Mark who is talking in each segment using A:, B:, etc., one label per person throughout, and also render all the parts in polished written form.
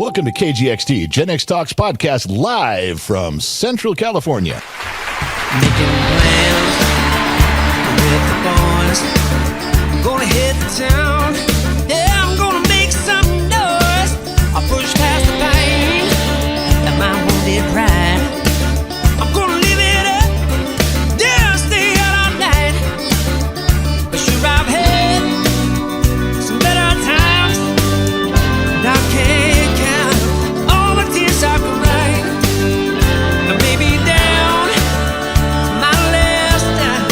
A: Welcome to KGXT, Gen X Talks podcast, live from Central California.
B: Making plans with the boys. I'm gonna hit the town. Yeah, I'm gonna make some noise. I'll push past the pain and my wounded pride. I'm gonna live it up. Yeah, stay out all night. But sure, I've had some better times. And I can't count all the tears I cried. And maybe down my last time.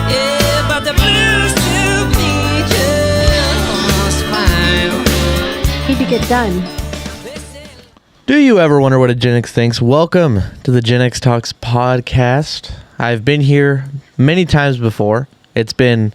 B: Yeah, but the blues to me just fine.
C: Need to get done.
D: Do you ever wonder what a Gen X thinks? Welcome to the Gen X Talks podcast. I've been here many times before. It's been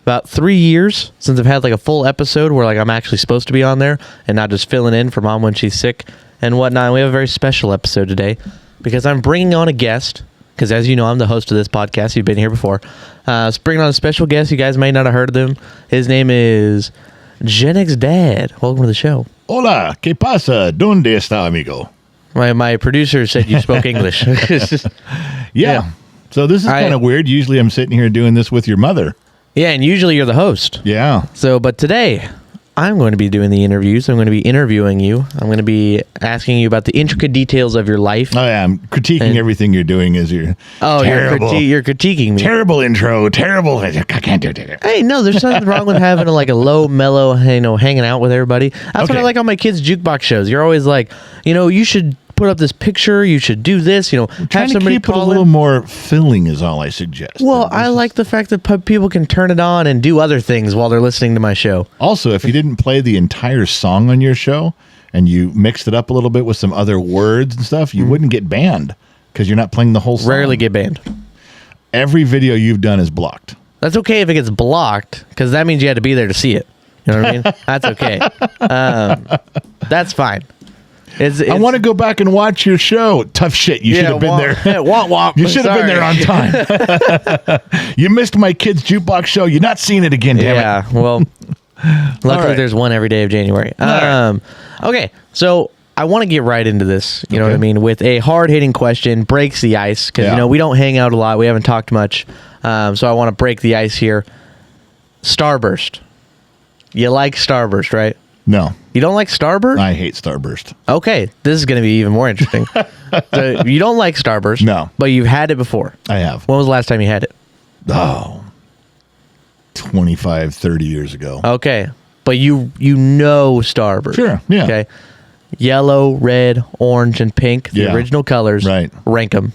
D: about 3 years since I've had like a full episode where like I'm actually supposed to be on there and not just filling in for mom when she's sick and whatnot. We have a very special episode today because I'm bringing on a guest. Because as you know, I'm the host of this podcast. You've been here before. So bringing on a special guest. You guys may not have heard of him. His name is Gen X Dad. Welcome to the show.
A: Hola, ¿qué pasa? ¿Dónde está, amigo?
D: My producer said you spoke English.
A: Yeah. So this is kind of weird. Usually I'm sitting here doing this with your mother.
D: Yeah, and usually you're the host.
A: Yeah.
D: So, but today, I'm going to be doing the interviews. I'm going to be interviewing you. I'm going to be asking you about the intricate details of your life.
A: I am critiquing everything you're doing as you're terrible.
D: You're critiquing me.
A: Terrible intro. Terrible. I can't do it.
D: Hey, no, there's nothing wrong with having a low, mellow, hanging out with everybody. That's what I like on my kids' jukebox shows. You're always like, you should put up this picture. You should do this. Have somebody
A: keep it a
D: call
A: little
D: in.
A: more filling is all I suggest.
D: Well, I like the fact that people can turn it on and do other things while they're listening to my show.
A: Also, if you didn't play the entire song on your show and you mixed it up a little bit with some other words and stuff, you wouldn't get banned because you're not playing the whole song.
D: Rarely get banned.
A: Every video you've done is blocked.
D: That's okay if it gets blocked, because that means you had to be there to see it. You know what I mean? That's okay. That's fine.
A: I want to go back and watch your show. Tough shit. You should have been there. You should have been there on time. You missed my kids' jukebox show. You're not seeing it again, damn it.
D: Yeah, well, luckily there's one every day of January. Okay, so I want to get right into this, you know what I mean, with a hard-hitting question, breaks the ice, because, we don't hang out a lot. We haven't talked much, so I want to break the ice here. Starburst. You like Starburst, right?
A: No.
D: You don't like Starburst?
A: I hate Starburst.
D: Okay, this is going to be even more interesting. So you don't like Starburst.
A: No.
D: But you've had it before.
A: I have.
D: When was the last time you had it?
A: 25, 30 years ago.
D: Okay. But you know Starburst.
A: Sure, yeah.
D: Okay. Yellow, red, orange, and pink, the original colors.
A: Right.
D: Rank them.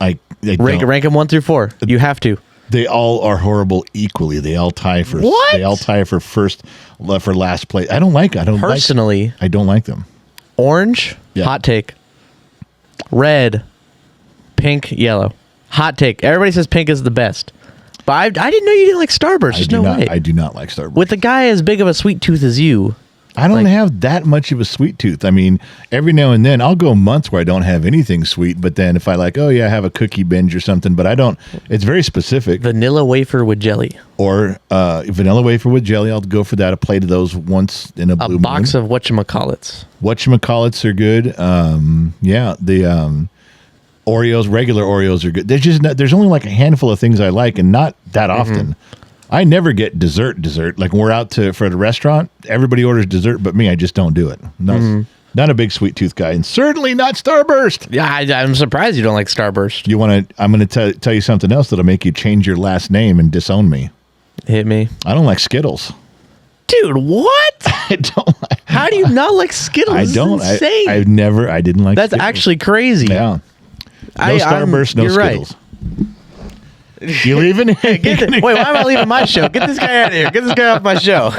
A: I
D: Rank them 1 through 4. You have to.
A: They all are horrible equally. They all tie for
D: What?
A: They all tie for last place. I don't like. I don't
D: Personally,
A: I don't like them.
D: Orange, hot take. Red, pink, yellow. Hot take. Everybody says pink is the best. But I didn't know you didn't like Starburst. There's no way.
A: I do not like Starburst.
D: With a guy as big of a sweet tooth as you.
A: I don't have that much of a sweet tooth. I mean, every now and then I'll go months where I don't have anything sweet, but then if I I have a cookie binge or something, but I don't, it's very specific.
D: Vanilla wafer with jelly.
A: Or vanilla wafer with jelly, I'll go for that. A plate of those once in a blue moon.
D: A box of whatchamacallits.
A: Whatchamacallits are good. The Oreos, regular Oreos are good. There's only a handful of things I like and not that often. I never get dessert. Like when we're out for the restaurant, everybody orders dessert, but me, I just don't do it. Not a big sweet tooth guy, and certainly not Starburst.
D: Yeah, I'm surprised you don't like Starburst.
A: I'm going to tell you something else that'll make you change your last name and disown me.
D: Hit me.
A: I don't like Skittles.
D: Dude, what?
A: I don't like.
D: How do you not like Skittles?
A: I don't.
D: This is insane.
A: I didn't like
D: That's
A: Skittles.
D: actually crazy.
A: Yeah. No Starburst, no Skittles.
D: Right.
A: You leaving?
D: Wait, why am I leaving my show? Get this guy out of here. Get this guy off my show.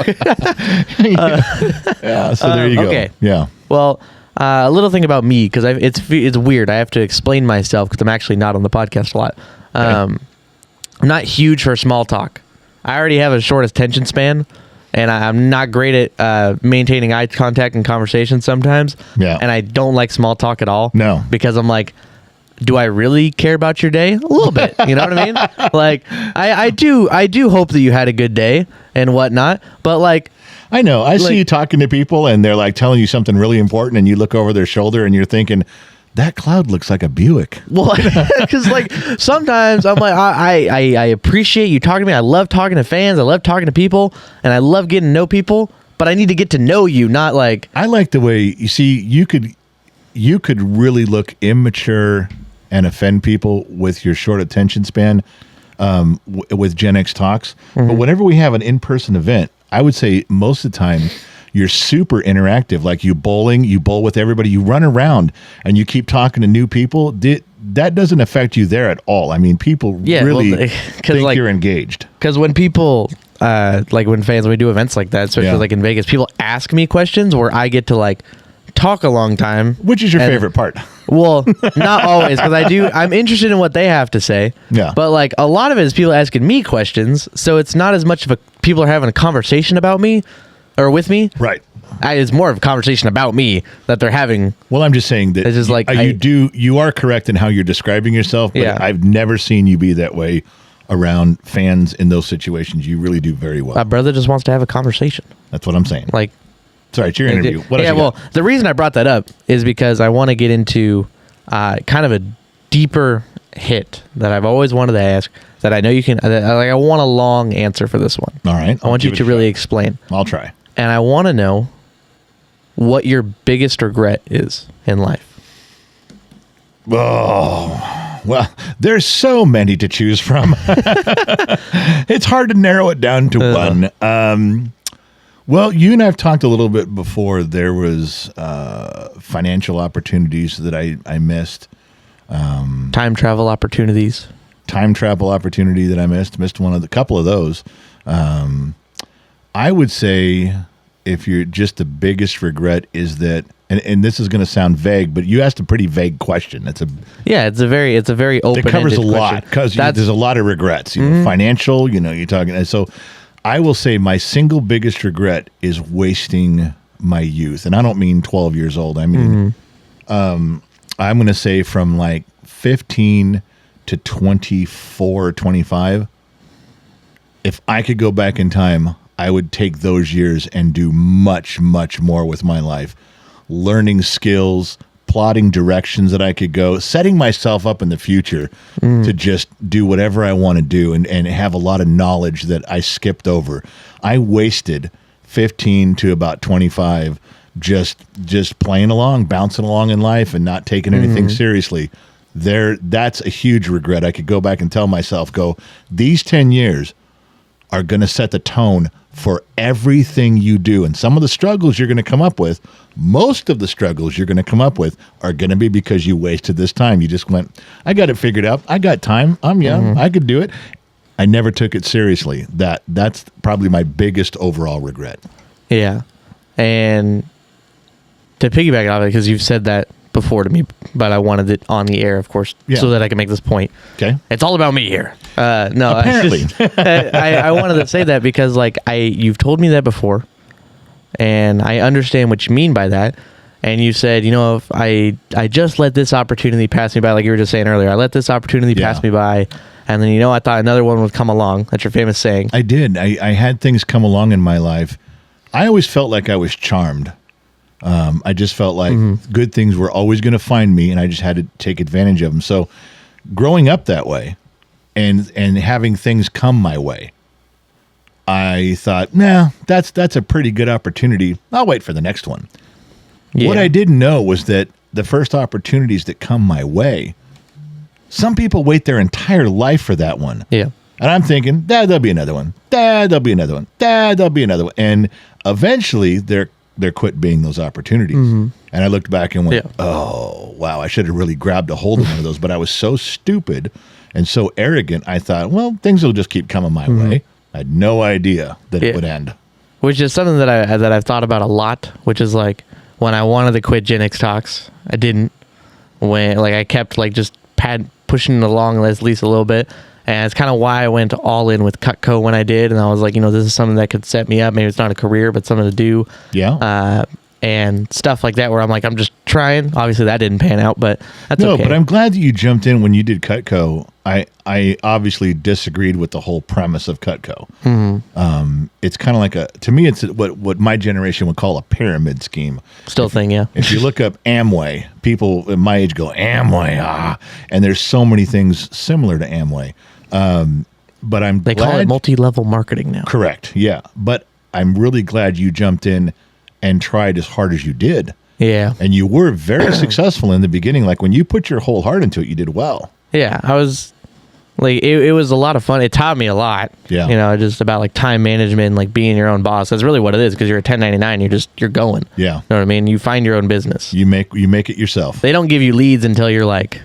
A: So there you go. Okay. Yeah.
D: Well, a little thing about me, because it's weird. I have to explain myself because I'm actually not on the podcast a lot. I'm not huge for small talk. I already have a short attention span, and I'm not great at maintaining eye contact and conversation sometimes.
A: Yeah.
D: And I don't like small talk at all.
A: No.
D: Because I'm like, do I really care about your day? A little bit. You know what I mean? Like, I do hope that you had a good day and whatnot. But like,
A: I know. I see you talking to people and they're like telling you something really important and you look over their shoulder and you're thinking, that cloud looks like a Buick.
D: well, because like sometimes I'm like, I appreciate you talking to me. I love talking to fans. I love talking to people, and I love getting to know people. But I need to get to know you, not like.
A: I like the way you see you could really look immature and offend people with your short attention span with Gen X Talks. But whenever we have an in-person event, I would say most of the time you're super interactive. Like you bowl with everybody, you run around and you keep talking to new people. That doesn't affect you there at all. I mean, people really think like, you're engaged.
D: Because when people, like when we do events like that, especially like in Vegas, people ask me questions where I get to like talk a long time.
A: Which is your favorite part?
D: Well, not always, because I'm interested in what they have to say.
A: Yeah.
D: But like a lot of it is people asking me questions, so it's not as much of people are having a conversation about me or with me.
A: Right.
D: It's more of a conversation about me that they're having.
A: Well, I'm just saying that
D: it's just like
A: you are correct in how you're describing yourself, but I've never seen you be that way around fans in those situations. You really do very well.
D: My brother just wants to have a conversation.
A: That's what I'm saying.
D: Like,
A: sorry, it's your interview. What else you got?
D: The reason I brought that up is because I want to get into kind of a deeper hit that I've always wanted to ask that I know you can. I want a long answer for this one.
A: All right.
D: I want you to really explain.
A: I'll try.
D: And I want to know what your biggest regret is in life.
A: Oh, well, there's so many to choose from. It's hard to narrow it down to one. Well, you and I have talked a little bit before. There was financial opportunities that I missed.
D: Time travel opportunities.
A: Time travel opportunity that I missed. Missed one of the couple of those. I would say if you're just the biggest regret is that, and this is going to sound vague, but you asked a pretty vague question. It's a very open. It covers a lot because there's a lot of regrets. You know, financial. You know, you're talking. So I will say my single biggest regret is wasting my youth, and I don't mean 12 years old. I mean, I'm going to say from like 15 to 24, 25. If I could go back in time, I would take those years and do much, much more with my life. Learning skills, plotting directions that I could go, setting myself up in the future to just do whatever I want to do and have a lot of knowledge that I skipped over. I wasted 15 to about 25 just playing along, bouncing along in life and not taking anything seriously. That's a huge regret. I could go back and tell myself, these 10 years are going to set the tone for everything you do. And some of the struggles you're going to come up with, most of the struggles you're going to come up with are going to be because you wasted this time. You just went, I got it figured out. I got time. I'm young. I could do it. I never took it seriously. That's probably my biggest overall regret.
D: Yeah. And to piggyback off it, because you've said that before to me, but I wanted it on the air, of course, so that I can make this point.
A: Okay.
D: It's all about me here. No,
A: apparently.
D: I wanted to say that because like you've told me that before, and I understand what you mean by that. And you said, if I just let this opportunity pass me by, like you were just saying earlier, I let this opportunity pass me by, and then I thought another one would come along. That's your famous saying.
A: I did. I had things come along in my life. I always felt like I was charmed. I just felt like good things were always going to find me, and I just had to take advantage of them. So growing up that way and having things come my way, I thought, that's a pretty good opportunity. I'll wait for the next one. Yeah. What I didn't know was that the first opportunities that come my way, some people wait their entire life for that one.
D: Yeah.
A: And I'm thinking, there'll be another one. There'll be another one. There'll be another one. And eventually there quit being those opportunities. And I looked back and went, oh, wow, I should have really grabbed a hold of one of those. But I was so stupid and so arrogant, I thought, well, things will just keep coming my way. I had no idea that it would end. Which
D: is something that I've thought about a lot, which is like when I wanted to quit Gen X Talks, I didn't. When I kept just pushing it along at least a little bit. And it's kind of why I went all in with Cutco when I did. And I was like, this is something that could set me up. Maybe it's not a career, but something to do.
A: Yeah.
D: and stuff like that where I'm like, I'm just trying. Obviously that didn't pan out, but that's
A: No,
D: okay.
A: but I'm glad that you jumped in when you did Cutco. I obviously disagreed with the whole premise of Cutco. It's kind of like to me, it's what my generation would call a pyramid scheme.
D: Still thing, yeah.
A: If you look up Amway, people at my age go, Amway, and there's so many things similar to Amway. But
D: They call it multi-level marketing now.
A: Correct, yeah. But I'm really glad you jumped in and tried as hard as you did.
D: Yeah.
A: And you were very successful in the beginning. Like when you put your whole heart into it, you did well.
D: Yeah, I was like, it was a lot of fun. It taught me a lot.
A: Yeah.
D: You know, just about like time management, like being your own boss. That's really what it is, because you're a 1099. You're going.
A: Yeah.
D: You know what I mean? You find your own business.
A: You make it yourself.
D: They don't give you leads until you're like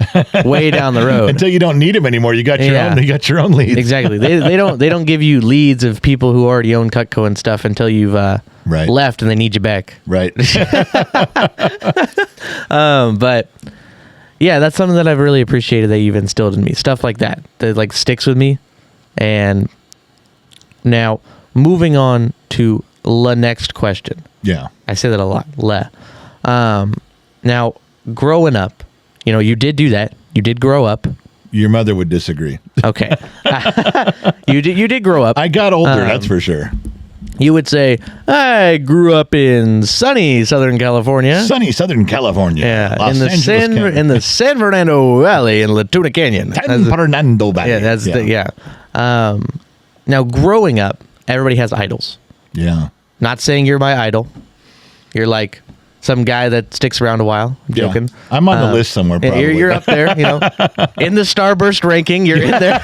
D: way down the road.
A: Until you don't need them anymore. You got your own. You got your own leads.
D: Exactly. They don't give you leads of people who already own Cutco and stuff until you've left and they need you back.
A: Right.
D: But yeah, that's something that I've really appreciated that you've instilled in me. Stuff like that like sticks with me. And now moving on to the next question.
A: Yeah.
D: I say that a lot. Now growing up, you know, you did do that. You did grow up.
A: Your mother would disagree.
D: Okay. You did grow up.
A: I got older, that's for sure.
D: You would say, I grew up in sunny Southern California.
A: Sunny Southern California.
D: Yeah,
A: Los Angeles County.
D: in the San Fernando Valley in Latuna Canyon.
A: San Fernando Valley.
D: Yeah, that's now growing up, everybody has idols.
A: Yeah.
D: Not saying you're my idol. You're like some guy that sticks around a while. I'm joking.
A: I'm on the list somewhere, probably.
D: You're up there, you know, in the Starburst ranking. You're in there.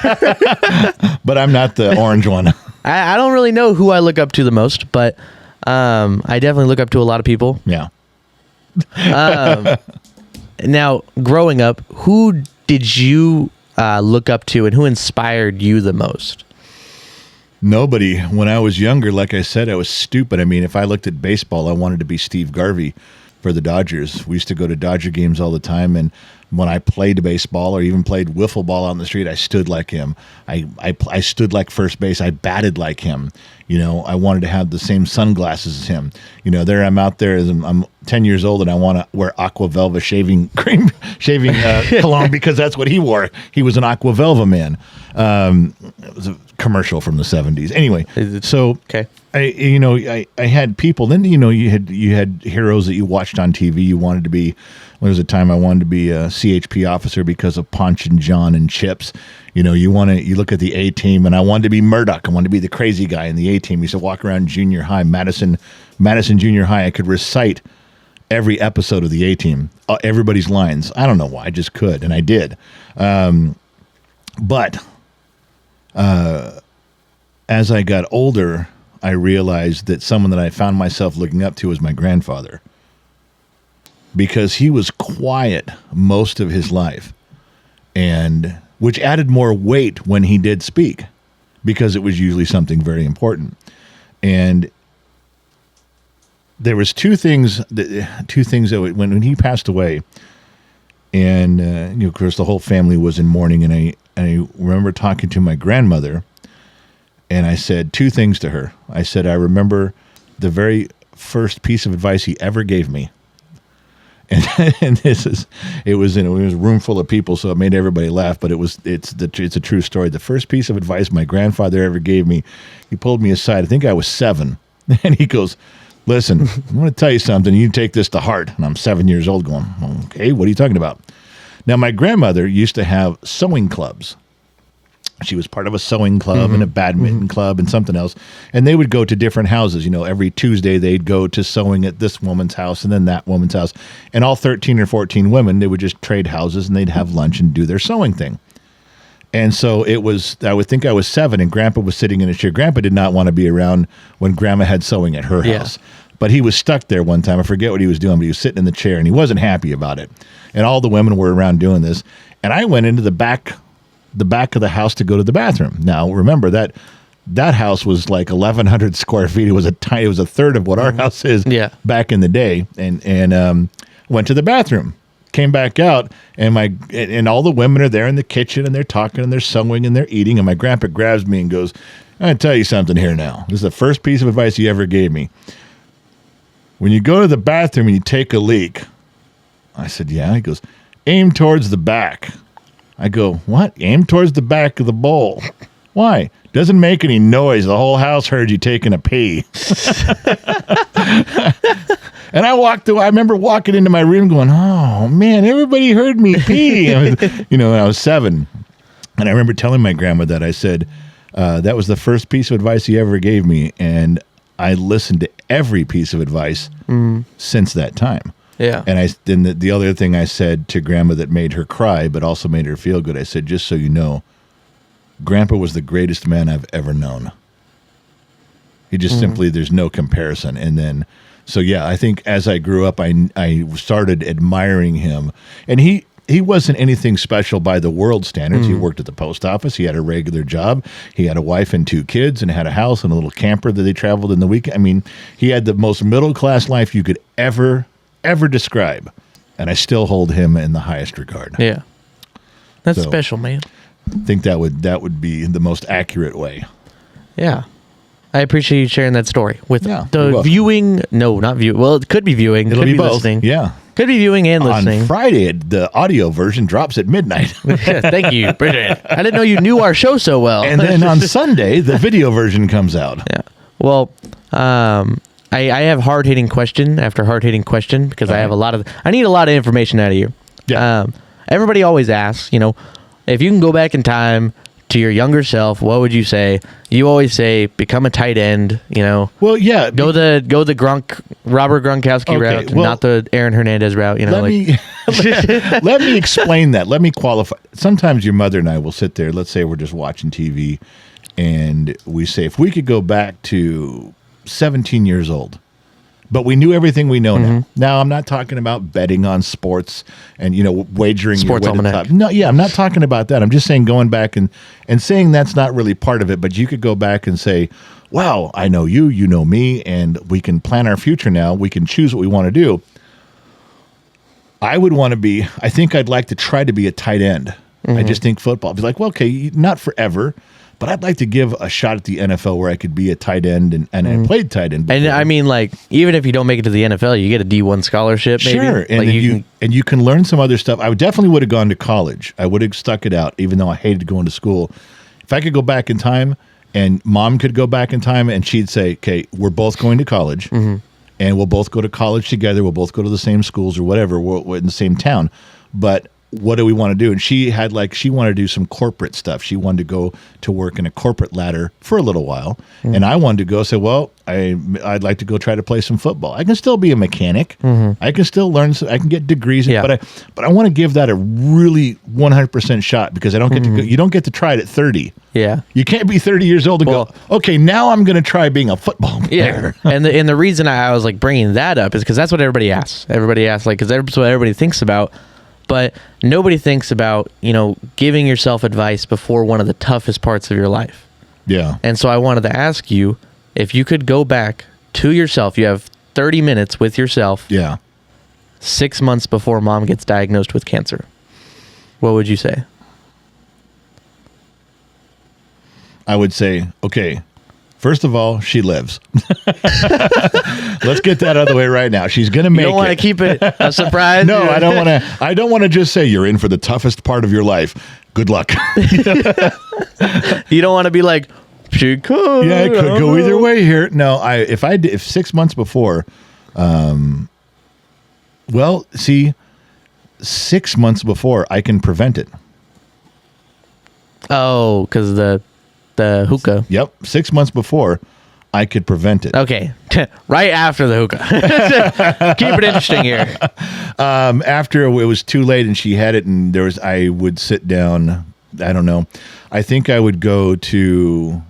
A: But I'm not the orange one.
D: I don't really know who I look up to the most, but I definitely look up to a lot of people.
A: Yeah.
D: Now, growing up, who did you look up to and who inspired you the most?
A: Nobody. When I was younger, like I said, I was stupid. I mean, if I looked at baseball, I wanted to be Steve Garvey for the Dodgers. We used to go to Dodger games all the time, and when I played baseball or even played wiffle ball out in the street, I stood like him. I stood like first base. I batted like him. You know, I wanted to have the same sunglasses as him. You know, there I'm out there as I'm 10 years old and I want to wear Aqua Velva shaving cologne because that's what he wore. He was an Aqua Velva man. It was a commercial from the 70s. Anyway, so
D: okay.
A: I had people. Then you had heroes that you watched on TV. You wanted to be. There was a time I wanted to be a CHP officer because of Ponch and John and Chips. You know, you look at the A team, and I wanted to be Murdoch. I wanted to be the crazy guy in the A team. We used to walk around junior high, Madison Junior High. I could recite every episode of the A team, everybody's lines. I don't know why, I just could, and I did. But as I got older, I realized that someone that I found myself looking up to was my grandfather, because he was quiet most of his life, and which added more weight when he did speak, because it was usually something very important. And there was two things that when he passed away, and of course the whole family was in mourning, and I remember talking to my grandmother, and I said two things to her. I said, I remember the very first piece of advice he ever gave me. And it was a room full of people, so it made everybody laugh. But it's a true story. The first piece of advice my grandfather ever gave me, he pulled me aside. I think I was 7, and he goes, "Listen, I'm going to tell you something. You take this to heart." And I'm 7 years old, going, "Okay, what are you talking about?" Now, my grandmother used to have sewing clubs. She was part of a sewing club and a badminton club and something else. And they would go to different houses. You know, every Tuesday they'd go to sewing at this woman's house and then that woman's house. And all 13 or 14 women, they would just trade houses and they'd have lunch and do their sewing thing. And so I would think I was 7 and Grandpa was sitting in a chair. Grandpa did not want to be around when Grandma had sewing at her house. But he was stuck there one time. I forget what he was doing, but he was sitting in the chair and he wasn't happy about it. And all the women were around doing this. And I went into the back of the house to go to the bathroom. Now, remember that house was like 1,100 square feet. It was a third of what our house is back in the day. And went to the bathroom, came back out, and all the women are there in the kitchen and they're talking and they're sewing and they're eating. And my grandpa grabs me and goes, "I'm going to tell you something here now. This is the first piece of advice he ever gave me. when you go to the bathroom and you take a leak. I said, yeah. He goes, aim towards the back. I go, what? Aim towards the back of the bowl. Why? Doesn't make any noise. The whole house heard you taking a pee. And I walked away. I remember walking into my room going, oh, man, everybody heard me pee. When I was 7. And I remember telling my grandma that. I said, that was the first piece of advice he ever gave me. And I listened to every piece of advice since that time.
D: Yeah.
A: And then the other thing I said to Grandma that made her cry, but also made her feel good, I said, just so you know, Grandpa was the greatest man I've ever known. He just simply, there's no comparison. And then, so yeah, I think as I grew up, I started admiring him. And he wasn't anything special by the world standards. He worked at the post office. He had a regular job. He had a wife and 2 kids and had a house and a little camper that they traveled in the weekend. I mean, he had the most middle-class life you could ever describe. And I still hold him in the highest regard.
D: Yeah. That's
A: So-
D: special, man.
A: I think that would be the most accurate way.
D: Yeah. I appreciate you sharing that story with
A: Yeah,
D: the
A: you're welcome.
D: viewing. No, not view. Well, it could be viewing.
A: It'll
D: could
A: be
D: be
A: both.
D: listening.
A: Yeah.
D: Could be viewing and listening.
A: On Friday, the audio version drops at midnight.
D: Thank you. Appreciate it. I didn't know you knew our show so well.
A: And then on Sunday, the video version comes out.
D: Yeah. Well, I have hard-hitting question after hard-hitting question because I have I need a lot of information out of you.
A: Yeah.
D: Everybody always asks, if you can go back in time to your younger self, what would you say? You always say, become a tight end,
A: Well, yeah.
D: Go the Robert Gronkowski
A: Okay,
D: route,
A: well,
D: not the Aaron Hernandez route,
A: let me explain that. Let me qualify. Sometimes your mother and I will sit there. Let's say we're just watching TV, and we say, if we could go back to 17 years old, but we knew everything we know now. Now, I'm not talking about betting on sports and wagering
D: Sports
A: your way to the
D: almanac.
A: top. No, yeah, I'm not talking about that. I'm just saying going back and saying that's not really part of it. But you could go back and say, wow, I know you, you know me, and we can plan our future now. We can choose what we want to do. I think I'd like to try to be a tight end. I just think football. I'd be like, well, okay, not forever, but I'd like to give a shot at the NFL where I could be a tight end, and I played tight end before.
D: And I mean, even if you don't make it to the NFL, you get a D1 scholarship, maybe.
A: Sure, and then you can learn some other stuff. I definitely would have gone to college. I would have stuck it out, even though I hated going to school. If I could go back in time, and Mom could go back in time, and she'd say, okay, we're both going to college, and we'll both go to college together. We'll both go to the same schools or whatever. We're in the same town. But what do we want to do? And she wanted to do some corporate stuff. She wanted to go to work in a corporate ladder for a little while. And I wanted to go say, well, I'd like to go try to play some football. I can still be a mechanic. I can still learn. I can get degrees.
D: Yeah.
A: But I want to give that a really 100% shot because I don't get to go. You don't get to try it at 30.
D: Yeah.
A: You can't be 30 years old and go, okay, now I'm going to try being a football player.
D: Yeah. and the reason I was bringing that up is because that's what everybody asks. Everybody asks, because that's what everybody thinks about. But nobody thinks about, giving yourself advice before one of the toughest parts of your life.
A: Yeah.
D: And so I wanted to ask you, if you could go back to yourself, you have 30 minutes with yourself.
A: Yeah.
D: 6 months before Mom gets diagnosed with cancer. What would you say?
A: I would say, okay, first of all, she lives. Let's get that out of the way right now. She's going to make it.
D: You don't want to keep it a surprise?
A: No, I don't want to. I don't want to just say you're in for the toughest part of your life. Good luck.
D: You don't want to be like, she could.
A: Yeah, it could go either way here. No, if 6 months before, well, see, 6 months before I can prevent it.
D: Oh, because the hookah.
A: Yep, 6 months before I could prevent it.
D: Okay, right after the hookah. Keep it interesting here.
A: After it was too late and she had it, and I would sit down. I don't know. I think I would go to.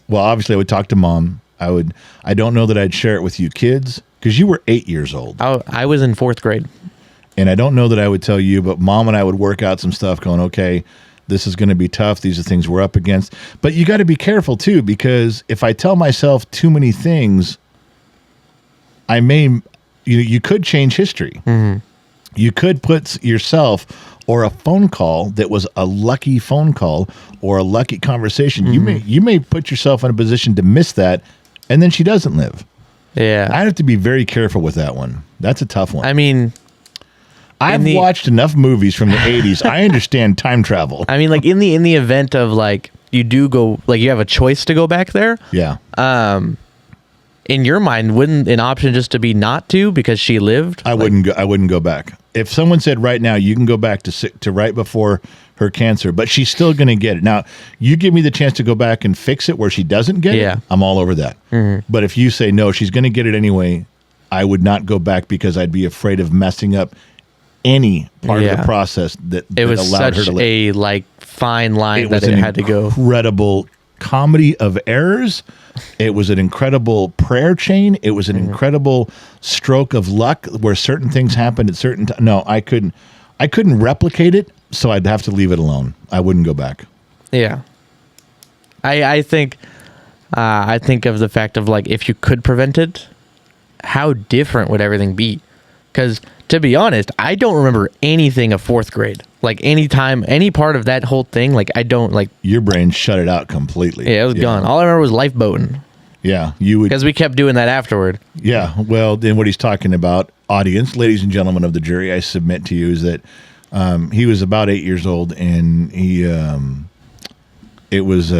A: Well, obviously, I would talk to Mom. I don't know that I'd share it with you kids because you were 8 years old.
D: I was in 4th grade.
A: And I don't know that I would tell you, but Mom and I would work out some stuff going, okay, this is going to be tough. These are things we're up against. But you got to be careful, too, because if I tell myself too many things, you could change history. Mm-hmm. You could put yourself or a phone call that was a lucky phone call or a lucky conversation. Mm-hmm. You may put yourself in a position to miss that, and then she doesn't live.
D: Yeah.
A: I have to be very careful with that one. That's a tough one.
D: I mean,
A: I've watched enough movies from the 80s. I understand time travel.
D: I mean, like in the event of like you do go, like you have a choice to go back there.
A: Yeah.
D: In your mind, wouldn't an option just to be not to because she lived?
A: I wouldn't go back. If someone said right now you can go back to right before her cancer, but she's still going to get it. Now, you give me the chance to go back and fix it where she doesn't get it, I'm all over that. But if you say no, she's going to get it anyway, I would not go back because I'd be afraid of messing up any part of the process that
D: was
A: allowed her
D: such
A: to live.
D: a like fine line that
A: was
D: it
A: an
D: had to go.
A: incredible comedy of errors. It was an incredible prayer chain. It was an incredible stroke of luck where certain things happened at certain times. No, I couldn't replicate it, so I'd have to leave it alone. I wouldn't go back.
D: Yeah. I think of the fact of like if you could prevent it, how different would everything be? Because to be honest, I don't remember anything of fourth grade. Like any time, any part of that whole thing, like I don't like.
A: Your brain shut it out completely.
D: Yeah, it was gone. All I remember was lifeboating.
A: Yeah, you would.
D: Because we kept doing that afterward.
A: Yeah, well, then what he's talking about, audience, ladies and gentlemen of the jury, I submit to you is that he was about 8 years old, and he, it was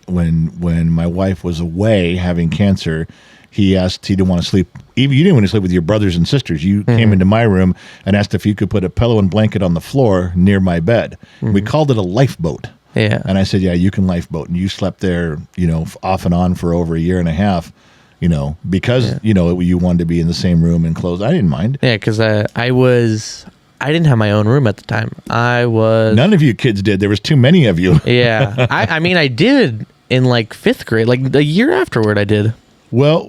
A: when my wife was away having cancer. He didn't want to sleep. Even you didn't want to sleep with your brothers and sisters. You came into my room and asked if you could put a pillow and blanket on the floor near my bed. We called it a lifeboat.
D: Yeah.
A: And I said, yeah, you can lifeboat. And you slept there, off and on for over a year and a half, because, you wanted to be in the same room and close. I didn't mind.
D: Yeah, because I didn't have my own room at the time.
A: None of you kids did. There was too many of you.
D: Yeah. I mean, I did in like fifth grade, like a year afterward I did.
A: Well,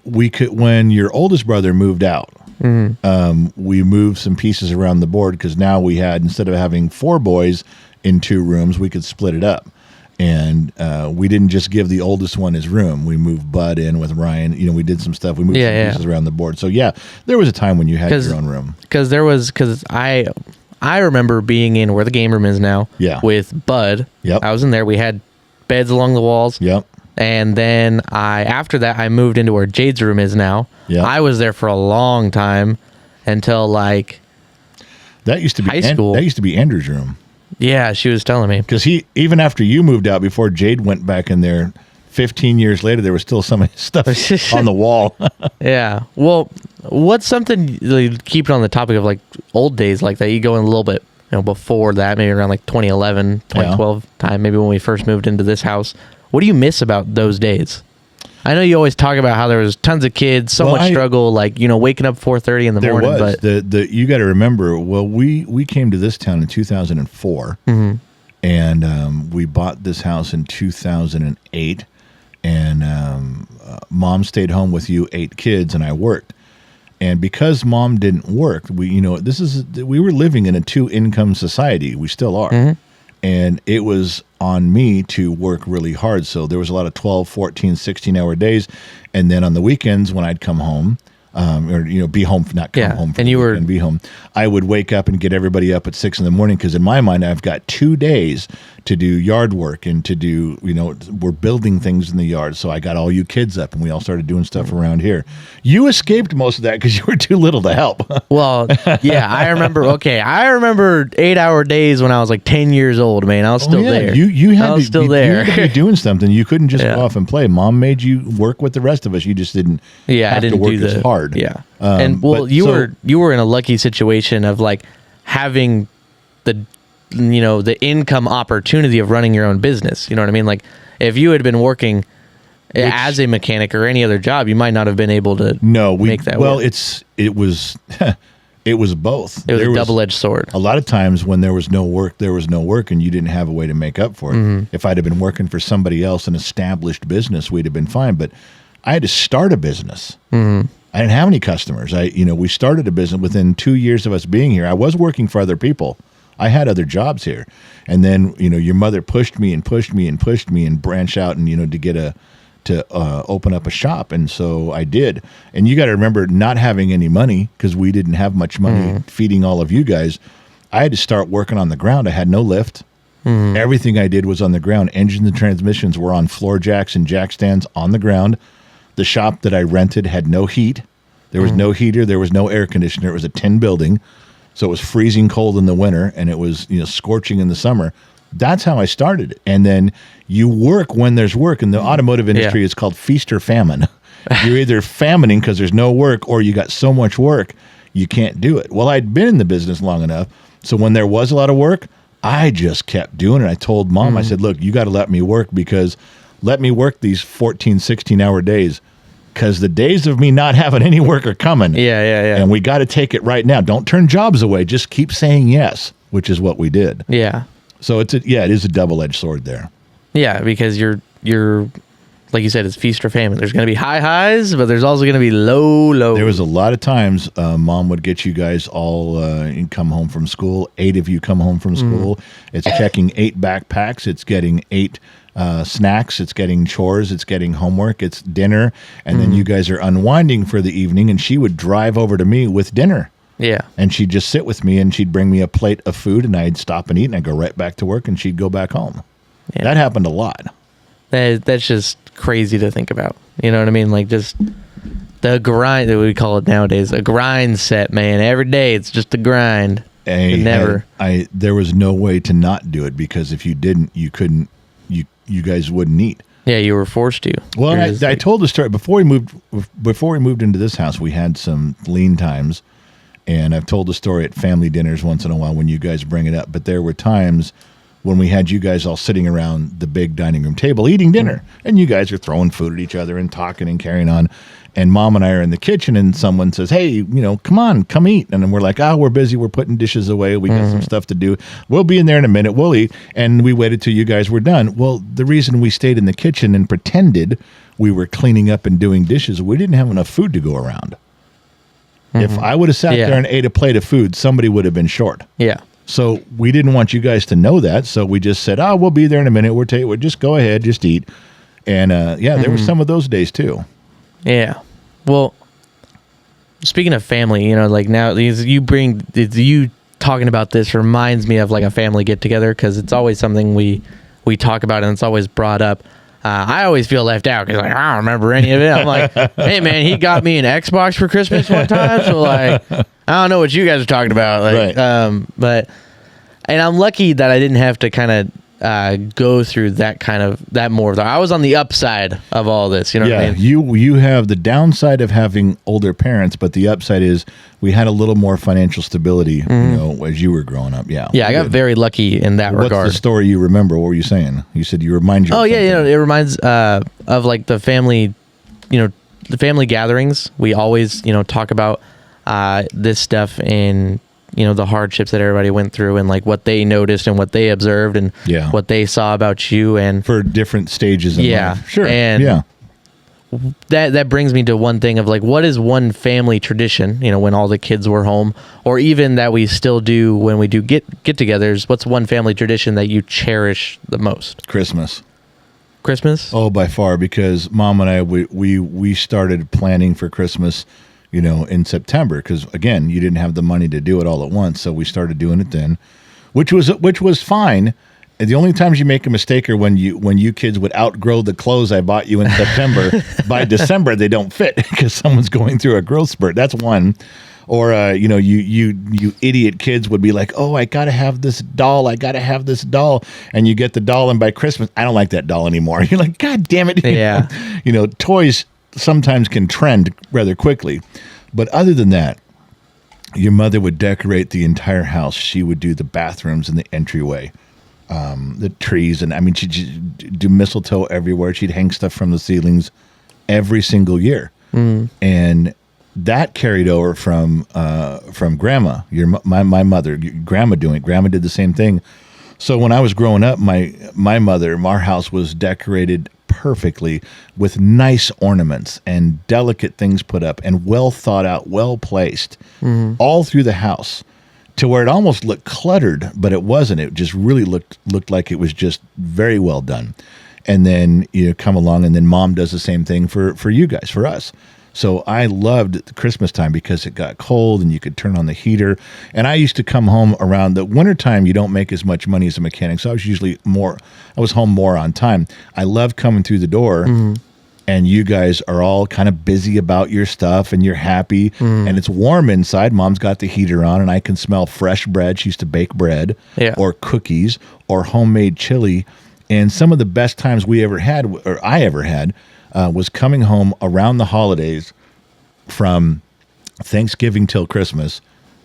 A: when your oldest brother moved out, we moved some pieces around the board because now we had, instead of having 4 boys in 2 rooms, we could split it up. And we didn't just give the oldest one his room. We moved Bud in with Ryan. We did some stuff. We moved some pieces around the board. So, yeah, there was a time when you had your own room.
D: Because I remember being in where the game room is now with Bud.
A: Yep.
D: I was in there. We had beds along the walls.
A: Yep.
D: And then after that, I moved into where Jade's room is now.
A: Yeah.
D: I was there for a long time until like
A: that used to be
D: high school.
A: That used to be Andrew's room.
D: Yeah, she was telling me.
A: Because even after you moved out, before Jade went back in there, 15 years later, there was still some of his stuff on the wall.
D: Yeah. Well, what's something, like, keep it on the topic of like old days like that, you go in a little bit before that, maybe around like 2011, 2012 time, maybe when we first moved into this house. What do you miss about those days? I know you always talk about how there was tons of kids, so much struggle, like, waking up 4:30 in the morning.
A: There was.
D: But
A: you got to remember, well, we came to this town in 2004, and we bought this house in 2008, and Mom stayed home with 8 kids, and I worked. And because Mom didn't work, we were living in a 2-income society. We still are. And it was on me to work really hard. So there was a lot of 12, 14, 16-hour days. And then on the weekends when I'd come home, be home, not come home.
D: And
A: be home. I would wake up and get everybody up at 6 in the morning because in my mind, I've got 2 days to do yard work and to do, we're building things in the yard. So I got all you kids up and we all started doing stuff around here. You escaped most of that because you were too little to help.
D: Well, yeah, I remember 8-hour days when I was like 10 years old, man. I was still there.
A: You had
D: I was still
A: there.
D: there.
A: You had to be doing something. You couldn't just go off and play. Mom made you work with the rest of us. You just didn't have to work as hard.
D: Yeah. You were in a lucky situation of like having the income opportunity of running your own business. You know what I mean? Like if you had been working as a mechanic or any other job, you might not have been able to make that work.
A: It was it was both.
D: It was a double-edged sword.
A: A lot of times when there was no work, and you didn't have a way to make up for it. If I'd have been working for somebody else, an established business, we'd have been fine. But I had to start a business. I didn't have any customers. We started a business within 2 years of us being here. I was working for other people. I had other jobs here. And then, your mother pushed me and branch out and, to open up a shop. And so I did. And you got to remember not having any money because we didn't have much money feeding all of you guys. I had to start working on the ground. I had no lift. Everything I did was on the ground. Engines and transmissions were on floor jacks and jack stands on the ground. The shop that I rented had no heat. There was no heater. There was no air conditioner. It was a tin building. So it was freezing cold in the winter and it was, scorching in the summer. That's how I started. And then you work when there's work. In the automotive industry, it's called feast or famine. You're either famining because there's no work or you got so much work you can't do it. Well, I'd been in the business long enough. So when there was a lot of work, I just kept doing it. I told Mom, I said, look, you got to let me work because let me work these 14, 16-hour days because the days of me not having any work are coming.
D: Yeah.
A: And we got to take it right now. Don't turn jobs away. Just keep saying yes, which is what we did.
D: Yeah.
A: So it is a double-edged sword there.
D: Yeah, because you're like you said, it's feast or famine. There's going to be high highs, but there's also going to be low lows.
A: There was a lot of times Mom would get you guys all come home from school. 8 of you come home from school. It's checking 8 backpacks. It's getting 8 snacks. It's getting chores. It's getting homework. It's dinner. And then you guys are unwinding for the evening, and she would drive over to me with dinner.
D: Yeah.
A: And she'd just sit with me, and she'd bring me a plate of food, and I'd stop and eat, and I'd go right back to work, and she'd go back home. Yeah. That happened a lot.
D: That's just crazy to think about. You know what I mean? Like just the grind that we call it nowadays, a grind set, man. Every day it's just a grind. There was no way to not do it because if you didn't, you couldn't. You guys wouldn't eat. Yeah, you were forced to.
A: Well, I told the story before we moved into this house. We had some lean times, and I've told the story at family dinners once in a while when you guys bring it up. But there were times when we had you guys all sitting around the big dining room table eating dinner, and you guys are throwing food at each other and talking and carrying on. And Mom and I are in the kitchen, and someone says, hey, come on, come eat. And then we're like, we're busy. We're putting dishes away. We got some stuff to do. We'll be in there in a minute. We'll eat. And we waited till you guys were done. Well, the reason we stayed in the kitchen and pretended we were cleaning up and doing dishes, we didn't have enough food to go around. If I would have sat there and ate a plate of food, somebody would have been short.
D: Yeah.
A: So we didn't want you guys to know that. So we just said, we'll be there in a minute. We'll just go ahead, just eat. And there were some of those days too.
D: Yeah. Well, speaking of family, like now you talking about this reminds me of like a family get together because it's always something we talk about and it's always brought up. I always feel left out because like I don't remember any of it. I'm like, hey man, he got me an Xbox for Christmas one time, so like I don't know what you guys are talking about. Like,
A: right.
D: And I'm lucky that I didn't have to kind of go through that more. I was on the upside of all this. You know what I mean?
A: You have the downside of having older parents, but the upside is we had a little more financial stability, as you were growing up. Yeah.
D: Yeah, I got very lucky in that regard.
A: What's the story you remember? What were you saying? You said you remind you.
D: Oh yeah, it reminds of like the family, the family gatherings. We always talk about this stuff and the hardships that everybody went through and like what they noticed and what they observed and what they saw about you and
A: for different stages in life. Sure.
D: And that brings me to one thing of like, what is one family tradition, when all the kids were home or even that we still do when we do get-togethers, what's one family tradition that you cherish the most?
A: Christmas?
D: Oh,
A: by far, because Mom and I, we started planning for Christmas in September, because again, you didn't have the money to do it all at once, so we started doing it then, which was fine. And the only times you make a mistake are when you kids would outgrow the clothes I bought you in September. By December, they don't fit because someone's going through a growth spurt. That's one. Or you idiot kids would be like, oh, I gotta have this doll, and you get the doll, and by Christmas, I don't like that doll anymore. You're like, God damn it!
D: Yeah.
A: Toys sometimes can trend rather quickly, but other than that, your mother would decorate the entire house. She would do the bathrooms and the entryway, the trees, and she'd do mistletoe everywhere. She'd hang stuff from the ceilings every single year, and that carried over from Grandma, my mother. Grandma did the same thing. So when I was growing up, my mother, our house was decorated perfectly with nice ornaments and delicate things put up and well thought out, well placed, all through the house, to where it almost looked cluttered, but it wasn't. It just really looked like it was just very well done. And then you come along, and then Mom does the same thing for you guys, for us. So I loved Christmas time because it got cold and you could turn on the heater. And I used to come home around the wintertime. You don't make as much money as a mechanic. So I was home more on time. I loved coming through the door and you guys are all kind of busy about your stuff and you're happy and it's warm inside. Mom's got the heater on and I can smell fresh bread. She used to bake bread or cookies or homemade chili. And some of the best times we ever had, or I ever had, was coming home around the holidays from Thanksgiving till Christmas,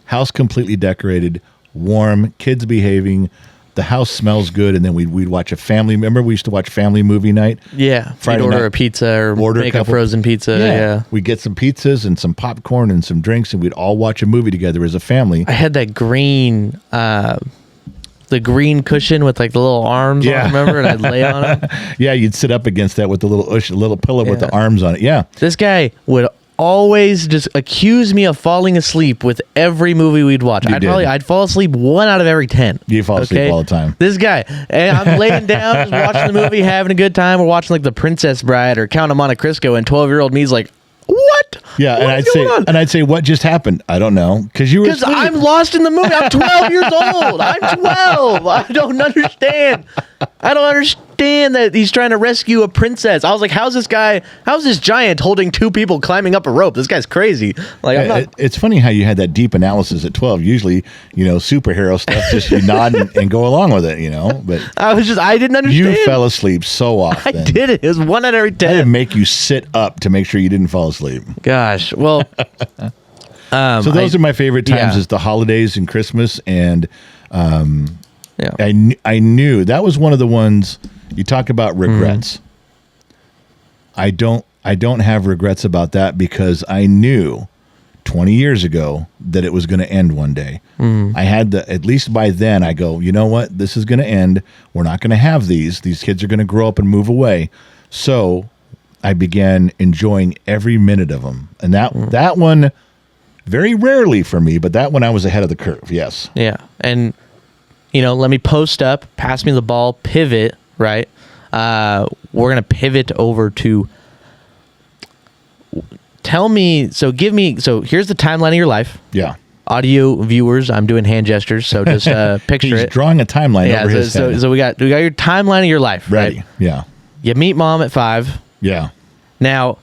A: house completely decorated, warm, kids behaving, the house smells good, and then we'd watch a family. Remember, we used to watch family movie night.
D: Yeah,
A: Friday
D: you'd order
A: night,
D: a pizza or
A: order
D: make a frozen pizza. Yeah.
A: We'd get some pizzas and some popcorn and some drinks, and we'd all watch a movie together as a family.
D: I had that green, the green cushion with like the little arms on it, remember? And I'd lay on it.
A: Yeah, you'd sit up against that with the little pillow with the arms on it. Yeah.
D: This guy would always just accuse me of falling asleep with every movie we'd watch. I'd fall asleep 1 out of every 10.
A: You fall asleep all the time.
D: This guy, and I'm laying down, just watching the movie, having a good time. We're watching like The Princess Bride or Count of Monte Cristo, and 12-year-old me's like, "What?
A: Yeah, and I'd say, what just happened? I don't know, because
D: I'm lost in the movie. I'm 12 years old. I'm 12. I don't understand. That he's trying to rescue a princess. I was like, how's this giant holding 2 people climbing up a rope? This guy's crazy. Like,
A: it's funny how you had that deep analysis at 12. Usually, superhero stuff, just you nod and go along with it, But
D: I didn't understand.
A: You fell asleep so often.
D: I did it. It was 1 out of every 10.
A: I had to make you sit up to make sure you didn't fall asleep.
D: Gosh, well.
A: So those are my favorite times: is the holidays and Christmas, and I knew that was one of the ones you talk about regrets. I don't have regrets about that because I knew 20 years ago that it was going to end one day. I had at least by then I go, you know what, this is going to end. We're not going to have these kids are going to grow up and move away. So I began enjoying every minute of them. And that one, very rarely for me, but that one I was ahead of the curve. Yes.
D: Yeah. And let me post up, pass me the ball, pivot, right? We're going to pivot over to here's the timeline of your life.
A: Yeah.
D: Audio viewers, I'm doing hand gestures, so just picture
A: He's
D: it.
A: drawing a timeline over his head.
D: So we got your timeline of your life,
A: ready.
D: Right?
A: Yeah.
D: You meet mom at 5.
A: Yeah.
D: Now,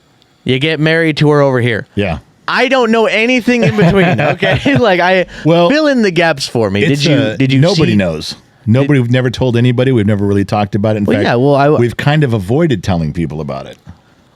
D: you get married to her over here.
A: Yeah.
D: I don't know anything in between, okay? Fill in the gaps for me. Did you
A: Nobody knows. We've never told anybody. We've never really talked about it. In fact, we've kind of avoided telling people about it.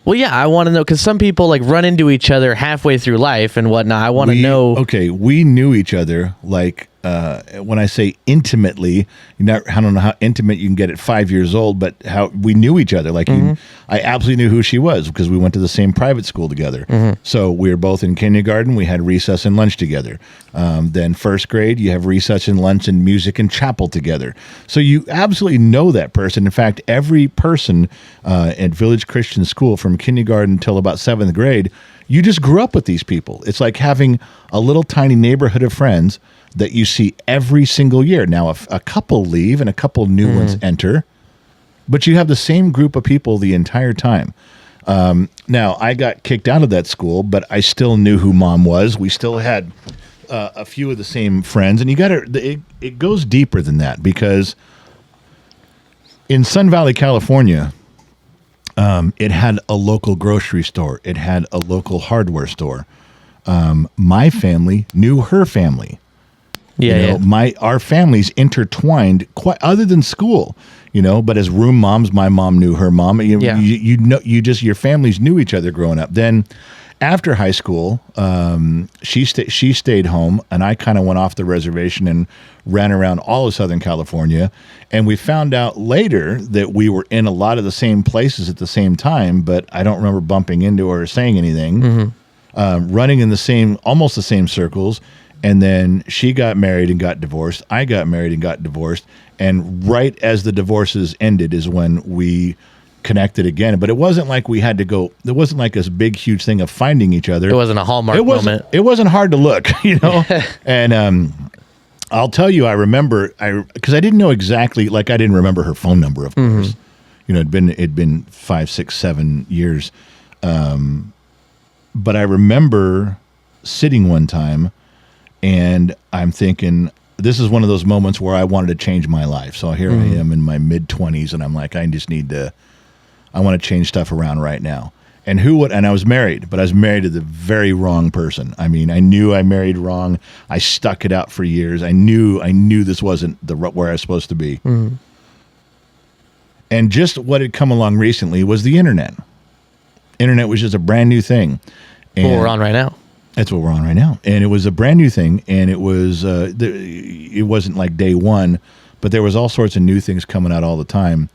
D: Well, yeah, I want to know, because some people run into each other halfway through life and whatnot. I want to know.
A: Okay, we knew each other when I say intimately, I don't know how intimate you can get at 5 years old, but how we knew each other. I absolutely knew who she was because we went to the same private school together. So we were both in kindergarten. We had recess and lunch together. Then first grade, you have recess and lunch and music and chapel together. So you absolutely know that person. In fact, every person at Village Christian School from kindergarten until about 7th grade, you just grew up with these people. It's like having a little tiny neighborhood of friends that you see every single year. Now, a couple leave and a couple new ones enter, but you have the same group of people the entire time. Now, I got kicked out of that school, but I still knew who mom was. We still had a few of the same friends, and it goes deeper than that, because in Sun Valley, California, it had a local grocery store. It had a local hardware store. My family knew her family. Our families intertwined quite, other than school, but as room moms, my mom knew her mom. Your families knew each other growing up. Then after high school, she stayed home, and I kind of went off the reservation and ran around all of Southern California. And we found out later that we were in a lot of the same places at the same time, but I don't remember bumping into her or saying anything. Running in almost the same circles. And then she got married and got divorced. I got married and got divorced. And right as the divorces ended is when we connected again. But it wasn't like we had to go. There wasn't like this big, huge thing of finding each other.
D: It wasn't a Hallmark moment.
A: It wasn't hard to look, And I'll tell you, I remember, because I didn't know exactly, I didn't remember her phone number, of course. It'd been 5, 6, 7 years. But I remember sitting one time, and I'm thinking, this is one of those moments where I wanted to change my life. So here I am in my mid-20s, and I'm like, I I want to change stuff around right now. And and I was married, but I was married to the very wrong person. I mean, I knew I married wrong. I stuck it out for years. I knew this wasn't where I was supposed to be. Mm-hmm. And just what had come along recently was the internet. Internet was just a brand new thing. And
D: what we're on right now.
A: That's what we're on right now. And it was a brand new thing, and it was it wasn't like day one, but there was all sorts of new things coming out all the time.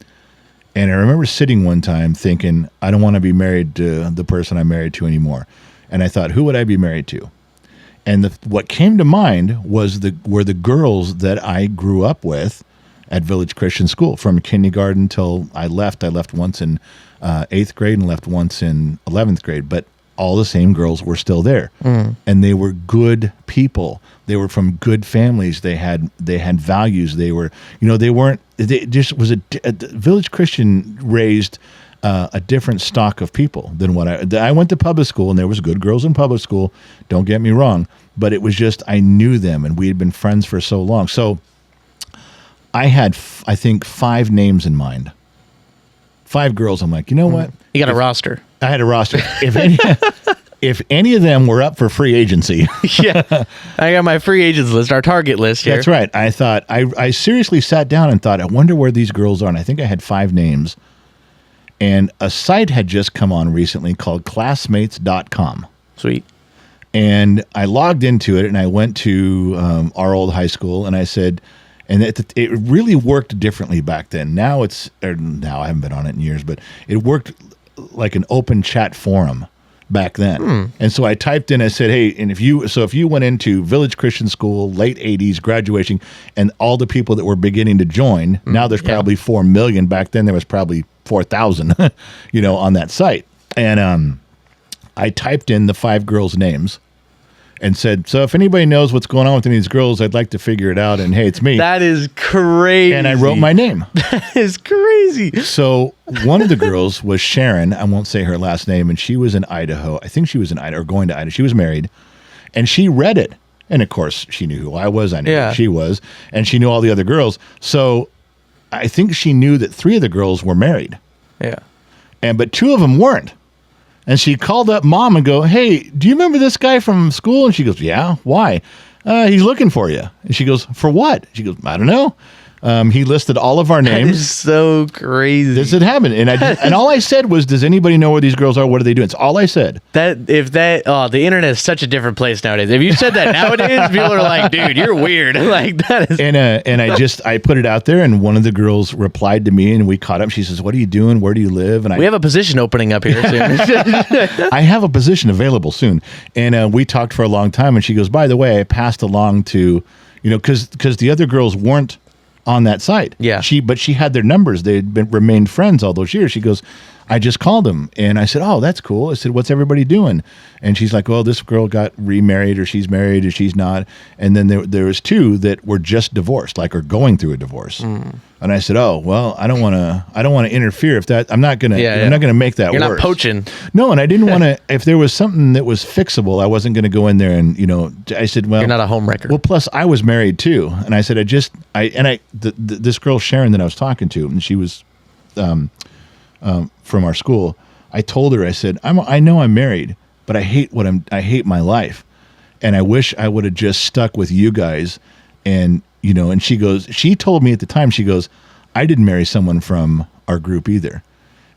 A: And I remember sitting one time thinking, I don't want to be married to the person I'm married to anymore. And I thought, who would I be married to? And what came to mind were the girls that I grew up with at Village Christian School from kindergarten till I left. I left once in 8th grade and left once in 11th grade, but all the same girls were still there. And they were good people. They were from good families. They had values. They were, they just was a Village Christian raised a different stock of people than what I went to public school, and there was good girls in public school. Don't get me wrong, but it was just, I knew them and we had been friends for so long. So I had, I think, 5 names in mind. 5 girls. I'm like, you know what?
D: You got a roster.
A: I had a roster. If any of them were up for free agency.
D: Yeah. I got my free agents list, our target list here.
A: That's right. I thought, I seriously sat down and thought, I wonder where these girls are. And I think I had 5 names. And a site had just come on recently called classmates.com.
D: Sweet.
A: And I logged into it and I went to our old high school and I said, and it really worked differently back then. Now now I haven't been on it in years, but it worked like an open chat forum back then. And so I typed in, I said, hey, and if you went into Village Christian School, late 80s, graduation, and all the people that were beginning to join, now there's probably 4 million. Back then there was probably 4,000, on that site. And I typed in the 5 girls' names and said, so if anybody knows what's going on with any of these girls, I'd like to figure it out. And hey, it's me.
D: That is crazy.
A: And I wrote my name.
D: That is crazy.
A: So one of the girls was Sharon. I won't say her last name. And she was in Idaho. I think she was in Idaho or going to Idaho. She was married. And she read it. And of course, she knew who I was. I knew who she was. And she knew all the other girls. So I think she knew that 3 of the girls were married.
D: Yeah.
A: But 2 of them weren't. And she called up mom and go, hey, do you remember this guy from school? And she goes, yeah, why? He's looking for you. And she goes, for what? She goes, I don't know. He listed all of our names.
D: That is so crazy.
A: This had happened. And all I said was, does anybody know where these girls are? What are they doing? It's all I said.
D: The internet is such a different place nowadays. If you said that nowadays, people are like, dude, you're weird. Like that is.
A: And I put it out there, and one of the girls replied to me, and we caught up. She says, what are you doing? Where do you live? And
D: we have a position opening up here soon.
A: I have a position available soon. And we talked for a long time, and she goes, by the way, I passed along to, because the other girls weren't on that site.
D: Yeah.
A: But she had their numbers. They had remained friends all those years. She goes, I just called them. And I said, oh, that's cool. I said, what's everybody doing? And she's like, well, this girl got remarried, or she's married, or she's not. And then there was 2 that were just divorced, like are going through a divorce. And I said, oh, well, I don't want to interfere if that, I'm not going to make that
D: You're
A: worse.
D: not poaching.
A: No. And I didn't want to, if there was something that was fixable, I wasn't going to go in there and, I said, well,
D: you're not a homewrecker.
A: Well, plus I was married too. And I said, this girl, Sharon, that I was talking to, and she was, from our school, I told her, I said, I know I'm married, but I hate my life. And I wish I would have just stuck with you guys. And, and she told me at the time, she goes, I didn't marry someone from our group either.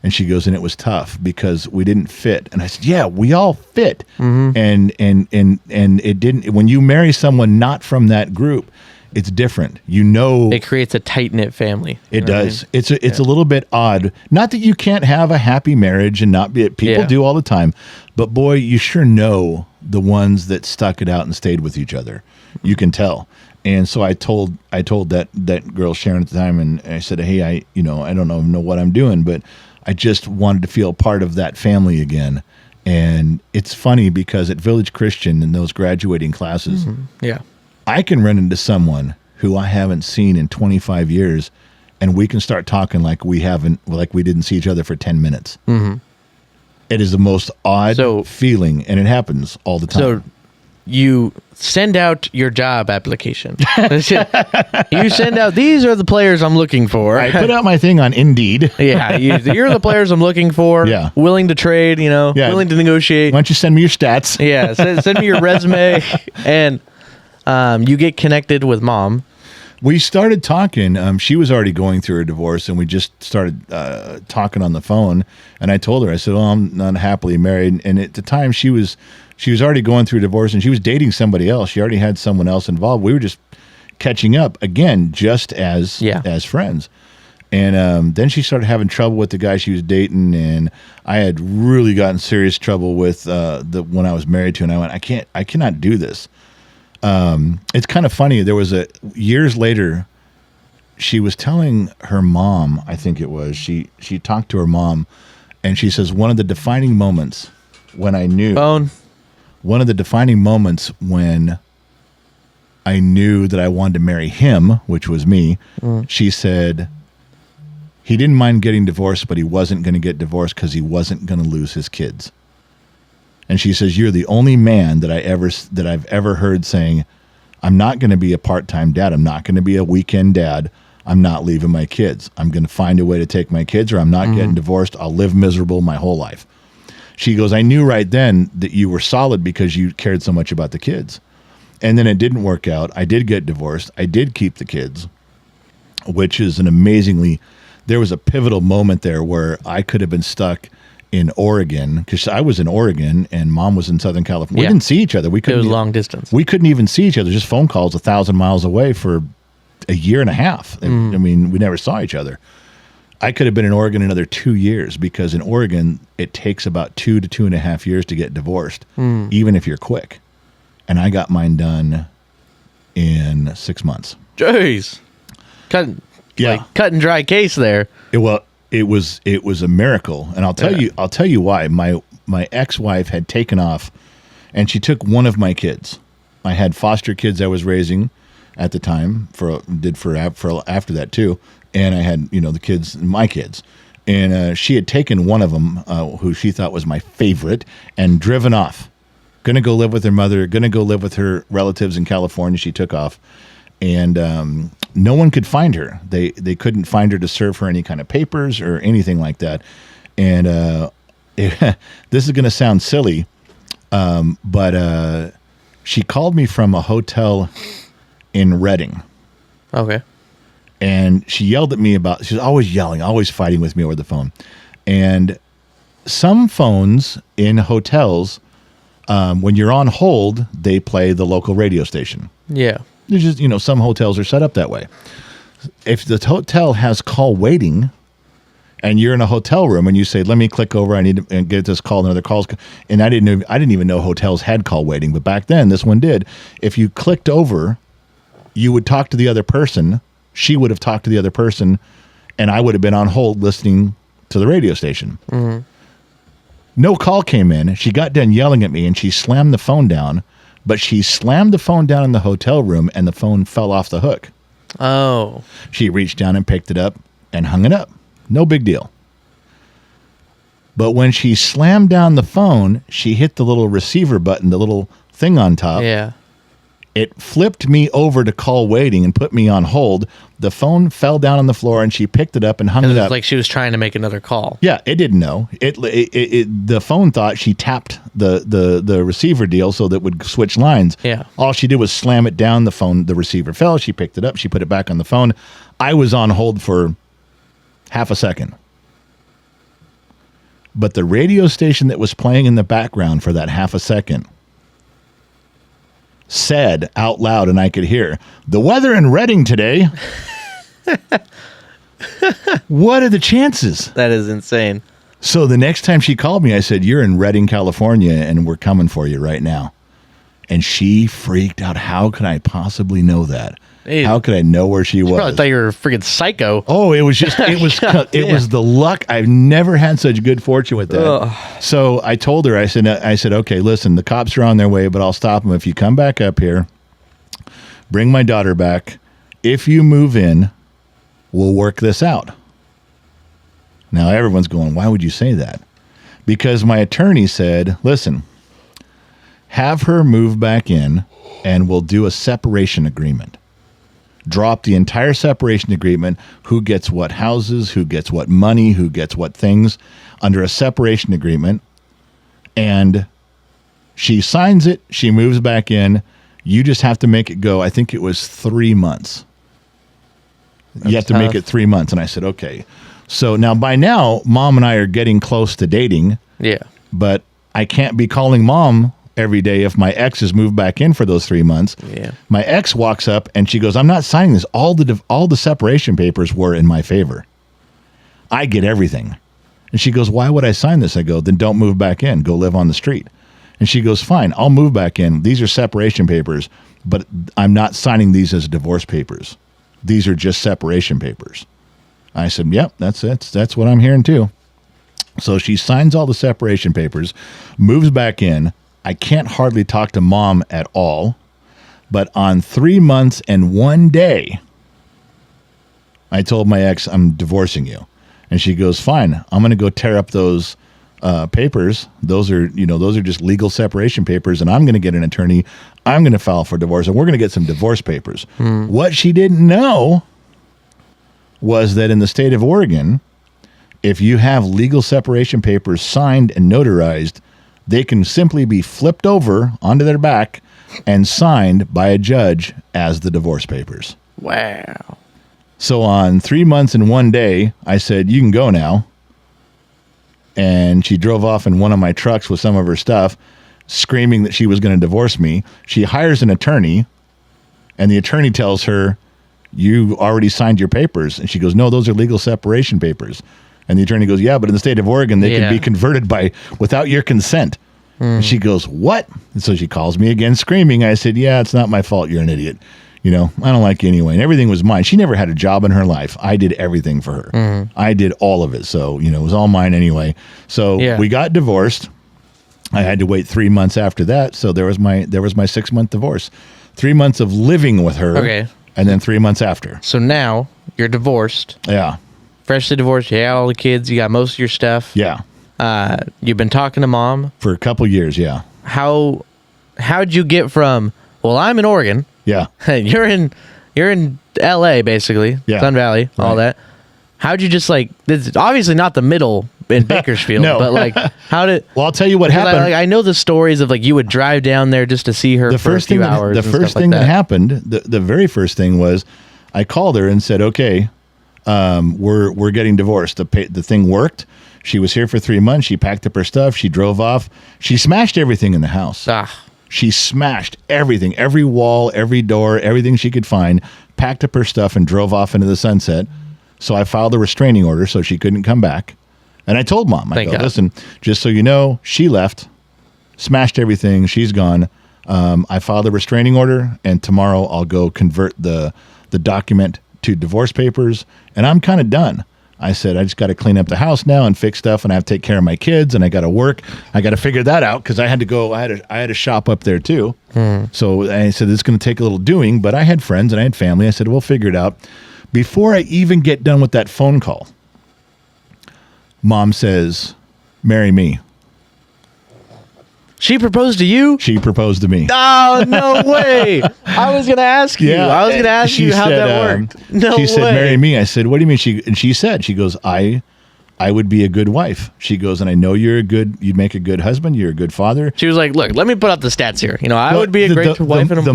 A: And she goes, and it was tough because we didn't fit. And I said, yeah, we all fit. And it didn't, when you marry someone not from that group, it's different.
D: It creates a tight-knit family.
A: It does. I mean? It's a little bit odd. Not that you can't have a happy marriage and not be, people do all the time, but boy, you sure know the ones that stuck it out and stayed with each other. You can tell. And so I told that girl Sharon at the time, and I said, hey, I don't know what I'm doing, but I just wanted to feel part of that family again. And it's funny because at Village Christian in those graduating classes, I can run into someone who I haven't seen in 25 years, and we can start talking like we didn't see each other for 10 minutes. It is the most odd feeling, and it happens all the time.
D: So you send out your job application. You send out, these are the players I'm looking for.
A: I put out my thing on Indeed.
D: Yeah, you're the players I'm looking for.
A: Yeah.
D: Willing to trade,
A: Yeah.
D: willing to negotiate.
A: Why don't you send me your stats?
D: Yeah, send me your resume. And you get connected with mom.
A: We started talking. She was already going through a divorce, and we just started talking on the phone. And I told her, I said, "Well, I'm not happily married." And at the time, she was already going through a divorce, and she was dating somebody else. She already had someone else involved. We were just catching up again, just as friends. And then she started having trouble with the guy she was dating, and I had really gotten serious trouble with the one I was married to. And I went, I cannot do this. It's kind of funny. There was years later, she was telling her mom, I think it was, she talked to her mom, and she says, one of the defining moments when I knew, one of the defining moments when I knew that I wanted to marry him, which was me, she said, he didn't mind getting divorced, but he wasn't going to get divorced because he wasn't going to lose his kids. And she says, you're the only man that I've ever heard saying, I'm not going to be a part-time dad. I'm not going to be a weekend dad. I'm not leaving my kids. I'm going to find a way to take my kids, or I'm not getting divorced. I'll live miserable my whole life. She goes, I knew right then that you were solid because you cared so much about the kids. And then it didn't work out. I did get divorced. I did keep the kids, which is there was a pivotal moment there where I could have been stuck in Oregon, because I was in Oregon and mom was in Southern California. We didn't see each other.
D: It was long distance.
A: We couldn't even see each other. Just phone calls 1,000 miles away for a year and a half. I mean, we never saw each other. I could have been in Oregon another 2 years, because in Oregon, it takes about 2 to 2.5 years to get divorced, even if you're quick. And I got mine done in 6 months.
D: Jeez. Cut and dry case there.
A: It was a miracle, and I'll tell you why. My ex-wife had taken off, and she took one of my kids. I had foster kids I was raising at the time for after that too, and I had the kids, my kids, and she had taken one of them who she thought was my favorite and driven off. Going to go live with her mother. Going to go live with her relatives in California. She took off. And no one could find her. They couldn't find her to serve her any kind of papers or anything like that. And this is going to sound silly, but she called me from a hotel in Redding. Okay. And she yelled at me she's always yelling, always fighting with me over the phone. And some phones in hotels, when you're on hold, they play the local radio station. Yeah. There's just, some hotels are set up that way. If the hotel has call waiting and you're in a hotel room and you say, let me click over, I need to get this call, another call. And I didn't even know hotels had call waiting, but back then this one did. If you clicked over, you would talk to the other person. She would have talked to the other person, and I would have been on hold listening to the radio station. Mm-hmm. No call came in. She got done yelling at me and she slammed the phone down. But she slammed the phone down in the hotel room, and the phone fell off the hook. Oh. She reached down and picked it up and hung it up. No big deal. But when she slammed down the phone, she hit the little receiver button, the little thing on top. Yeah. It flipped me over to call waiting and put me on hold. The phone fell down on the floor, and she picked it up and hung it up.
D: Like she was trying to make another call.
A: Yeah, it didn't know. The phone thought she tapped the receiver deal so that it would switch lines. Yeah. All she did was slam it down. The receiver fell. She picked it up. She put it back on the phone. I was on hold for half a second. But the radio station that was playing in the background for that half a second said out loud, and I could hear, the weather in Redding today. What are the chances?
D: That is insane.
A: So the next time she called me, I said, you're in Redding, California, and we're coming for you right now. And she freaked out. How could I possibly know that? Hey, how could I know where she was?
D: Probably thought you were a freaking psycho.
A: Oh, it was the luck. I've never had such good fortune with that. Ugh. So I told her, I said, okay, listen, the cops are on their way, but I'll stop them. If you come back up here, bring my daughter back. If you move in, we'll work this out. Now everyone's going, why would you say that? Because my attorney said, listen, have her move back in, and we'll do a separation agreement. Drop the entire separation agreement, who gets what houses, who gets what money, who gets what things, under a separation agreement. And she signs it, she moves back in. You just have to make it go. I think it was 3 months. You have to make it 3 months. And I said, okay. So now by now, Mom and I are getting close to dating.
D: Yeah.
A: But I can't be calling Mom every day if my ex has moved back in for those 3 months.
D: Yeah.
A: My ex walks up and she goes, I'm not signing this. All the separation papers were in my favor. I get everything. And she goes, why would I sign this? I go, then don't move back in. Go live on the street. And she goes, fine, I'll move back in. These are separation papers, but I'm not signing these as divorce papers. These are just separation papers. I said, yep, that's what I'm hearing too. So she signs all the separation papers, moves back in. I can't hardly talk to Mom at all. But on 3 months and 1 day, I told my ex, I'm divorcing you. And she goes, fine, I'm going to go tear up those papers. Those are just legal separation papers, and I'm going to get an attorney. I'm going to file for divorce, and we're going to get some divorce papers. What she didn't know was that in the state of Oregon, if you have legal separation papers signed and notarized, they can simply be flipped over onto their back and signed by a judge as the divorce papers.
D: Wow.
A: So on 3 months and 1 day, I said, you can go now. And she drove off in one of my trucks with some of her stuff, screaming that she was going to divorce me. She hires an attorney, and the attorney tells her, you already signed your papers. And she goes, no, those are legal separation papers. And the attorney goes, yeah, but in the state of Oregon, they can be converted without your consent. And she goes, what? And so she calls me again screaming. I said, yeah, it's not my fault. You're an idiot. I don't like you anyway. And everything was mine. She never had a job in her life. I did everything for her. I did all of it. So, it was all mine anyway. So we got divorced. I had to wait 3 months after that. So there was my 6 month divorce. 3 months of living with her.
D: Okay.
A: And then 3 months after.
D: So now you're divorced.
A: Yeah.
D: Freshly divorced. You got all the kids. You got most of your stuff.
A: Yeah.
D: You've been talking to Mom
A: for a couple years. Yeah.
D: How'd you get from, well, I'm in Oregon.
A: Yeah.
D: You're in LA basically.
A: Yeah.
D: Sun Valley, all that. How'd you just this is obviously not the middle in Bakersfield,
A: No.
D: but how did,
A: well, I'll tell you what happened.
D: I know the stories of you would drive down there just to see her for a few hours.
A: The first thing that happened, the very first thing was I called her and said, okay, we're getting divorced. The thing worked. She was here for 3 months. She packed up her stuff. She drove off. She smashed everything in the house. She smashed everything, every wall, every door, everything she could find, packed up her stuff and drove off into the sunset. So I filed a restraining order so she couldn't come back. And I told Mom, listen, just so you know, she left, smashed everything. She's gone. I filed a restraining order, and tomorrow I'll go convert the document to divorce papers, and I'm kind of done. I said, I just got to clean up the house now and fix stuff, and I have to take care of my kids, and I got to work. I got to figure that out because I had to go. I had a shop up there too. So I said, this is going to take a little doing, but I had friends and I had family. I said, we'll figure it out. Before I even get done with that phone call, Mom says, marry me.
D: She proposed to you?
A: She proposed to me.
D: Oh, no way. I was going to ask you.
A: Yeah.
D: I was going to ask you how that worked. No way.
A: She said, marry me. I said, what do you mean? She said, she goes, I would be a good wife. She goes, and I know you'd make a good husband. You're a good father.
D: She was like, look, let me put up the stats here. I would be a great wife.
A: The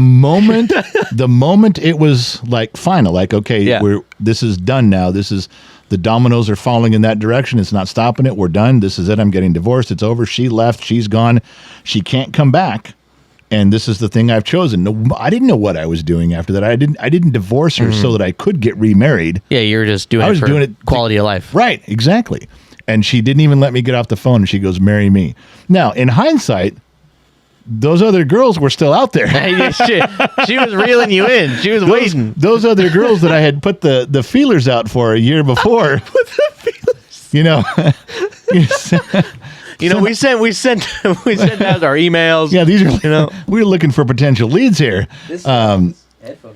A: moment it was final, okay, this is done now. The dominoes are falling in that direction. It's not stopping it. We're done. This is it. I'm getting divorced. It's over. She left. She's gone. She can't come back. And this is the thing I've chosen. No, I didn't know what I was doing after that. I didn't divorce her so that I could get remarried.
D: Yeah, you were just doing it for quality of life.
A: Right, exactly. And she didn't even let me get off the phone. And she goes, marry me. Now, in hindsight, those other girls were still out there.
D: She was reeling you in. She was waiting.
A: Those other girls that I had put the feelers out for a year before.
D: We sent out our emails.
A: Yeah, these are we were looking for potential leads here.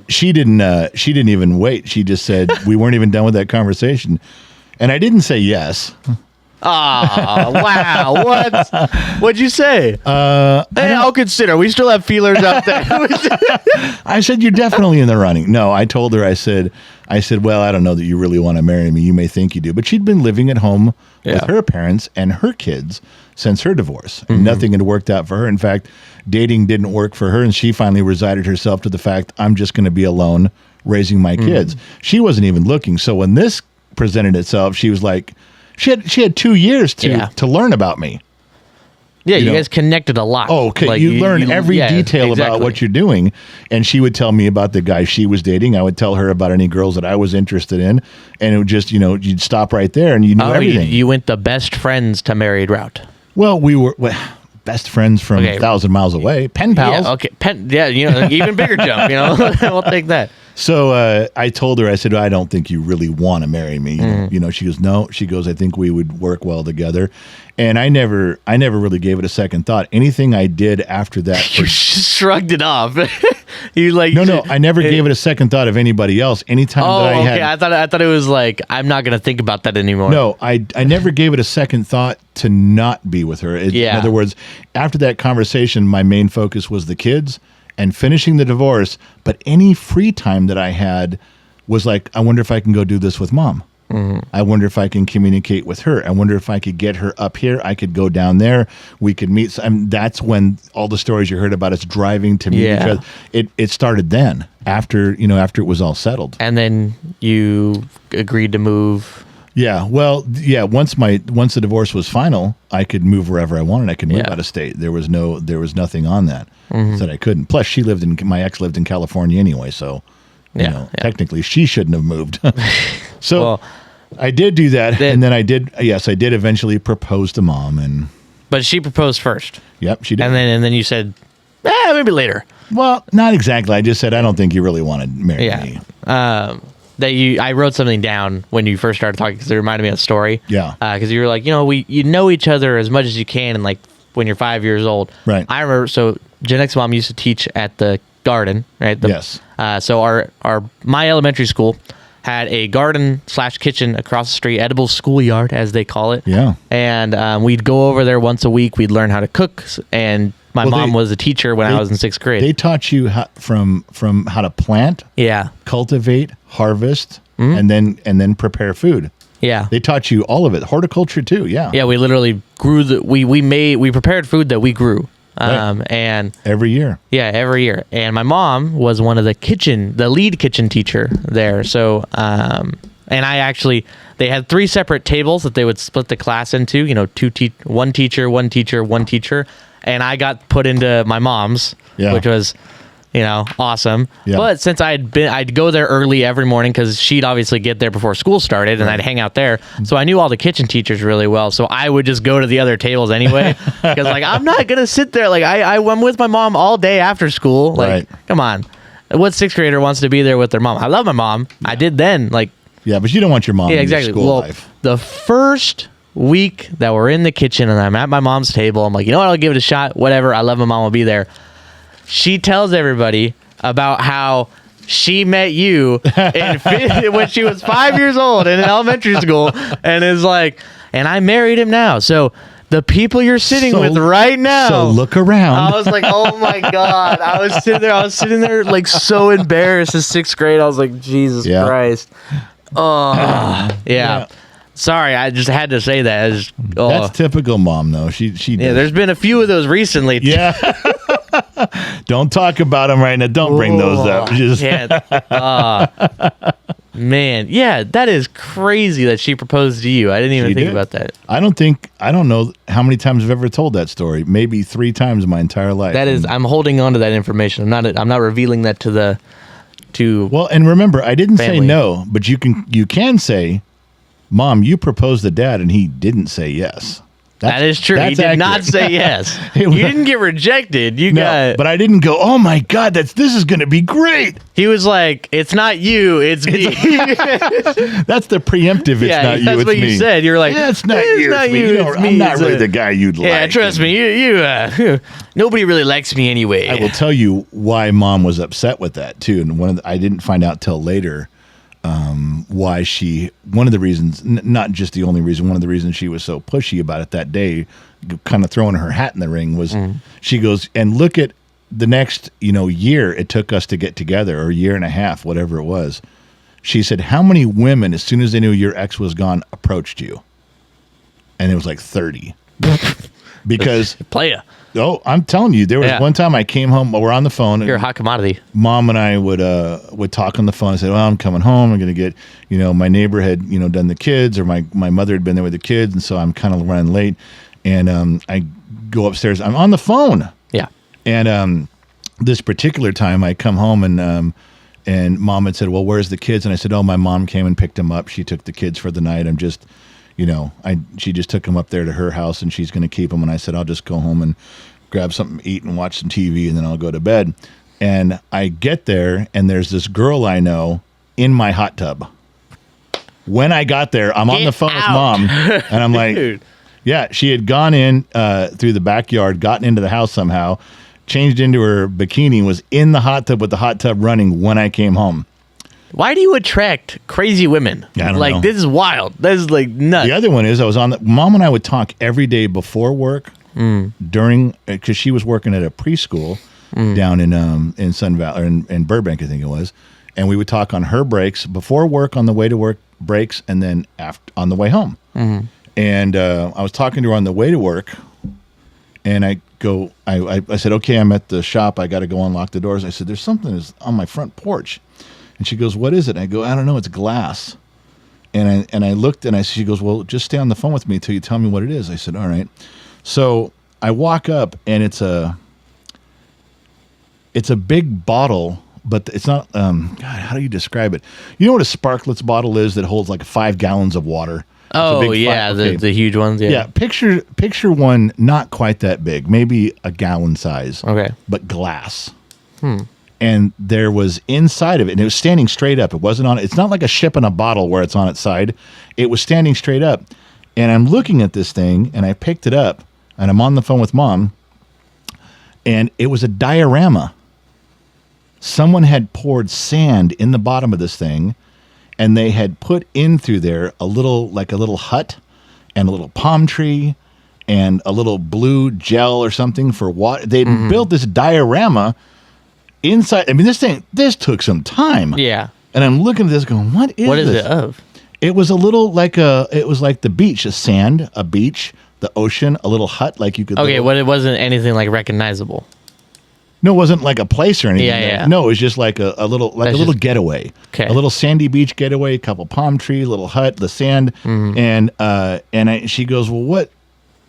A: She didn't even wait. She just said we weren't even done with that conversation. And I didn't say yes.
D: Oh, wow. What'd you say? Hey, I'll consider. We still have feelers out there.
A: I said, you're definitely in the running. No, I told her, I said, well, I don't know that you really want to marry me. You may think you do. But she'd been living at home with her parents and her kids since her divorce. Nothing had worked out for her. In fact, dating didn't work for her. And she finally resigned herself to the fact, I'm just going to be alone raising my kids. She wasn't even looking. So when this presented itself, she was like, she had 2 years to learn about me.
D: Yeah, you guys connected a lot.
A: Oh, okay.
D: Like,
A: you learn every detail about what you're doing. And she would tell me about the guy she was dating. I would tell her about any girls that I was interested in. And it would just, you'd stop right there and you knew everything.
D: You went the best friends to married route.
A: Well, we were best friends from 1,000 miles away. Pen pals.
D: Yeah, okay. Even bigger jump, We'll take that.
A: So I told her, I said, I don't think you really want to marry me. She goes, no. She goes, I think we would work well together. And I never really gave it a second thought. Anything I did after that.
D: You shrugged it off.
A: No, I never gave it a second thought of anybody else. Anytime that I had.
D: I thought it was like, I'm not going to think about that anymore.
A: No, I never gave it a second thought to not be with her. In other words, after that conversation, my main focus was the kids and finishing the divorce, but any free time that I had was like, I wonder if I can go do this with mom. I wonder if I can communicate with her. I wonder if I could get her up here. I could go down there. We could meet. That's when all the stories you heard about us driving to meet each other. It started then, after it was all settled.
D: And then you agreed to move.
A: Yeah. Well, yeah. Once the divorce was final, I could move wherever I wanted. I could move out of state. There was nothing on that that I couldn't. Plus, my ex lived in California anyway, so technically she shouldn't have moved. So I did do that, and then I did eventually propose to mom,
D: but she proposed first.
A: Yep, she did.
D: And then you said, maybe later.
A: Well, not exactly. I just said I don't think you really want to marry me.
D: I wrote something down when you first started talking because it reminded me of a story.
A: Yeah.
D: Because you were like, you know each other as much as you can, and like when you're 5 years old.
A: Right.
D: I remember. So Gen X mom used to teach at the garden, right?
A: Yes.
D: So my elementary school had a garden/kitchen across the street, edible schoolyard as they call it.
A: Yeah.
D: And we'd go over there once a week. We'd learn how to cook, and my mom was a teacher when I was in 6th grade.
A: They taught you from how to plant, cultivate, harvest, and then prepare food.
D: Yeah.
A: They taught you all of it. Horticulture too. Yeah.
D: Yeah, we literally grew we prepared food that we grew.
A: Right.
D: And
A: every year.
D: Yeah, every year. And my mom was one of the lead kitchen teacher there. So, and they had 3 separate tables that they would split the class into, one teacher, one teacher, one teacher. And I got put into my mom's, which was, awesome. Yeah. But since I'd go there early every morning because she'd obviously get there before school started, and I'd hang out there. So I knew all the kitchen teachers really well. So I would just go to the other tables anyway because I'm not gonna sit there. I'm with my mom all day after school. Come on, what 6th grader wants to be there with their mom? I love my mom. Yeah. I did then.
A: Yeah, but you don't want your mom in your school life.
D: The first week that we're in the kitchen and I'm at my mom's table, I'm like, I'll give it a shot. Whatever. I love my mom. Will be there. She tells everybody about how she met you when she was 5 years old in elementary school, and is like, and I married him now. So the people you're sitting with right now.
A: So look around.
D: I was like, oh my God. I was sitting there like so embarrassed in 6th grade. I was like, Jesus Christ. Oh, yeah. Sorry, I just had to say that.
A: That's typical mom, though. She does.
D: There's been a few of those recently.
A: Yeah. Don't talk about them right now. Don't bring those up.
D: Man, that is crazy that she proposed to you. I didn't even think about that.
A: I don't know how many times I've ever told that story. Maybe 3 times in my entire life.
D: I'm holding on to that information. I'm not revealing that to
A: Well, and remember, I didn't say no, but you can say, Mom, you proposed to Dad and he didn't say yes.
D: That is true. He did not say yes. You didn't get rejected.
A: But I didn't go, oh my God, this is going to be great.
D: He was like, it's not you, it's me.
A: That's the preemptive, it's not you, it's me.
D: That's what you said. You're like,
A: it's not you, it's me. I'm not really the guy you'd like.
D: Yeah, trust me, you nobody really likes me anyway.
A: I will tell you why Mom was upset with that too. And I didn't find out till later. why one of the reasons, not just the only reason, one of the reasons she was so pushy about it that day, kind of throwing her hat in the ring was she goes, and look at the next, year it took us to get together, or year and a half, whatever it was. She said, how many women, as soon as they knew your ex was gone, approached you? And it was like 30. Because
D: Playa.
A: Oh, I'm telling you, there was one time I came home. We're on the phone.
D: You're a hot commodity.
A: Mom and I would talk on the phone. I said, "Well, I'm coming home. I'm going to get, my neighbor had, done the kids, or my mother had been there with the kids, and so I'm kind of running late." And I go upstairs. I'm on the phone.
D: Yeah.
A: And this particular time, I come home and Mom had said, "Well, where's the kids?" And I said, "Oh, my mom came and picked them up. She took the kids for the night. I'm just." She just took them up there to her house, and she's going to keep them. And I said, I'll just go home and grab something to eat and watch some TV, and then I'll go to bed. And I get there, and there's this girl I know in my hot tub. When I got there, I'm on the phone with Mom, and I'm like,
D: Dude.
A: yeah, she had gone in through the backyard, gotten into the house somehow, changed into her bikini, was in the hot tub with the hot tub running when I came home.
D: Why do you attract crazy women?
A: I don't know.
D: This is wild. This is nuts.
A: The other one is Mom and I would talk every day before work, during, because she was working at a preschool down in Sun Valley, or in Burbank, I think it was. And we would talk on her breaks, before work, on the way to work breaks, and then on the way home. Mm-hmm. And I was talking to her on the way to work, and I said, okay, I'm at the shop. I got to go unlock the doors. I said, there's something that's on my front porch. And she goes, what is it? And I go, I don't know. It's glass. And I looked, and she goes, well, just stay on the phone with me until you tell me what it is. I said, all right. So I walk up, and it's a big bottle, but it's not, God, how do you describe it? You know what a Sparklets bottle is that holds like 5 gallons of water?
D: Oh, yeah, the huge ones. Yeah.
A: Yeah, picture one not quite that big, maybe a gallon size.
D: Okay.
A: But glass. And there was inside of it, and it was standing straight up. It wasn't on. It's not like a ship in a bottle where it's on its side. It was standing straight up. And I'm looking at this thing, and I picked it up, and I'm on the phone with Mom, and it was a diorama. Someone had poured sand in the bottom of this thing, and they had put in through there a little hut and a little palm tree and a little blue gel or something for water. They'd built this diorama inside. I mean, this took some time.
D: Yeah.
A: And I'm looking at this going, what is this?
D: It of?
A: It was a little it was like the beach, a beach, the ocean, a little hut like you could.
D: Okay, well, it wasn't anything like recognizable.
A: No, it wasn't like a place or anything.
D: Yeah.
A: No, it was just like a little getaway.
D: Okay.
A: A little sandy beach getaway, a couple palm tree, little hut, the sand. And she goes, well,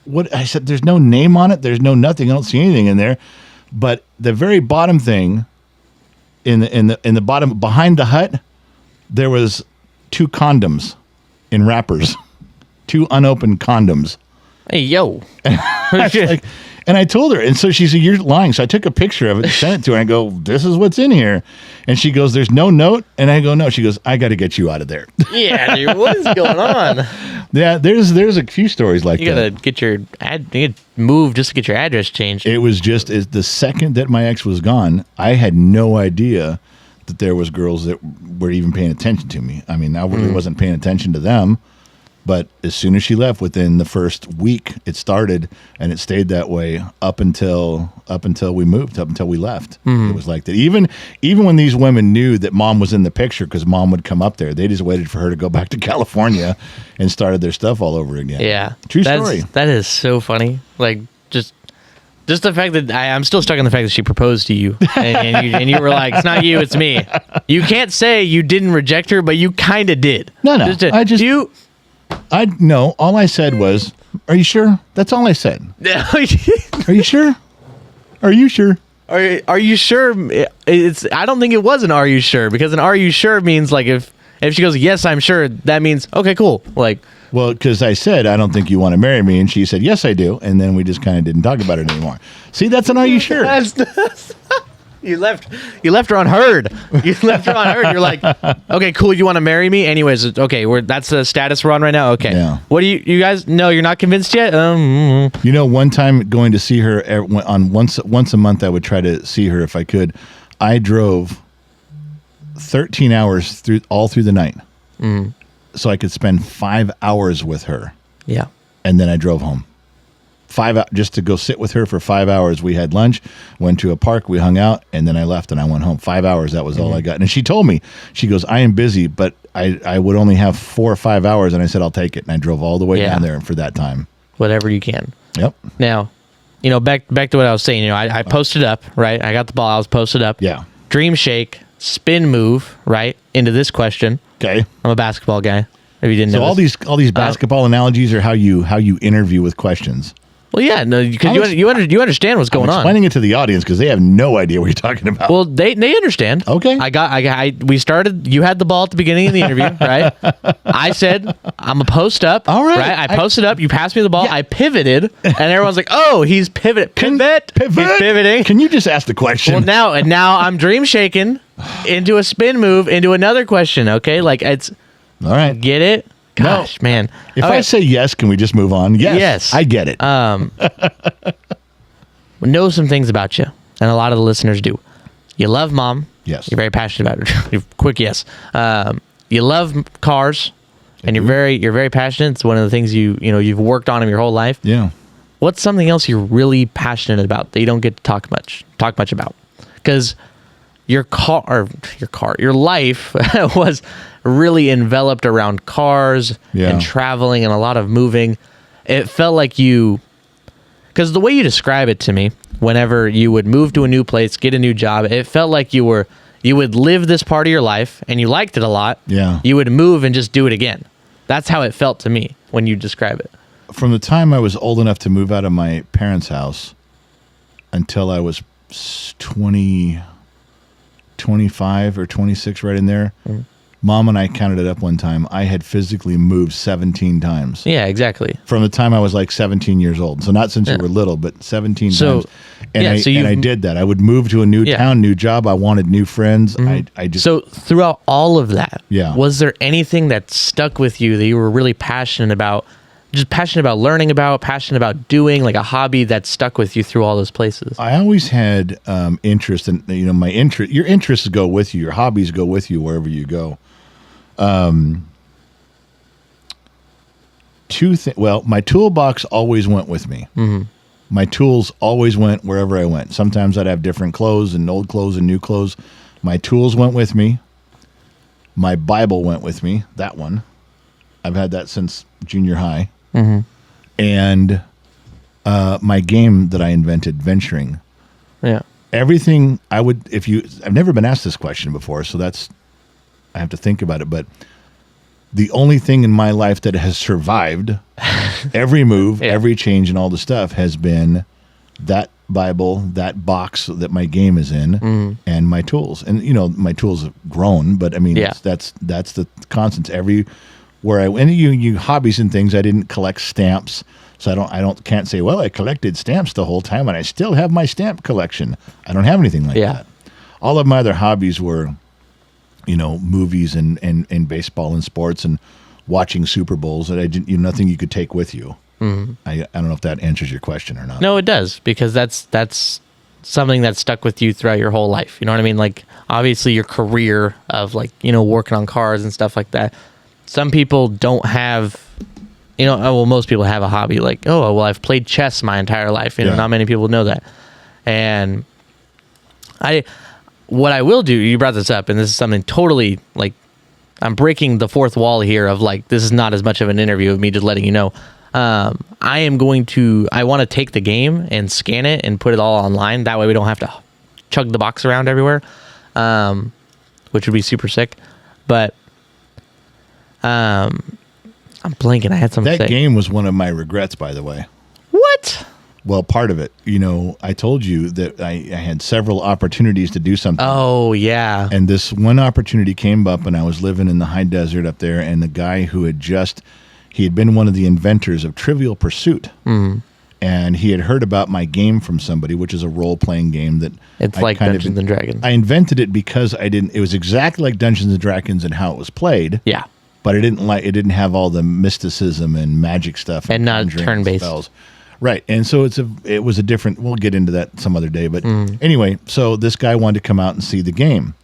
A: what? I said, there's no name on it. There's no nothing. I don't see anything in there. But the very bottom thing, in the bottom behind the hut, there was 2 condoms in wrappers, 2 unopened condoms.
D: Hey, yo.
A: And I told her, and so she said, you're lying. So I took a picture of it and sent it to her. And I go, this is what's in here. And she goes, there's no note. And I go, no. She goes, I got to get you out of there.
D: Yeah, dude, what is going on?
A: Yeah, there's a few stories like that.
D: You gotta get you gotta move just to get your address changed.
A: It was just the second that my ex was gone, I had no idea that there was girls that were even paying attention to me. I mean, I really wasn't paying attention to them. But as soon as she left, within the first week, it started, and it stayed that way up until we moved, up until we left. It was like that. Even when these women knew that Mom was in the picture, because Mom would come up there, they just waited for her to go back to California and started their stuff all over again.
D: Yeah,
A: true story.
D: That is so funny. Like just the fact that I'm still stuck on the fact that she proposed to you, and you were like, it's not you, it's me. You can't say you didn't reject her, but you kind of did.
A: No, all I said was, are you sure? That's all I said. Are you sure? Are you sure?
D: Are you sure? I don't think it was an are you sure, because an are you sure means like if she goes, yes, I'm sure, that means, okay, cool. Like,
A: well, because I said, I don't think you want to marry me. And she said, yes, I do. And then we just kind of didn't talk about it anymore. See, that's an are you sure?
D: You left her unheard. You're like, okay, cool. You want to marry me? Anyways, okay. That's the status we're on right now. Okay.
A: Yeah.
D: What do you guys? No, you're not convinced yet.
A: You know, one time going to see her on once a month, I would try to see her if I could. I drove 13 hours all through the night. So I could spend 5 hours with her.
D: Yeah.
A: And then I drove home. Just to go sit with her for 5 hours. We had lunch, went to a park, we hung out, and then I left and I went home. 5 hours, that was all I got. And she told me, she goes, I am busy, but I would only have 4 or 5 hours. And I said, I'll take it. And I drove all the way down there for that time.
D: Whatever you can.
A: Yep.
D: Now, back to what I was saying. I posted up, right? I got the ball. I was posted up.
A: Yeah.
D: Dream shake, spin move, right into this question.
A: Okay.
D: I'm a basketball guy. If you didn't know,
A: all these basketball analogies are how you interview with questions.
D: Well, yeah, no, because you understand what's going
A: I'm
D: on.
A: explaining it to the audience because they have no idea what you're talking about.
D: Well, they understand.
A: Okay.
D: We started. You had the ball at the beginning of the interview, right? I said I'm a post up.
A: All right.
D: I posted up. You passed me the ball. Yeah. I pivoted, and everyone's like, "Oh, he's pivot. He's pivoting."
A: Can you just ask the question?
D: Well, now I'm dream shaking into a spin move into another question. Okay, like it's
A: all right.
D: Get it? Gosh, man.
A: If I say yes, can we just move on?
D: Yes.
A: I get it.
D: Know some things about you, and a lot of the listeners do. You love mom.
A: Yes.
D: You're very passionate about her. Quick yes. You love cars, and you're very passionate. It's one of the things you've worked on in your whole life.
A: Yeah.
D: What's something else you're really passionate about that you don't get to talk much about? Because your life was really enveloped around cars and traveling and a lot of moving. It felt like because the way you describe it to me, whenever you would move to a new place, get a new job, it felt like you would live this part of your life and you liked it a lot.
A: Yeah.
D: You would move and just do it again. That's how it felt to me when you describe it.
A: From the time I was old enough to move out of my parents' house until I was 25 or 26, right in there. Mom and I counted it up one time. I had physically moved 17 times.
D: Yeah, exactly.
A: From the time I was like 17 years old. So not since you were little, but 17 times. And I did that. I would move to a new town, new job. I wanted new friends. So
D: throughout all of that,
A: was
D: there anything that stuck with you that you were really passionate about? Just passionate about learning about, passionate about doing, like a hobby that stuck with you through all those places?
A: I always had interest in, my interest. Your interests go with you. Your hobbies go with you wherever you go. My toolbox always went with me. Mm-hmm. My tools always went wherever I went. Sometimes I'd have different clothes and old clothes and new clothes. My tools went with me. My Bible went with me. That one. I've had that since junior high. Mm-hmm. And my game that I invented, venturing.
D: Yeah.
A: Everything I've never been asked this question before, so I have to think about it, but the only thing in my life that has survived every move, every change, and all the stuff has been that Bible, that box that my game is in, and my tools. And my tools have grown, but I mean, that's the constants. Everywhere I went, you hobbies and things. I didn't collect stamps, so can't say, well, I collected stamps the whole time, and I still have my stamp collection. I don't have anything like that. All of my other hobbies were, movies and baseball and sports and watching Super Bowls that I didn't, nothing you could take with you. Mm-hmm. I don't know if that answers your question or not.
D: No, it does, because that's something that stuck with you throughout your whole life. You know what I mean? Like, obviously your career of working on cars and stuff like that. Some people don't have, most people have a hobby like, I've played chess my entire life. Not many people know that. And what I will do, you brought this up, and this is something totally, I'm breaking the fourth wall here of, this is not as much of an interview of me just letting you know. I want to take the game and scan it and put it all online. That way we don't have to chug the box around everywhere, which would be super sick. But I'm blanking. I had something to say.
A: That game was one of my regrets, by the way.
D: What?
A: Well, part of it, I told you that I had several opportunities to do something.
D: Oh, yeah.
A: And this one opportunity came up, and I was living in the high desert up there, and the guy who had been one of the inventors of Trivial Pursuit. Mm. And he had heard about my game from somebody, which is a role-playing game that...
D: It's like Dungeons and Dragons.
A: I invented it because it was exactly like Dungeons and Dragons and how it was played.
D: Yeah.
A: But it didn't have all the mysticism and magic stuff.
D: And not turn-based.
A: Spells. Right. And so it was a different, we'll get into that some other day. But anyway, so this guy wanted to come out and see the game.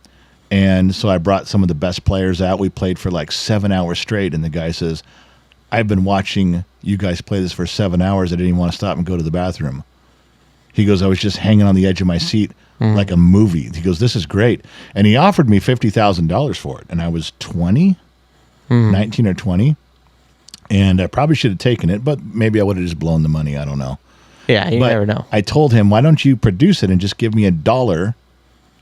A: And so I brought some of the best players out. We played for like 7 hours straight. And the guy says, I've been watching you guys play this for 7 hours. I didn't even want to stop and go to the bathroom. He goes, I was just hanging on the edge of my seat like a movie. He goes, this is great. And he offered me $50,000 for it. And I was 20, 19 or 20. And I probably should have taken it, but maybe I would have just blown the money. I don't know.
D: Yeah, you
A: But
D: never know.
A: I told him, why don't you produce it and just give me $1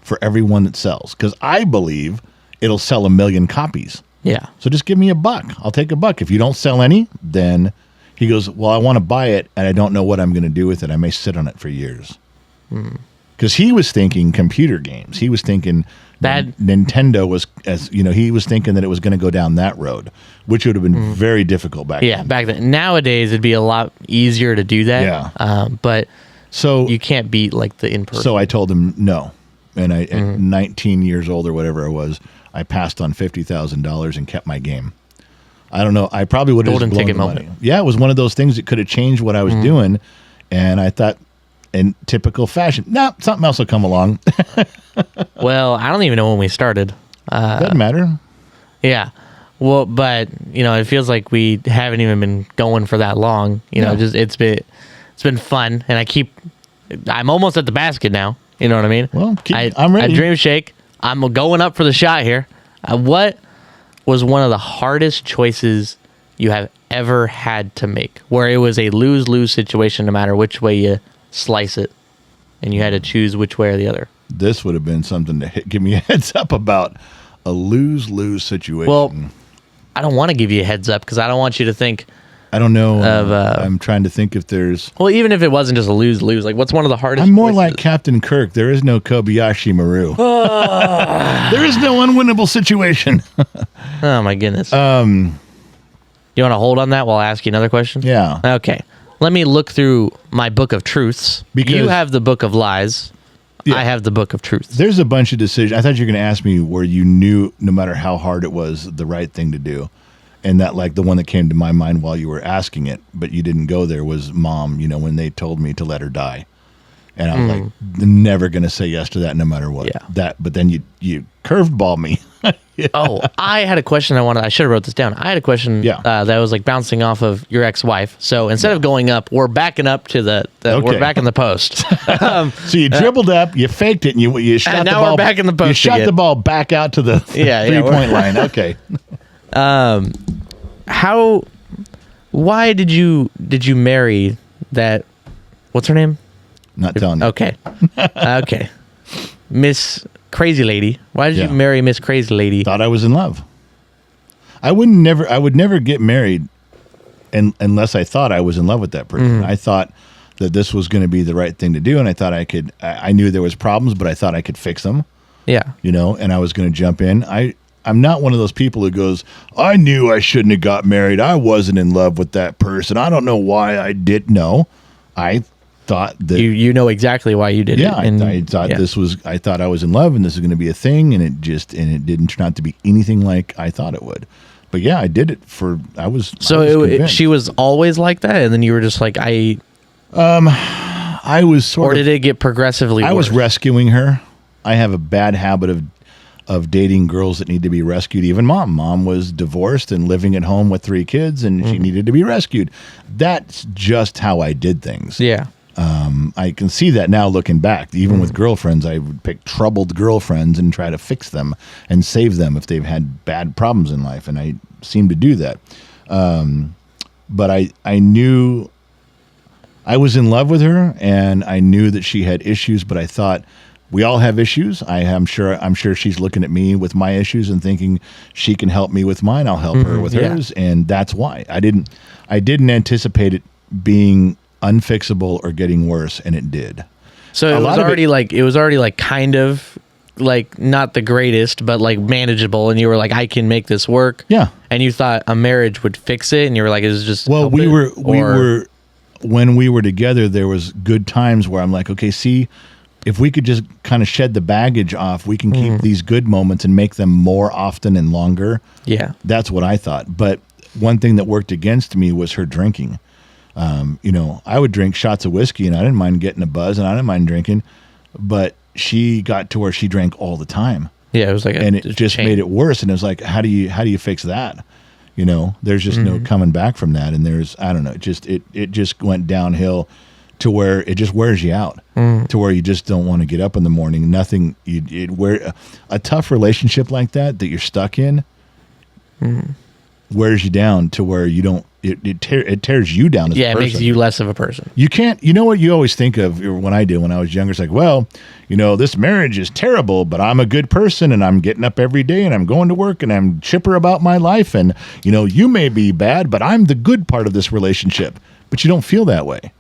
A: for every one that sells? Because I believe it'll sell 1 million copies.
D: Yeah.
A: So just give me $1. I'll take $1. If you don't sell any, then he goes, well, I want to buy it, and I don't know what I'm going to do with it. I may sit on it for years. Because he was thinking computer games. He was thinking
D: That-
A: Nintendo was, as you know, he was thinking that it was going to go down that road, which would have been very difficult back
D: Yeah,
A: then.
D: back then. Nowadays, it'd be a lot easier to do that.
A: Yeah.
D: But
A: So
D: you can't beat like the in person.
A: So I told him no. And I, at 19 years old or whatever I was, I passed on $50,000 and kept my game. I don't know. I probably would have
D: Golden
A: just blown
D: ticket
A: the
D: moment.
A: money. Yeah, it was one of those things that could have changed what I was doing. And I thought, in typical fashion, something else will come along.
D: Well, I don't even know when we started.
A: Doesn't matter.
D: Yeah. Well, but it feels like we haven't even been going for that long.
A: No.
D: Just it's been fun, and I'm almost at the basket now. You know what I mean?
A: Well, I'm ready.
D: I dream shake. I'm going up for the shot here. What was one of the hardest choices you have ever had to make, where it was a lose-lose situation, no matter which way you slice it, and you had to choose which way or the other?
A: This would have been something to give me a heads up about a lose-lose situation.
D: Well, I don't want to give you a heads up because I don't want you to think.
A: I don't know.
D: of,
A: I'm trying to think if there's...
D: Well, even if it wasn't just a lose-lose, like what's one of the hardest?
A: I'm more
D: choices?
A: like Captain Kirk. There is no Kobayashi Maru. There is no unwinnable situation.
D: Oh my goodness. You want to hold on that while I ask you another question?
A: Yeah.
D: Okay. Let me look through my book of truths.
A: Because-
D: you have the book of lies.
A: Yeah.
D: I have the book of truths.
A: There's a bunch of decisions. I thought you were going to ask me where you knew, no matter how hard it was, the right thing to do. And that, like, the one that came to my mind while you were asking it, but you didn't go there, was Mom, when they told me to let her die. And I was like, I'm never going to say yes to that no matter what.
D: Yeah.
A: But then you curveball me. Yeah.
D: Oh, I had a question I should have wrote this down. I had a question that was like bouncing off of your ex-wife. So instead of going up, we're backing up to we're
A: Okay.
D: back in the post.
A: So you dribbled up, you faked it, and you shot
D: and
A: the
D: now
A: ball.
D: we're back in the post
A: You shot
D: again.
A: the ball back out to the
D: Yeah,
A: three-point line. Okay.
D: Why did you marry that? What's her name?
A: Not telling you.
D: Okay. Okay. Miss Crazy Lady. Why did
A: Yeah.
D: you marry Miss Crazy Lady?
A: Thought I was in love. I would never get married unless I thought I was in love with that person. I thought that this was going to be the right thing to do, and I thought I knew there was problems, but I thought I could fix them,
D: Yeah.
A: and I was going to jump in. I'm not one of those people who goes, I knew I shouldn't have got married. I wasn't in love with that person. I don't know why I did. No, I thought that
D: You know exactly why you did it.
A: I thought I thought I was in love and this is going to be a thing, and it didn't turn out to be anything like I thought it would. But yeah, I did it I was convinced.
D: she was always like that, and then you were just like,
A: I was
D: or did it get progressively worse?
A: I was rescuing her. I have a bad habit of dating girls that need to be rescued. Even mom was divorced and living at home with 3 kids, and she needed to be rescued. That's just how I did things.
D: Yeah.
A: I can see that now looking back. Even with girlfriends, I would pick troubled girlfriends and try to fix them and save them if they've had bad problems in life, and I seem to do that. But I knew I was in love with her, and I knew that she had issues, but I thought, we all have issues. I'm sure she's looking at me with my issues and thinking she can help me with mine. I'll help her with hers, and that's why I didn't anticipate it being unfixable or getting worse, and it did.
D: So it was already like kind of like not the greatest, but like manageable, and you were like, I can make this work.
A: Yeah.
D: And you thought a marriage would fix it, and you were like, it's just
A: Well,
D: help
A: we
D: it?
A: were when we were together, there was good times where I'm like, okay, see, if we could just kind of shed the baggage off, we can keep these good moments and make them more often and longer.
D: Yeah.
A: That's what I thought. But one thing that worked against me was her drinking. I would drink shots of whiskey, and I didn't mind getting a buzz, and I didn't mind drinking, but she got to where she drank all the time.
D: Yeah, it was like
A: and it just
D: chain.
A: made it worse. And it was like, how do you fix that? You know, there's just no coming back from that. And there's, I don't know, it just went downhill to where it just wears you out, to where you just don't want to get up in the morning. Nothing, a tough relationship like that you're stuck in wears you down to where you don't, it tears you down as a person.
D: It makes you less of a person.
A: You can't, you know what you always think of when I did when I was younger, it's like, well, you know, this marriage is terrible, but I'm a good person and I'm getting up every day and I'm going to work and I'm chipper about my life. And, you know, you may be bad, but I'm the good part of this relationship. But you don't feel that way.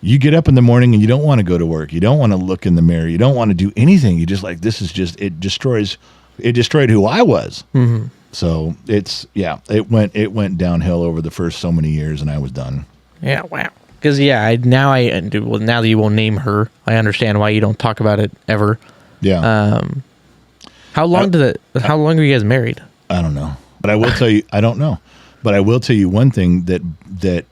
A: You get up in the morning and you don't want to go to work. You don't want to look in the mirror. You don't want to do anything. You just like, this is just, it destroyed who I was. So it went downhill over the first so many years, and I was done.
D: Yeah, wow. Because now that you won't name her, I understand why you don't talk about it ever.
A: Yeah.
D: How long are you guys married?
A: I don't know, but I will tell you, I don't know, but I will tell you one thing that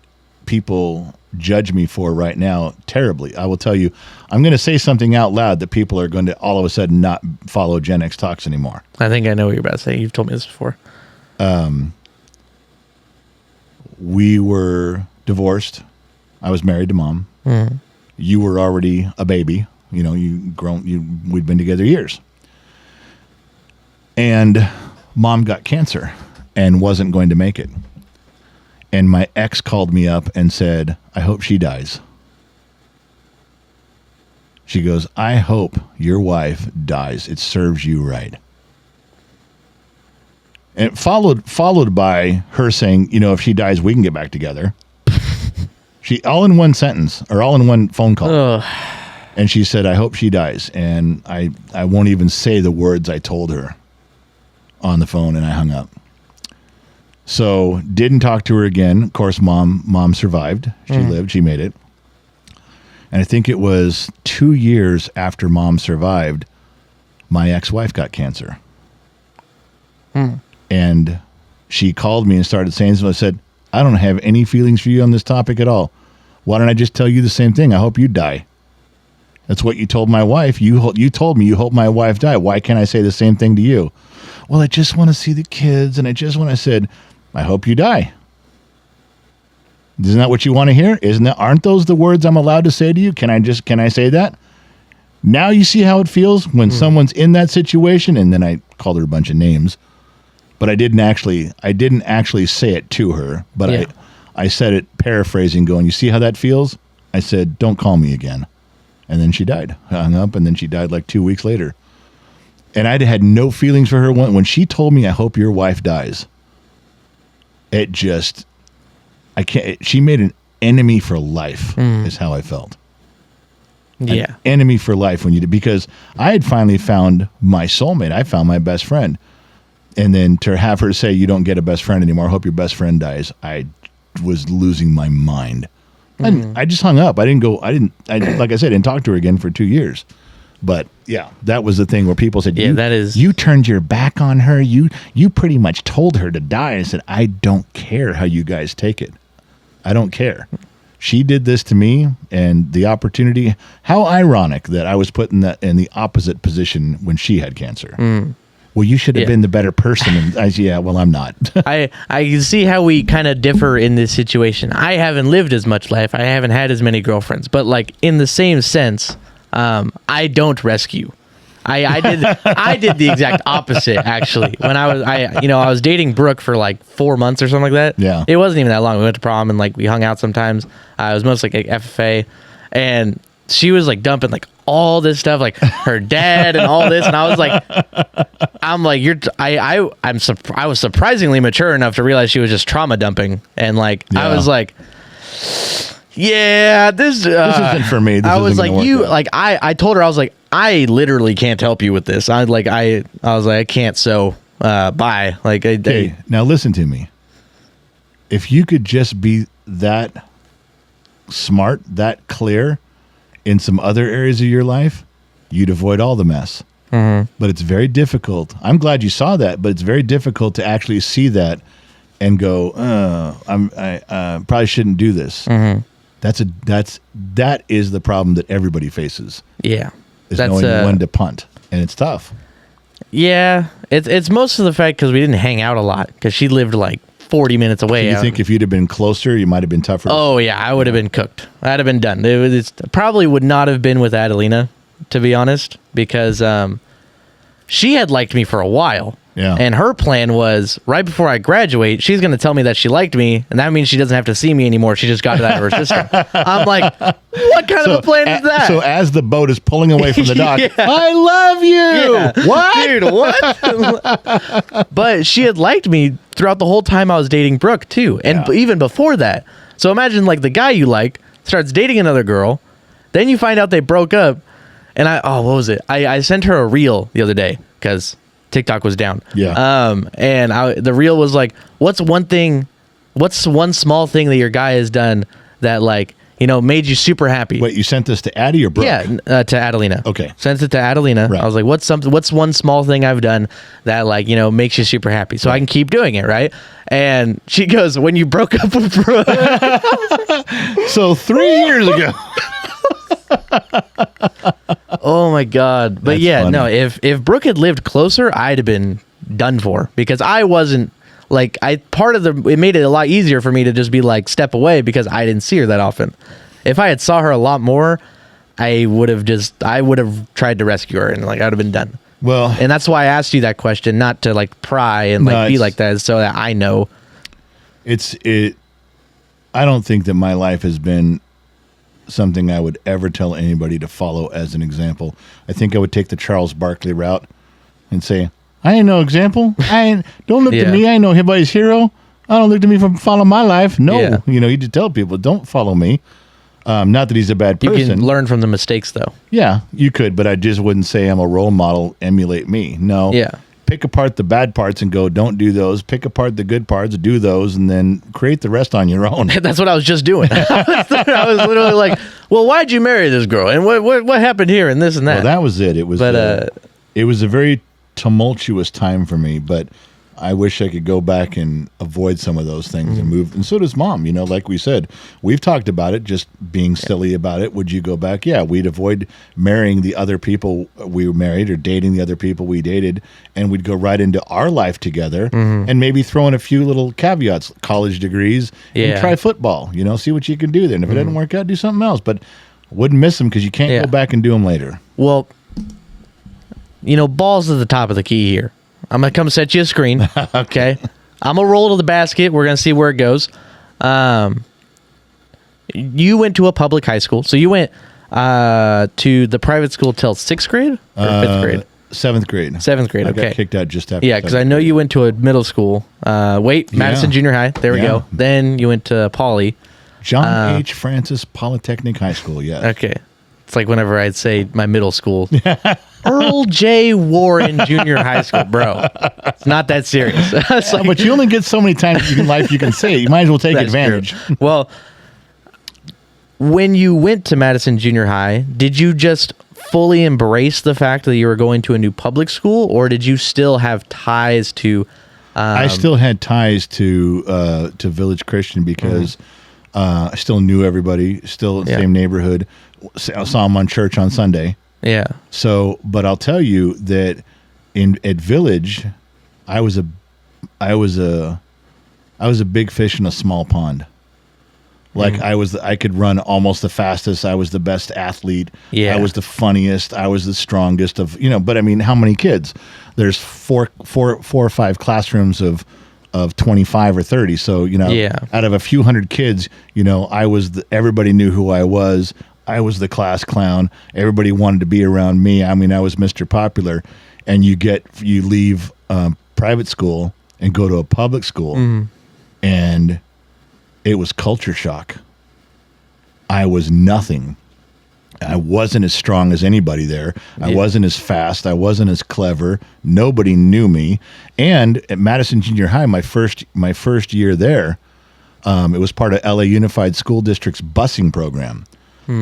A: people judge me for right now terribly. I will tell you, I'm going to say something out loud that people are going to all of a sudden not follow Gen X Talks anymore.
D: I think I know what you're about to say. You've told me this before.
A: We were divorced. I was married to Mom. You were already a baby. You know, we'd been together years. And Mom got cancer and wasn't going to make it. And my ex called me up and said, I hope she dies. She goes, I hope your wife dies. It serves you right. And followed by her saying, you know, if she dies, we can get back together. She all in one sentence or all in one phone call.
D: Ugh.
A: And she said, I hope she dies. And I won't even say the words I told her on the phone, and I hung up. So didn't talk to her again. Of course, mom survived. She lived. She made it. And I think it was 2 years after Mom survived, my ex-wife got cancer. And she called me and started saying something. I said, I don't have any feelings for you on this topic at all. Why don't I just tell you the same thing? I hope you die. That's what you told my wife. You told me you hope my wife die. Why can't I say the same thing to you? Well, I just want to see the kids. And I said, I hope you die. Isn't that what you want to hear? Aren't those the words I'm allowed to say to you? Can I say that? Now you see how it feels when someone's in that situation. And then I called her a bunch of names, but I didn't actually say it to her, but I said it paraphrasing going, you see how that feels? I said, don't call me again. And then she died. I hung up, and then she died like 2 weeks later. And I had no feelings for her. When she told me, I hope your wife dies, she made an enemy for life is how I felt.
D: Yeah.
A: An enemy for life because I had finally found my soulmate. I found my best friend. And then to have her say, you don't get a best friend anymore, I hope your best friend dies, I was losing my mind. And I just hung up. Like I said, didn't talk to her again for 2 years. But yeah, that was the thing where people said, you turned your back on her. You pretty much told her to die. I said, I don't care how you guys take it. I don't care. She did this to me, and the opportunity, how ironic that I was put in the opposite position when she had cancer. Well, you should have been the better person. And well, I'm not.
D: I can see how we kind of differ in this situation. I haven't lived as much life. I haven't had as many girlfriends, but like in the same sense, I don't rescue. I did the exact opposite actually. When I was dating Brooke for like 4 months or something like that.
A: Yeah.
D: It wasn't even that long. We went to prom and like we hung out sometimes. It was mostly like FFA, and she was like dumping like all this stuff, like her dad and all this, and I was like, I was surprisingly mature enough to realize she was just trauma dumping, and like I was like, yeah, this
A: isn't for me.
D: I was like, I told her, I was like, I literally can't help you with this. I was like, I can't. So bye. Like,
A: hey, now listen to me. If you could just be that smart, that clear in some other areas of your life, you'd avoid all the mess. But it's very difficult. I'm glad you saw that, but it's very difficult to actually see that and go, I probably shouldn't do this. That is the problem that everybody faces.
D: Yeah.
A: Is knowing when to punt, and it's tough.
D: Yeah, it's most of the fact because we didn't hang out a lot because she lived like 40 minutes away.
A: Do you
D: out.
A: think if you'd have been closer, you might have been tougher?
D: Oh yeah, I would have been cooked. I'd have been done. It probably would not have been with Adelina, to be honest, because she had liked me for a while.
A: Yeah.
D: And her plan was right before I graduate, she's going to tell me that she liked me, and that means she doesn't have to see me anymore. She just got it out of her system. I'm like, what kind of a plan is that?
A: So as the boat is pulling away from the dock,
D: Yeah.
A: I love you.
D: Yeah.
A: What?
D: Dude, what? But she had liked me throughout the whole time I was dating Brooke, too. And
A: Yeah.
D: even before that. So imagine, like, the guy you like starts dating another girl. Then you find out they broke up. And what was it? I sent her a reel the other day because TikTok was down.
A: Yeah.
D: And the reel was like, what's one small thing that your guy has done that, like, made you super happy?
A: Wait, you sent this to Addie or Brooke?
D: Yeah, to Adelina.
A: Okay.
D: Sent it to Adelina.
A: Right.
D: I was like, what's one small thing I've done that, like, makes you super happy so I can keep doing it, right? And she goes, when you broke up with Brooke.
A: So 3 years ago.
D: Oh my God. But
A: That's
D: yeah,
A: funny.
D: no, if Brooke had lived closer, I'd have been done for because I wasn't like it made it a lot easier for me to just be like step away because I didn't see her that often. If I had saw her a lot more, I would have tried to rescue her and like I'd have been done.
A: Well,
D: And that's why I asked you that question, not to like pry and like be
A: it's-
D: like that, so that I know.
A: I don't think that my life has been something I would ever tell anybody to follow as an example. I think I would take the Charles Barkley route and say, I ain't no example. Don't look
D: Yeah.
A: to me. I ain't nobody's hero. I don't look to me for follow my life. No,
D: Yeah.
A: you just tell people, don't follow me. Not that he's a bad
D: You
A: person.
D: can learn from the mistakes though.
A: Yeah, you could, but I just wouldn't say I'm a role model, emulate me. No.
D: Yeah.
A: Pick apart the bad parts and go, don't do those. Pick apart the good parts, do those, and then create the rest on your own.
D: That's what I was just doing. I was literally like, well, why'd you marry this girl? And what happened here and this and that?
A: Well, that was it. It was it was a very tumultuous time for me, but I wish I could go back and avoid some of those things and move. And so does Mom. Like we said, we've talked about it, just being silly about it. Would you go back? Yeah, we'd avoid marrying the other people we were married or dating the other people we dated, and we'd go right into our life together and maybe throw in a few little caveats, college degrees, and try football, see what you can do there. And if it doesn't work out, do something else. But wouldn't miss them because you can't go back and do them later.
D: Well, balls at the top of the key here. I'm going to come set you a screen. Okay. I'm going to roll to the basket. We're going to see where it goes. You went to a public high school. So you went to the private school till 6th grade or 5th grade?
A: 7th grade.
D: 7th grade.
A: I
D: Okay.
A: got kicked out just after.
D: Yeah, because I know you went to a middle school. Madison Junior High. There we
A: Yeah.
D: go. Then you went to Poly.
A: John H. Francis Polytechnic High School. Yeah.
D: Okay. It's like whenever I'd say my middle school. Earl J. Warren Junior High School, bro. It's not that serious. It's like,
A: But you only get so many times in life you can say it. You might as well take
D: that's
A: advantage.
D: true. Well, when you went to Madison Junior High, did you just fully embrace the fact that you were going to a new public school, or did you still have ties to?
A: I still had ties to Village Christian because I still knew everybody, still in the same neighborhood. I saw them on church on Sunday.
D: Yeah.
A: So, but I'll tell you that at Village, I was a big fish in a small pond. Like I could run almost the fastest. I was the best athlete.
D: Yeah.
A: I was the funniest. I was the strongest of, but I mean, how many kids? There's four or five classrooms of 25 or 30. So, out of a few hundred kids, I was everybody knew who I was. I was the class clown. Everybody wanted to be around me. I mean, I was Mr. Popular. And you leave private school and go to a public school, and it was culture shock. I was nothing. I wasn't as strong as anybody there. I wasn't as fast. I wasn't as clever. Nobody knew me. And at Madison Junior High, my first year there, it was part of LA Unified School District's busing program.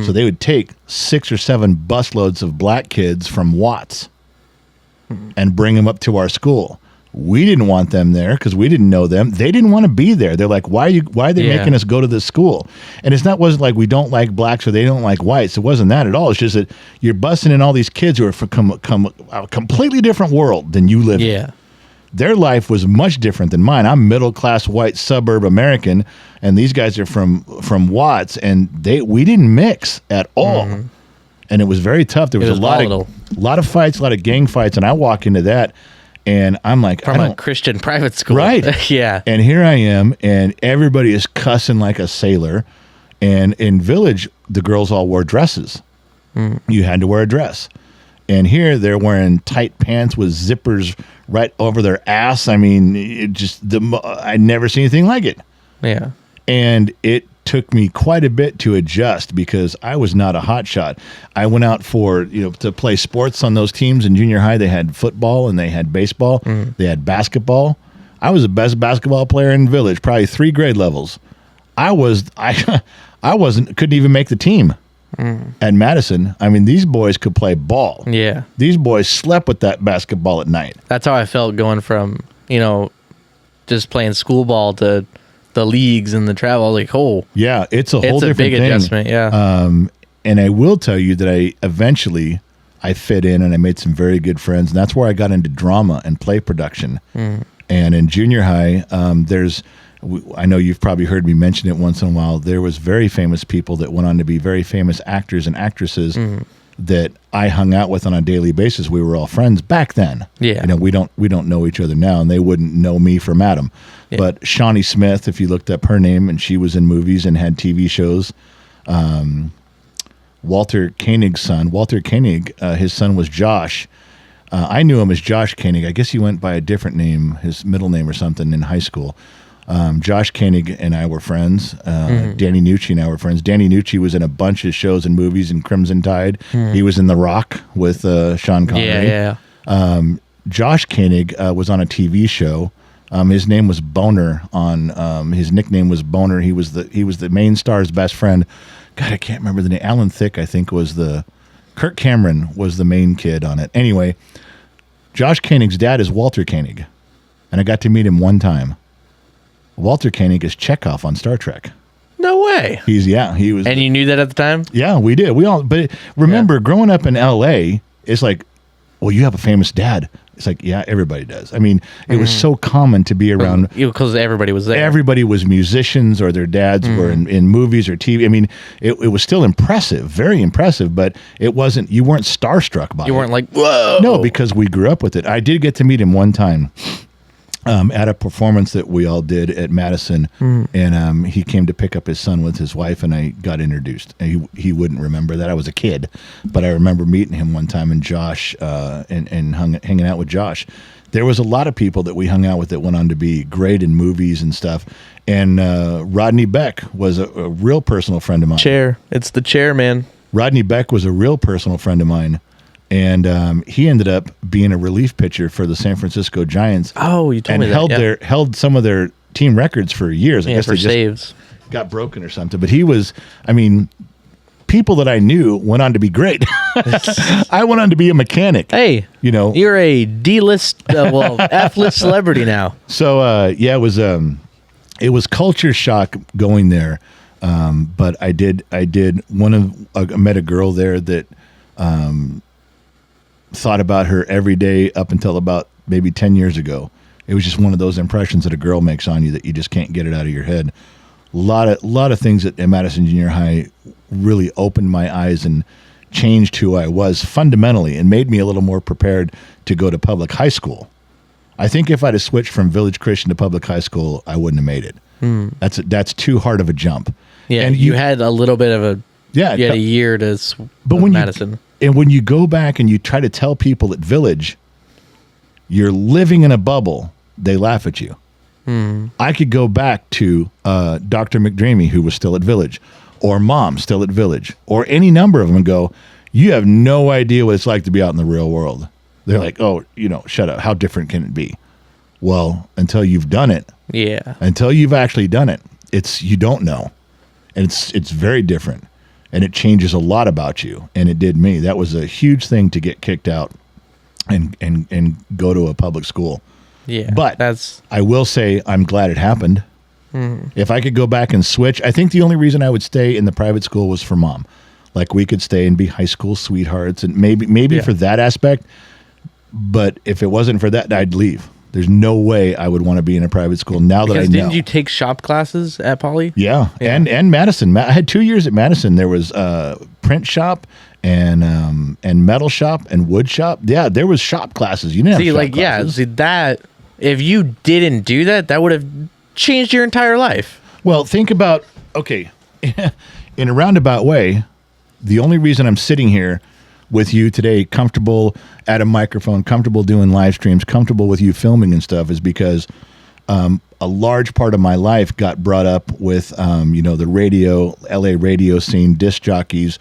A: So they would take 6 or 7 busloads of black kids from Watts and bring them up to our school. We didn't want them there because we didn't know them. They didn't want to be there. They're like, why are they making us go to this school? And wasn't like we don't like blacks or they don't like whites. It wasn't that at all. It's just that you're busting in all these kids who are from a completely different world than you live in.
D: Yeah.
A: Their life was much different than mine. I'm middle class white suburb American, and these guys are from Watts, and we didn't mix at all. Mm-hmm. And it was very tough. There was a lot of fights, a lot of gang fights, and I walk into that. And I'm like,
D: from a Christian private school.
A: Right.
D: Yeah.
A: And here I am, and everybody is cussing like a sailor. And in Village, the girls all wore dresses. Mm. You had to wear a dress. And here they're wearing tight pants with zippers right over their ass. I mean, I'd never seen anything like it.
D: Yeah.
A: And it took me quite a bit to adjust because I was not a hot shot. I went out to play sports on those teams in junior high. They had football and they had baseball. Mm. They had basketball. I was the best basketball player in Village, probably 3 grade levels. I couldn't even make the team at Madison. I mean, these boys could play ball.
D: Yeah.
A: These boys slept with that basketball at night.
D: That's how I felt going from, just playing school ball to the leagues and the travel. Like,
A: yeah, it's a whole different
D: big
A: thing.
D: Adjustment. Yeah.
A: And I will tell you that I fit in and I made some very good friends. And that's where I got into drama and play production. Mm. And in junior high, I know you've probably heard me mention it once in a while. There was very famous people that went on to be very famous actors and actresses that I hung out with on a daily basis. We were all friends back then.
D: Yeah.
A: We don't know each other now, and they wouldn't know me from Adam. Yeah. But Shawnee Smith, if you looked up her name, and she was in movies and had TV shows. Walter Koenig's son. Walter Koenig, his son was Josh. I knew him as Josh Koenig. I guess he went by a different name, his middle name or something, in high school. Josh Koenig and I were friends. Danny Nucci and I were friends. Danny Nucci was in a bunch of shows and movies in Crimson Tide. He was in The Rock with Sean Connery.
D: Yeah.
A: Josh Koenig was on a TV show. His name was Boner. His nickname was Boner. He was the main star's best friend. God, I can't remember the name. Alan Thicke, I think, was Kirk Cameron was the main kid on it. Anyway, Josh Koenig's dad is Walter Koenig, and I got to meet him one time. Walter Koenig is Chekhov on Star Trek.
D: No way.
A: He was.
D: And you knew that at the time?
A: Yeah, we did. But remember, growing up in LA, it's like, well, you have a famous dad. It's like, yeah, everybody does. I mean, it was so common to be around.
D: Because everybody was there.
A: Everybody was musicians or their dads were in movies or TV. I mean, it was still impressive, very impressive, but you weren't starstruck by it.
D: You weren't like, whoa.
A: No, because we grew up with it. I did get to meet him one time. At a performance that we all did at Madison, and he came to pick up his son with his wife, and I got introduced. And he wouldn't remember that. I was a kid, but I remember meeting him one time, and Josh, and hanging out with Josh. There was a lot of people that we hung out with that went on to be great in movies and stuff. And Rodney Beck was a real personal friend of mine.
D: It's the chair, man.
A: Rodney Beck was a real personal friend of mine. And he ended up being a relief pitcher for the San Francisco Giants.
D: Oh, you told me that.
A: Held some of their team records for years. I guess
D: for
A: they just
D: saves.
A: Got broken or something. But he was, people that I knew went on to be great. I went on to be a mechanic.
D: Hey, you're a D-list, F-list celebrity now.
A: So it was culture shock going there. But I met a girl there that. Thought about her every day up until about maybe 10 years ago. It was just one of those impressions that a girl makes on you that you just can't get it out of your head. A lot of things at Madison Junior High really opened my eyes and changed who I was fundamentally and made me a little more prepared to go to public high school. I think if I'd have switched from Village Christian to public high school, I wouldn't have made it. That's too hard of a jump.
D: Yeah, and you had a little bit of a you had a year to Madison.
A: And when you go back and you try to tell people at Village, you're living in a bubble, they laugh at you. I could go back to Dr. McDreamy, who was still at Village, or Mom, still at Village, or any number of them, and go, you have no idea what it's like to be out in the real world. They're like, oh, shut up. How different can it be? Well, until you've done it.
D: Yeah.
A: Until you've actually done it, you don't know. And it's very different. And it changes a lot about you, and it did me. That was a huge thing to get kicked out and go to a public school.
D: Yeah,
A: But
D: that's
A: I will say I'm glad it happened.
D: Mm-hmm.
A: If I could go back and switch, I think the only reason I would stay in the private school was for Mom. Like we could stay and be high school sweethearts, and maybe
D: Yeah.
A: for that aspect. But if it wasn't for that, I'd leave. There's no way I would want to be in a private school now that I
D: because
A: know.
D: didn't you take shop classes at Poly?
A: Yeah.
D: Yeah.
A: And Madison. I had 2 years at Madison. There was print shop and metal shop and wood shop. Yeah, there was shop classes. You didn't have
D: See,
A: shop
D: like,
A: classes.
D: see that if you didn't do that, that would have changed your entire life.
A: Well, think about, okay, in a roundabout way, the only reason I'm sitting here with you today, comfortable at a microphone, comfortable doing live streams, comfortable with you filming and stuff, is because a large part of my life got brought up with, the radio, LA radio scene, disc jockeys,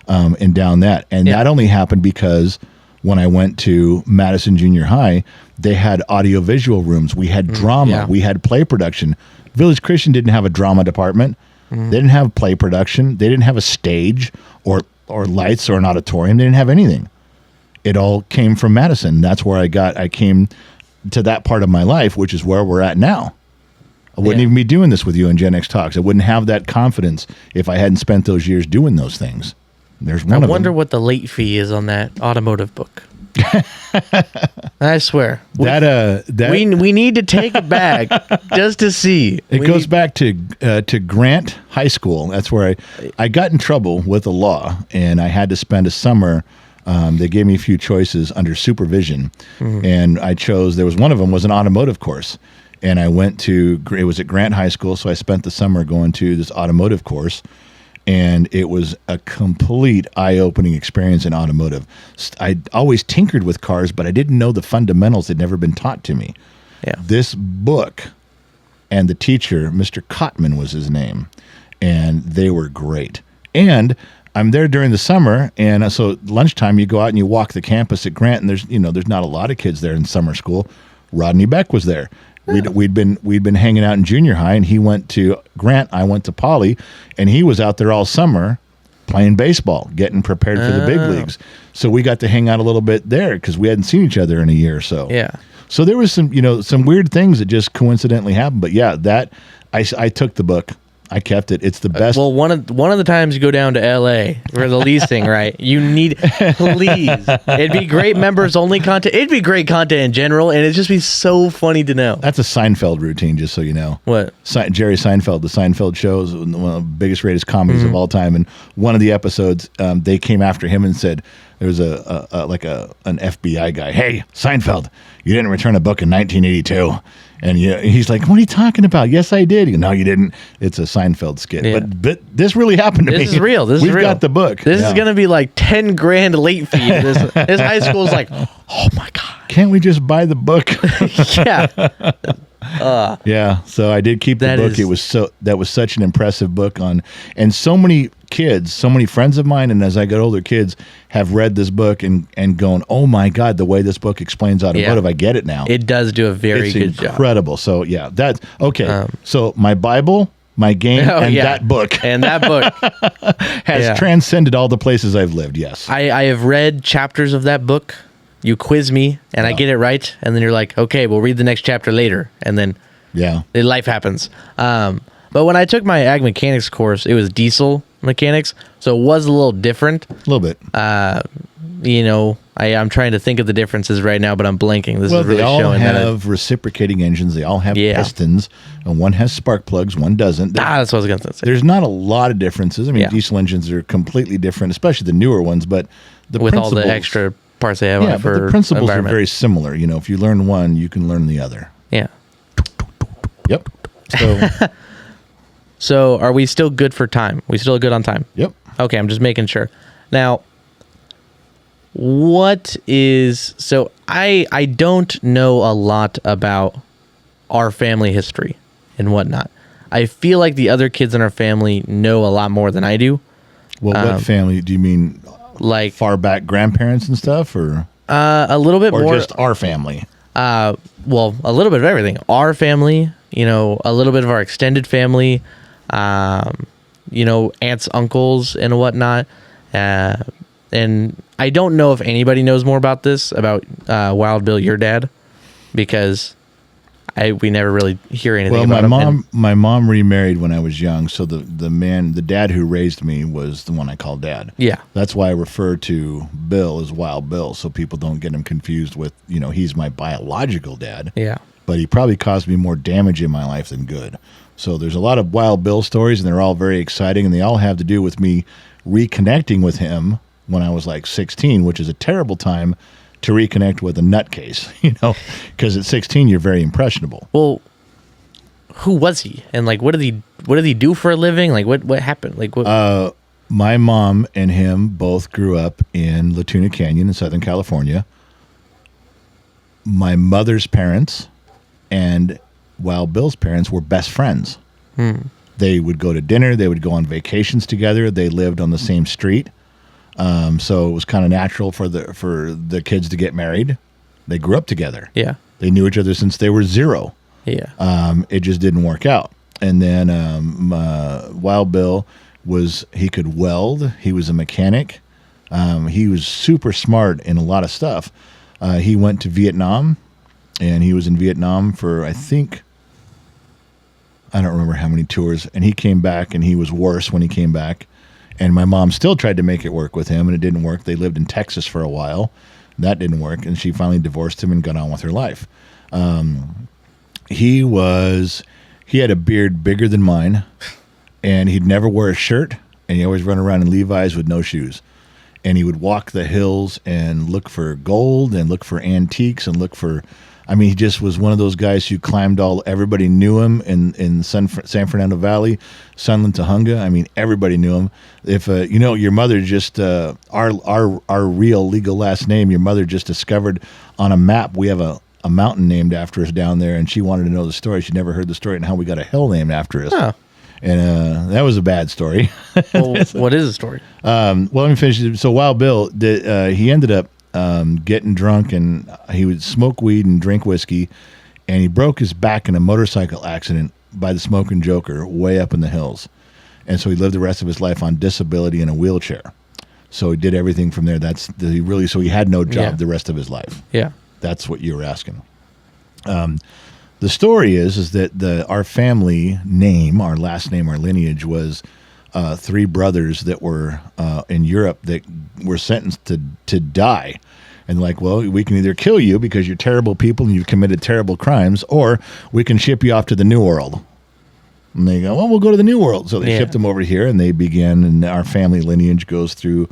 A: and down that. And
D: Yeah.
A: that only happened because when I went to Madison Junior High, they had audiovisual rooms. We had drama.
D: yeah.
A: We had play production. Village Christian didn't have a drama department. They didn't have play production. They didn't have a stage or lights or an auditorium. They didn't have anything. It all came from Madison. That's where I came to that part of my life, which is where we're at now. I wouldn't
D: Yeah.
A: even be doing this with you in Gen X Talks. I wouldn't have that confidence if I hadn't spent those years doing those things. There's one
D: I
A: of
D: wonder
A: them.
D: what the late fee is on that automotive book. I swear.
A: That
D: We need to take it back just to see.
A: it
D: We
A: goes
D: need-
A: back to Grant High School. That's where I got in trouble with the law, and I had to spend a summer. They gave me a few choices under supervision, and I chose. There was one of them was an automotive course, and I went to. It was at Grant High School, so I spent the summer going to this automotive course. And it was a complete eye-opening experience in automotive. I'd always tinkered with cars, but I didn't know the fundamentals had never been taught to me.
D: Yeah.
A: This book and the teacher, Mr. Cotman was his name, and they were great. And I'm there during the summer, and so lunchtime you go out and you walk the campus at Grant, and there's not a lot of kids there in summer school. Rodney Beck was there. We'd been hanging out in junior high, and he went to Grant. I went to Poly, and he was out there all summer playing baseball, getting prepared for the big leagues. So we got to hang out a little bit there because we hadn't seen each other in a year or so.
D: Yeah.
A: So there was some weird things that just coincidentally happened. But yeah, that I took the book. I kept it. It's the best.
D: Well, one of the times you go down to LA for the leasing, right? You need, please. It'd be great members only content. It'd be great content in general, and it'd just be so funny to know.
A: That's a Seinfeld routine, just so you know.
D: What?
A: Jerry Seinfeld, the Seinfeld show is one of the biggest, greatest comedies of all time. And one of the episodes, they came after him and said, there was an FBI guy. Hey, Seinfeld, you didn't return a book in 1982. And he's like, what are you talking about? Yes, I did. No, you didn't. It's a Seinfeld skit.
D: Yeah.
A: But this really happened to me.
D: This is real.
A: We've got the book.
D: This
A: Yeah.
D: is gonna be like 10 grand late fee. This high school is like, oh my god.
A: Can't we just buy the book?
D: Yeah.
A: Yeah, so I did keep the
D: That
A: book.
D: is-
A: That was such an impressive book and so many kids, so many friends of mine, and as I got older, kids have read this book and gone, oh my god, the way this book explains automotive,
D: Yeah.
A: I get it now.
D: It does do a very
A: It's
D: good job.
A: incredible. So yeah, that's okay. So my Bible, my game,
D: Oh,
A: and
D: yeah.
A: that book
D: And that book.
A: has
D: yeah.
A: transcended all the places I've lived. Yes,
D: I have read chapters of that book. You quiz me and I get it right, and then you're like, okay, we'll read the next chapter later, and then
A: yeah.
D: life happens. But when I took my ag mechanics course, it was diesel mechanics, so it was a little different.
A: A little bit.
D: I'm trying to think of the differences right now, but I'm blanking. This
A: Well,
D: is really
A: they all
D: showing that.
A: have reciprocating engines. They all have
D: Yeah.
A: pistons, and one has spark plugs, one doesn't.
D: That's what I was going to say.
A: There's not a lot of differences. I mean,
D: Yeah.
A: diesel engines are completely different, especially the newer ones. But the
D: With all the
A: principles-
D: extra parts they have on
A: yeah,
D: it for
A: but the principles are
D: environment.
A: very similar. If you learn one, you can learn the other.
D: Yeah.
A: Yep. So,
D: So are we still good for time? We still good on time?
A: yep.
D: Okay, I'm just making sure. Now, I don't know a lot about our family history and whatnot. I feel like the other kids in our family know a lot more than I do.
A: Well, what family do you mean?
D: Like
A: Far back grandparents and stuff, or
D: a little bit more.
A: just our family?
D: Well, a little bit of everything. Our family, a little bit of our extended family, aunts, uncles, and whatnot. And I don't know if anybody knows more about this, about Wild Bill, your dad, because we never really hear anything
A: Well,
D: about him.
A: my mom remarried when I was young, so the dad who raised me was the one I call dad.
D: Yeah.
A: That's why I refer to Bill as Wild Bill, so people don't get him confused with, he's my biological dad.
D: Yeah.
A: But he probably caused me more damage in my life than good. So there's a lot of Wild Bill stories, and they're all very exciting, and they all have to do with me reconnecting with him when I was like 16, which is a terrible time to reconnect with a nutcase, because at 16 you're very impressionable.
D: Well, who was he? And like, what did he do for a living? Like, what happened? Like, what?
A: My mom and him both grew up in La Tuna Canyon in Southern California. My mother's parents and Wild Bill's parents were best friends. They would go to dinner. They would go on vacations together. They lived on the same street. So it was kind of natural for the kids to get married. They grew up together.
D: Yeah.
A: They knew each other since they were 0.
D: Yeah.
A: It just didn't work out. And then Wild Bill he could weld. He was a mechanic. He was super smart in a lot of stuff. He went to Vietnam, and he was in Vietnam for, I don't remember how many tours. And he came back, and he was worse when he came back. And my mom still tried to make it work with him, and it didn't work. They lived in Texas for a while. That didn't work, and she finally divorced him and got on with her life. He had a beard bigger than mine, and he'd never wear a shirt, and he always run around in Levi's with no shoes. And he would walk the hills and look for gold and look for antiques and he just was one of those guys who climbed everybody knew him in San Fernando Valley, Sunland Tahunga. Everybody knew him. If, your mother just, our real legal last name, your mother just discovered on a map, we have a mountain named after us down there, and she wanted to know the story. She never heard the story and how we got a hill named after us.
D: Oh.
A: And that was a bad story.
D: Well, what is the story?
A: Well, let me finish. So Wild Bill, he ended up getting drunk, and he would smoke weed and drink whiskey, and he broke his back in a motorcycle accident by the Smoking Joker way up in the hills. And so he lived the rest of his life on disability in a wheelchair. So he did everything from there. So he had no job the rest of his life.
D: Yeah.
A: That's what you were asking. The story is that our family name, our last name, our lineage was 3 brothers that were in Europe that were sentenced to die. And we can either kill you because you're terrible people and you've committed terrible crimes, or we can ship you off to the New World. And they go, well, we'll go to the New World. So they shipped them over here, and they began, and our family lineage goes through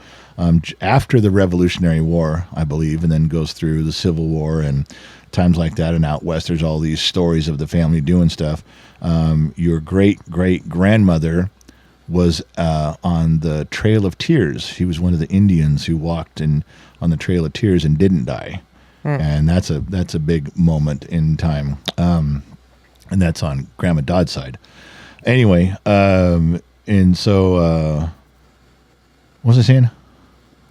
A: after the Revolutionary War, I believe, and then goes through the Civil War and times like that. And out west, there's all these stories of the family doing stuff. Your great-great-grandmother was on the Trail of Tears. He was one of the Indians who walked on the Trail of Tears and didn't die. And that's a big moment in time. And that's on Grandma Dodd's side. Anyway, and so what was I saying?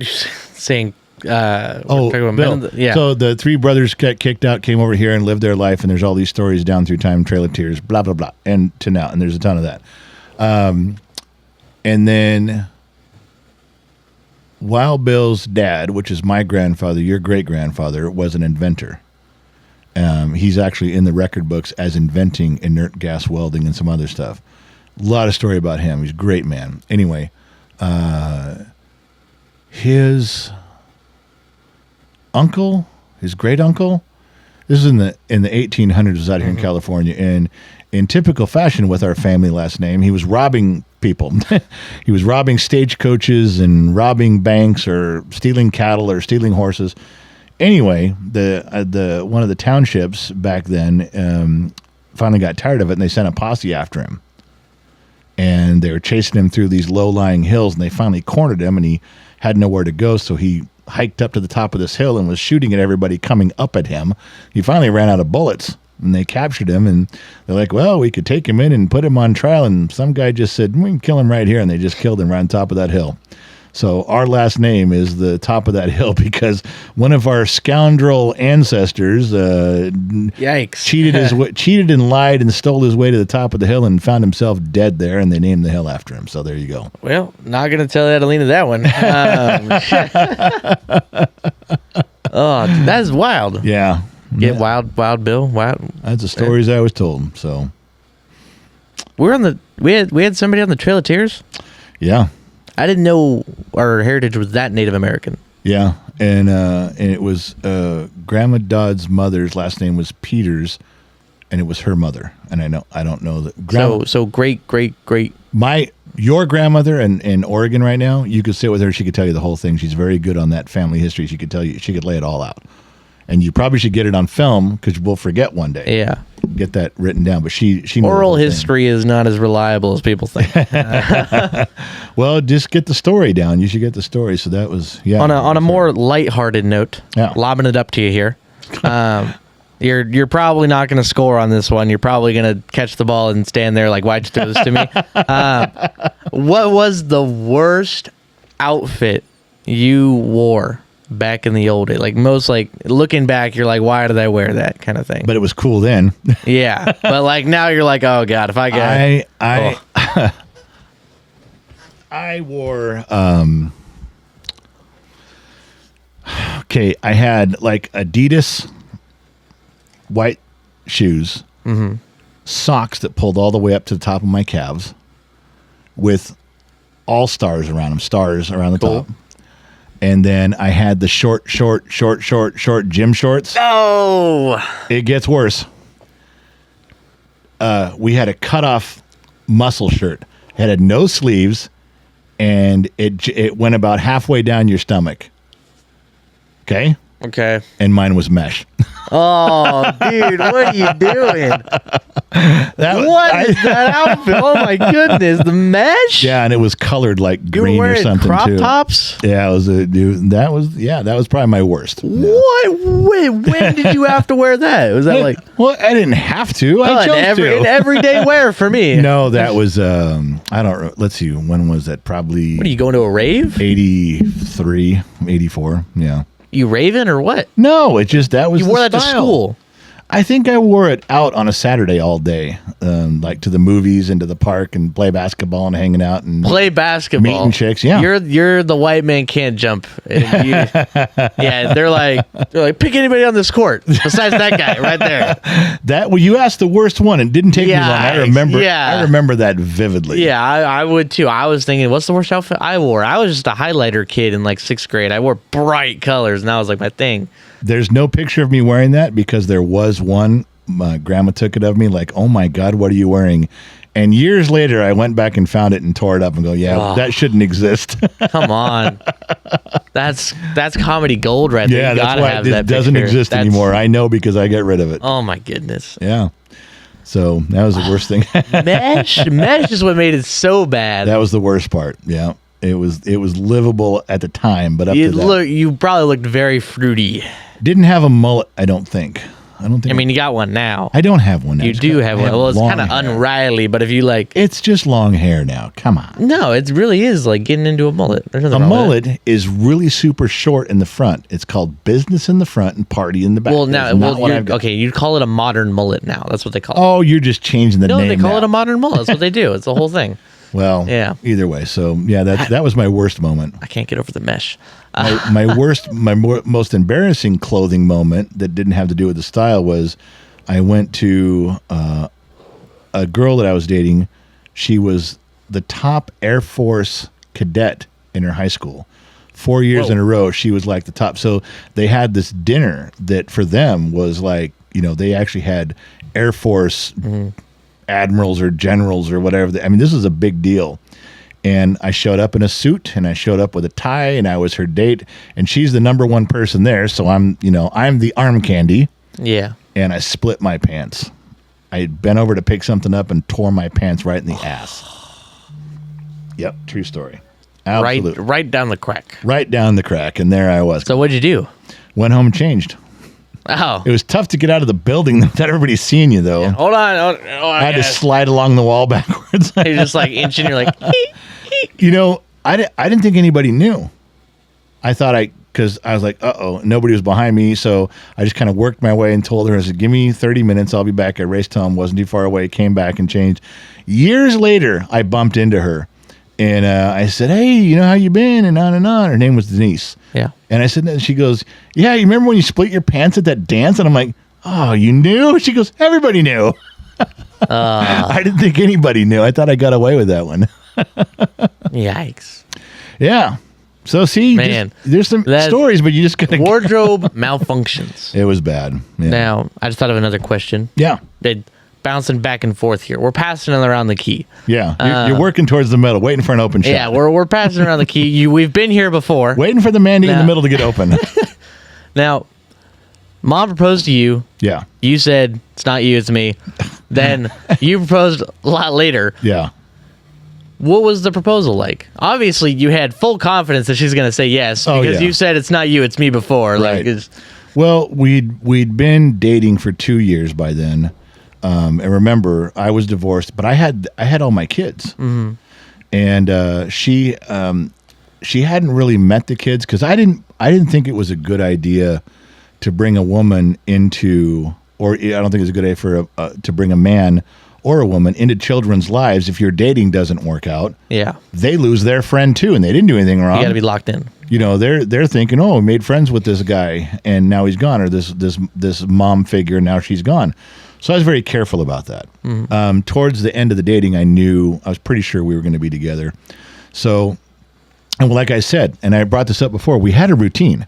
D: Saying
A: Bill.
D: Yeah.
A: So the 3 brothers got kicked out, came over here and lived their life, and there's all these stories down through time, Trail of Tears, blah blah blah, and to now, and there's a ton of that. And then Wild Bill's dad, which is my grandfather, your great-grandfather, was an inventor. He's actually in the record books as inventing inert gas welding and some other stuff. A lot of story about him. He's a great man. Anyway, his uncle, his great uncle, this is in the 1800s, was out here in California, and in typical fashion with our family last name, he was robbing people. He was robbing stagecoaches and robbing banks or stealing cattle or stealing horses. Anyway, the one of the townships back then finally got tired of it, and they sent a posse after him. And they were chasing him through these low-lying hills, and they finally cornered him, and he had nowhere to go, so he hiked up to the top of this hill and was shooting at everybody coming up at him. He finally ran out of bullets, and they captured him, and they're like, well, we could take him in and put him on trial, and some guy just said, we can kill him right here, and they just killed him right on top of that hill. So our last name is the top of that hill because one of our scoundrel ancestors
D: Yikes.
A: cheated and lied and stole his way to the top of the hill and found himself dead there, and they named the hill after him. So there you go.
D: Well, not going to tell Adelina that one. Oh, that is wild.
A: Yeah.
D: Get Wild Bill.
A: That's the stories I was told. So
D: we had somebody on the Trail of Tears.
A: yeah,
D: I didn't know our heritage was that Native American.
A: yeah, and it was Grandma Dodd's mother's last name was Peters, and it was her mother. And I don't know that.
D: So great.
A: Your grandmother in Oregon right now, you could sit with her. She could tell you the whole thing. She's very good on that family history. She could tell you. She could lay it all out. And you probably should get it on film because we'll forget one day.
D: Yeah.
A: Get that written down. But she knew the
D: Oral
A: whole
D: history is not as reliable as people think.
A: Well, just get the story down. You should get the story. So that was
D: On a more lighthearted note,
A: Yeah.
D: lobbing it up to you here. You're probably not going to score on this one. You're probably going to catch the ball and stand there like, why'd you throw this to me? What was the worst outfit you wore back in the old days? Like most, like looking back, you're like, why did I wear that kind of thing?
A: But it was cool then.
D: Yeah, but like now you're like, oh god, if I got
A: I wore okay, I had like Adidas white shoes, socks that pulled all the way up to the top of my calves with all stars around them, stars around the top. And then I had the short gym shorts.
D: Oh,
A: It gets worse. We had a cutoff muscle shirt. It had no sleeves, and it went about halfway down your stomach. Okay?
D: okay.
A: And mine was mesh.
D: Oh, dude, what are you doing?
A: What
D: is that outfit? Oh my goodness, the mesh.
A: Yeah, and it was colored like
D: You were
A: green or
D: wearing
A: something
D: crop
A: too.
D: tops.
A: Yeah, it was a dude. That was probably my worst. Yeah.
D: What? When did you have to wear that? Was that like
A: Well, I didn't have to. I chose to.
D: an everyday wear for me?
A: No, that was I don't. Let's see. When was that? Probably.
D: What are you going to a rave?
A: 83, 84. Yeah.
D: You raving or what?
A: No, it just that was.
D: You wore
A: the
D: that to
A: style.
D: school.
A: I think I wore it out on a Saturday all day, like to the movies and to the park and play basketball and hanging out and
D: Play basketball.
A: meeting chicks. Yeah,
D: You're the white man can't jump. Yeah, they're like pick anybody on this court besides that guy right there.
A: that. Well, you asked the worst one and didn't take me long. I remember.
D: Yeah.
A: I remember that vividly.
D: Yeah, I would too. I was thinking, what's the worst outfit I wore? I was just a highlighter kid in like 6th grade. I wore bright colors, and that was like my thing.
A: There's no picture of me wearing that because there was one. My grandma took it of me like, oh my God, what are you wearing? And years later, I went back and found it and tore it up and go, yeah, that shouldn't exist.
D: Come on, that's comedy gold right there.
A: Yeah,
D: You
A: that's
D: gotta
A: why
D: have
A: it
D: that
A: doesn't
D: picture.
A: exist anymore. I know because I get rid of it.
D: Oh my goodness.
A: Yeah. So that was the worst thing.
D: Mesh is what made it so bad.
A: That was the worst part. Yeah. It was livable at the time, but up to that.
D: You probably looked very fruity.
A: Didn't have a mullet, I don't think. I
D: mean, you got one now.
A: I don't have one now.
D: You do have one. Well, it's kind of unRiley, but if you like,
A: it's just long hair now. Come on.
D: no, it really is like getting into a mullet. There's nothing
A: A
D: wrong with
A: mullet is really super short in the front. It's called business in the front and party in the back.
D: Well,
A: That's
D: now,
A: not what I've got.
D: okay, you'd call it a modern mullet now. That's what they call it.
A: Oh, you're just changing the
D: No,
A: name.
D: they call
A: now.
D: it a modern mullet. That's what they do. It's the whole thing.
A: Well,
D: Yeah.
A: Either way, so yeah, that was my worst moment.
D: I can't get over the mesh.
A: My most embarrassing clothing moment that didn't have to do with the style was I went to a girl that I was dating. She was the top Air Force cadet in her high school. 4 years in a row, she was like the top. So they had this dinner that for them was like, they actually had Air Force admirals or generals or whatever. This is a big deal. And I showed up in a suit and I showed up with a tie and I was her date and she's the number one person there. So I'm the arm candy.
D: Yeah.
A: And I split my pants. I bent over to pick something up and tore my pants right in the ass. Yep. True story. Absolutely.
D: Right down the crack.
A: Right down the crack. And there I was.
D: So what'd you do?
A: Went home and changed.
D: Oh.
A: It was tough to get out of the building without everybody seeing you though.
D: Hold on.
A: I had to slide along the wall backwards.
D: You're just like inching. You're like,
A: I didn't think anybody knew. I thought because I was like, nobody was behind me. So I just kind of worked my way and told her, I said, give me 30 minutes. I'll be back. I raced home. Wasn't too far away. Came back and changed. Years later, I bumped into her and I said, hey, how you been? And on and on. Her name was Denise.
D: yeah.
A: And I said, and she goes, yeah, you remember when you split your pants at that dance? And I'm like, oh, you knew? She goes, everybody knew. I didn't think anybody knew. I thought I got away with that one.
D: Yikes.
A: Yeah. So see,
D: Man,
A: there's some stories, but you just gotta
D: wardrobe malfunctions.
A: It was bad. Yeah.
D: Now, I just thought of another question.
A: Yeah.
D: Bouncing back and forth here. We're passing around the key.
A: Yeah. You're working towards the middle, waiting for an open shot.
D: Yeah, we're passing around the key. We've been here before.
A: Waiting for the mandate in the middle to get open.
D: Now, Mom proposed to you.
A: Yeah.
D: You said, it's not you, it's me. Then you proposed a lot later.
A: Yeah.
D: What was the proposal like? Obviously, you had full confidence that she's going to say yes because you said it's not you, it's me before.
A: Right.
D: Like,
A: well, we'd been dating for 2 years by then, and remember, I was divorced, but I had all my kids, and she hadn't really met the kids because I didn't think it was a good idea to bring a woman into, or I don't think it's a good idea for to bring a man or a woman into children's lives. If your dating doesn't work out, they lose their friend too, and they didn't do anything wrong.
D: You got to be locked in.
A: You know, they're thinking, oh, we made friends with this guy, and now he's gone, or this mom figure, now she's gone. So I was very careful about that. Towards the end of the dating, I was pretty sure we were going to be together. So, and like I said, and I brought this up before, we had a routine.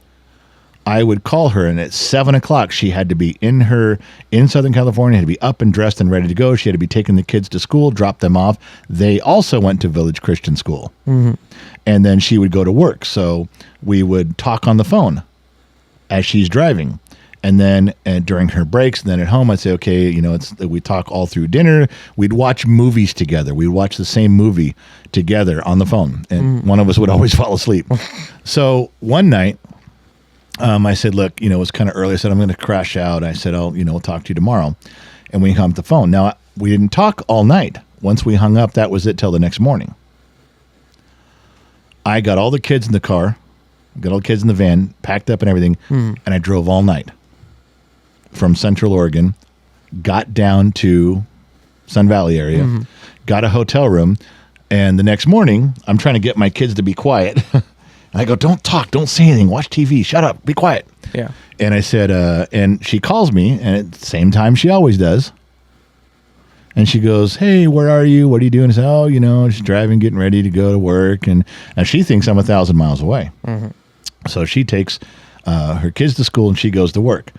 A: I would call her, and at 7:00, she had to be in Southern California, had to be up and dressed and ready to go. She had to be taking the kids to school, drop them off. They also went to Village Christian School. And then she would go to work. So we would talk on the phone as she's driving. And then during her breaks, and then at home, I'd say, okay, we talk all through dinner. We'd watch movies together. We'd watch the same movie together on the phone. And one of us would always fall asleep. So one night, I said, look, it was kind of early. I said, I'm going to crash out. I said, we'll talk to you tomorrow. And we hung up the phone. Now, we didn't talk all night. Once we hung up, that was it till the next morning. I got all the kids in the car, got all the kids in the van, packed up and everything, and I drove all night from Central Oregon, got down to Sun Valley area, got a hotel room, and the next morning, I'm trying to get my kids to be quiet. And I go, don't talk, don't say anything, watch TV, shut up, be quiet.
D: Yeah.
A: And I said, and she calls me, and at the same time she always does. And she goes, hey, where are you? What are you doing? I said, oh, she's driving, getting ready to go to work. And she thinks I'm 1,000 miles away. So she takes her kids to school and she goes to work.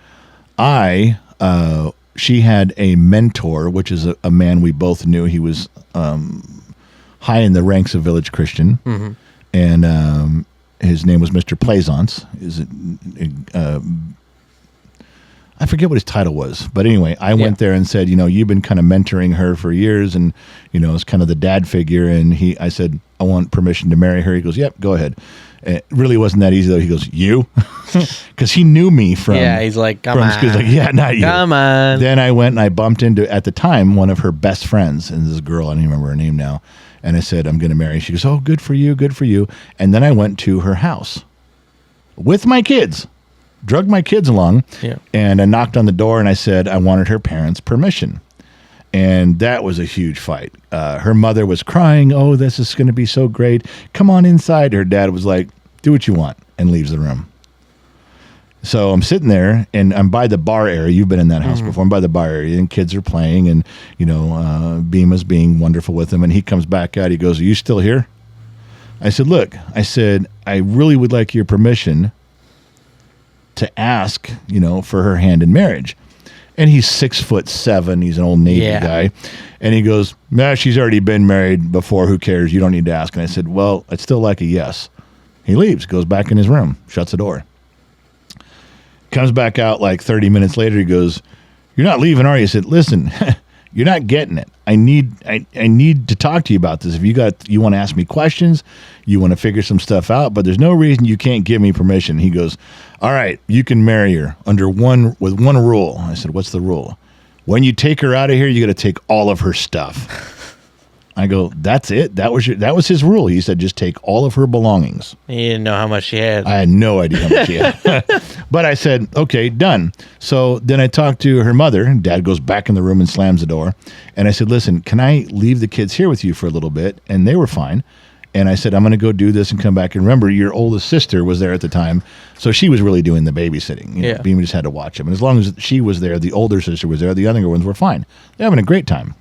A: She had a mentor, which is a man we both knew. He was high in the ranks of Village Christian. And his name was Mr. Plaisance. I forget what his title was, but anyway, I went there and said, you've been kind of mentoring her for years, and it's kind of the dad figure. And I said, I want permission to marry her. He goes, yep, go ahead. It really wasn't that easy though. He goes, you, because he knew me from
D: he's like, come on,
A: school. He's like, yeah, not you.
D: Come on.
A: Then I went and I bumped into, at the time, one of her best friends, and this girl, I don't even remember her name now. And I said, I'm going to marry. She goes, oh, good for you, good for you. And then I went to her house with my kids. Drugged my kids along, and I knocked on the door, and I said I wanted her parents' permission. And that was a huge fight. Her mother was crying, oh, this is going to be so great. Come on inside. Her dad was like, do what you want, and leaves the room. So I'm sitting there, and I'm by the bar area. You've been in that house before. I'm by the bar area, and kids are playing, and, Bima's being wonderful with them. And he comes back out. He goes, are you still here? I said, look, I really would like your permission to ask, for her hand in marriage. And he's 6'7". He's an old Navy guy. And he goes, nah, she's already been married before. Who cares? You don't need to ask. And I said, well, I'd still like a yes. He leaves, goes back in his room, shuts the door. Comes back out like 30 minutes later. He goes, you're not leaving, are you? I said, listen, you're not getting it. I need to talk to you about this. If you want to ask me questions, you want to figure some stuff out, but there's no reason you can't give me permission. He goes, all right, you can marry her with one rule. I said, what's the rule? When you take her out of here, you got to take all of her stuff. I go, that's it? That was his rule. He said, just take all of her belongings.
D: He didn't know how much she had.
A: I had no idea how much she had. But I said, okay, done. So then I talked to her mother, and Dad goes back in the room and slams the door. And I said, listen, can I leave the kids here with you for a little bit? And they were fine. And I said, I'm going to go do this and come back. And remember, your oldest sister was there at the time. So she was really doing the babysitting. You know,
D: Yeah.
A: Beam just had to watch him. And as long as she was there, the older sister was there, the younger ones were fine. They're having a great time.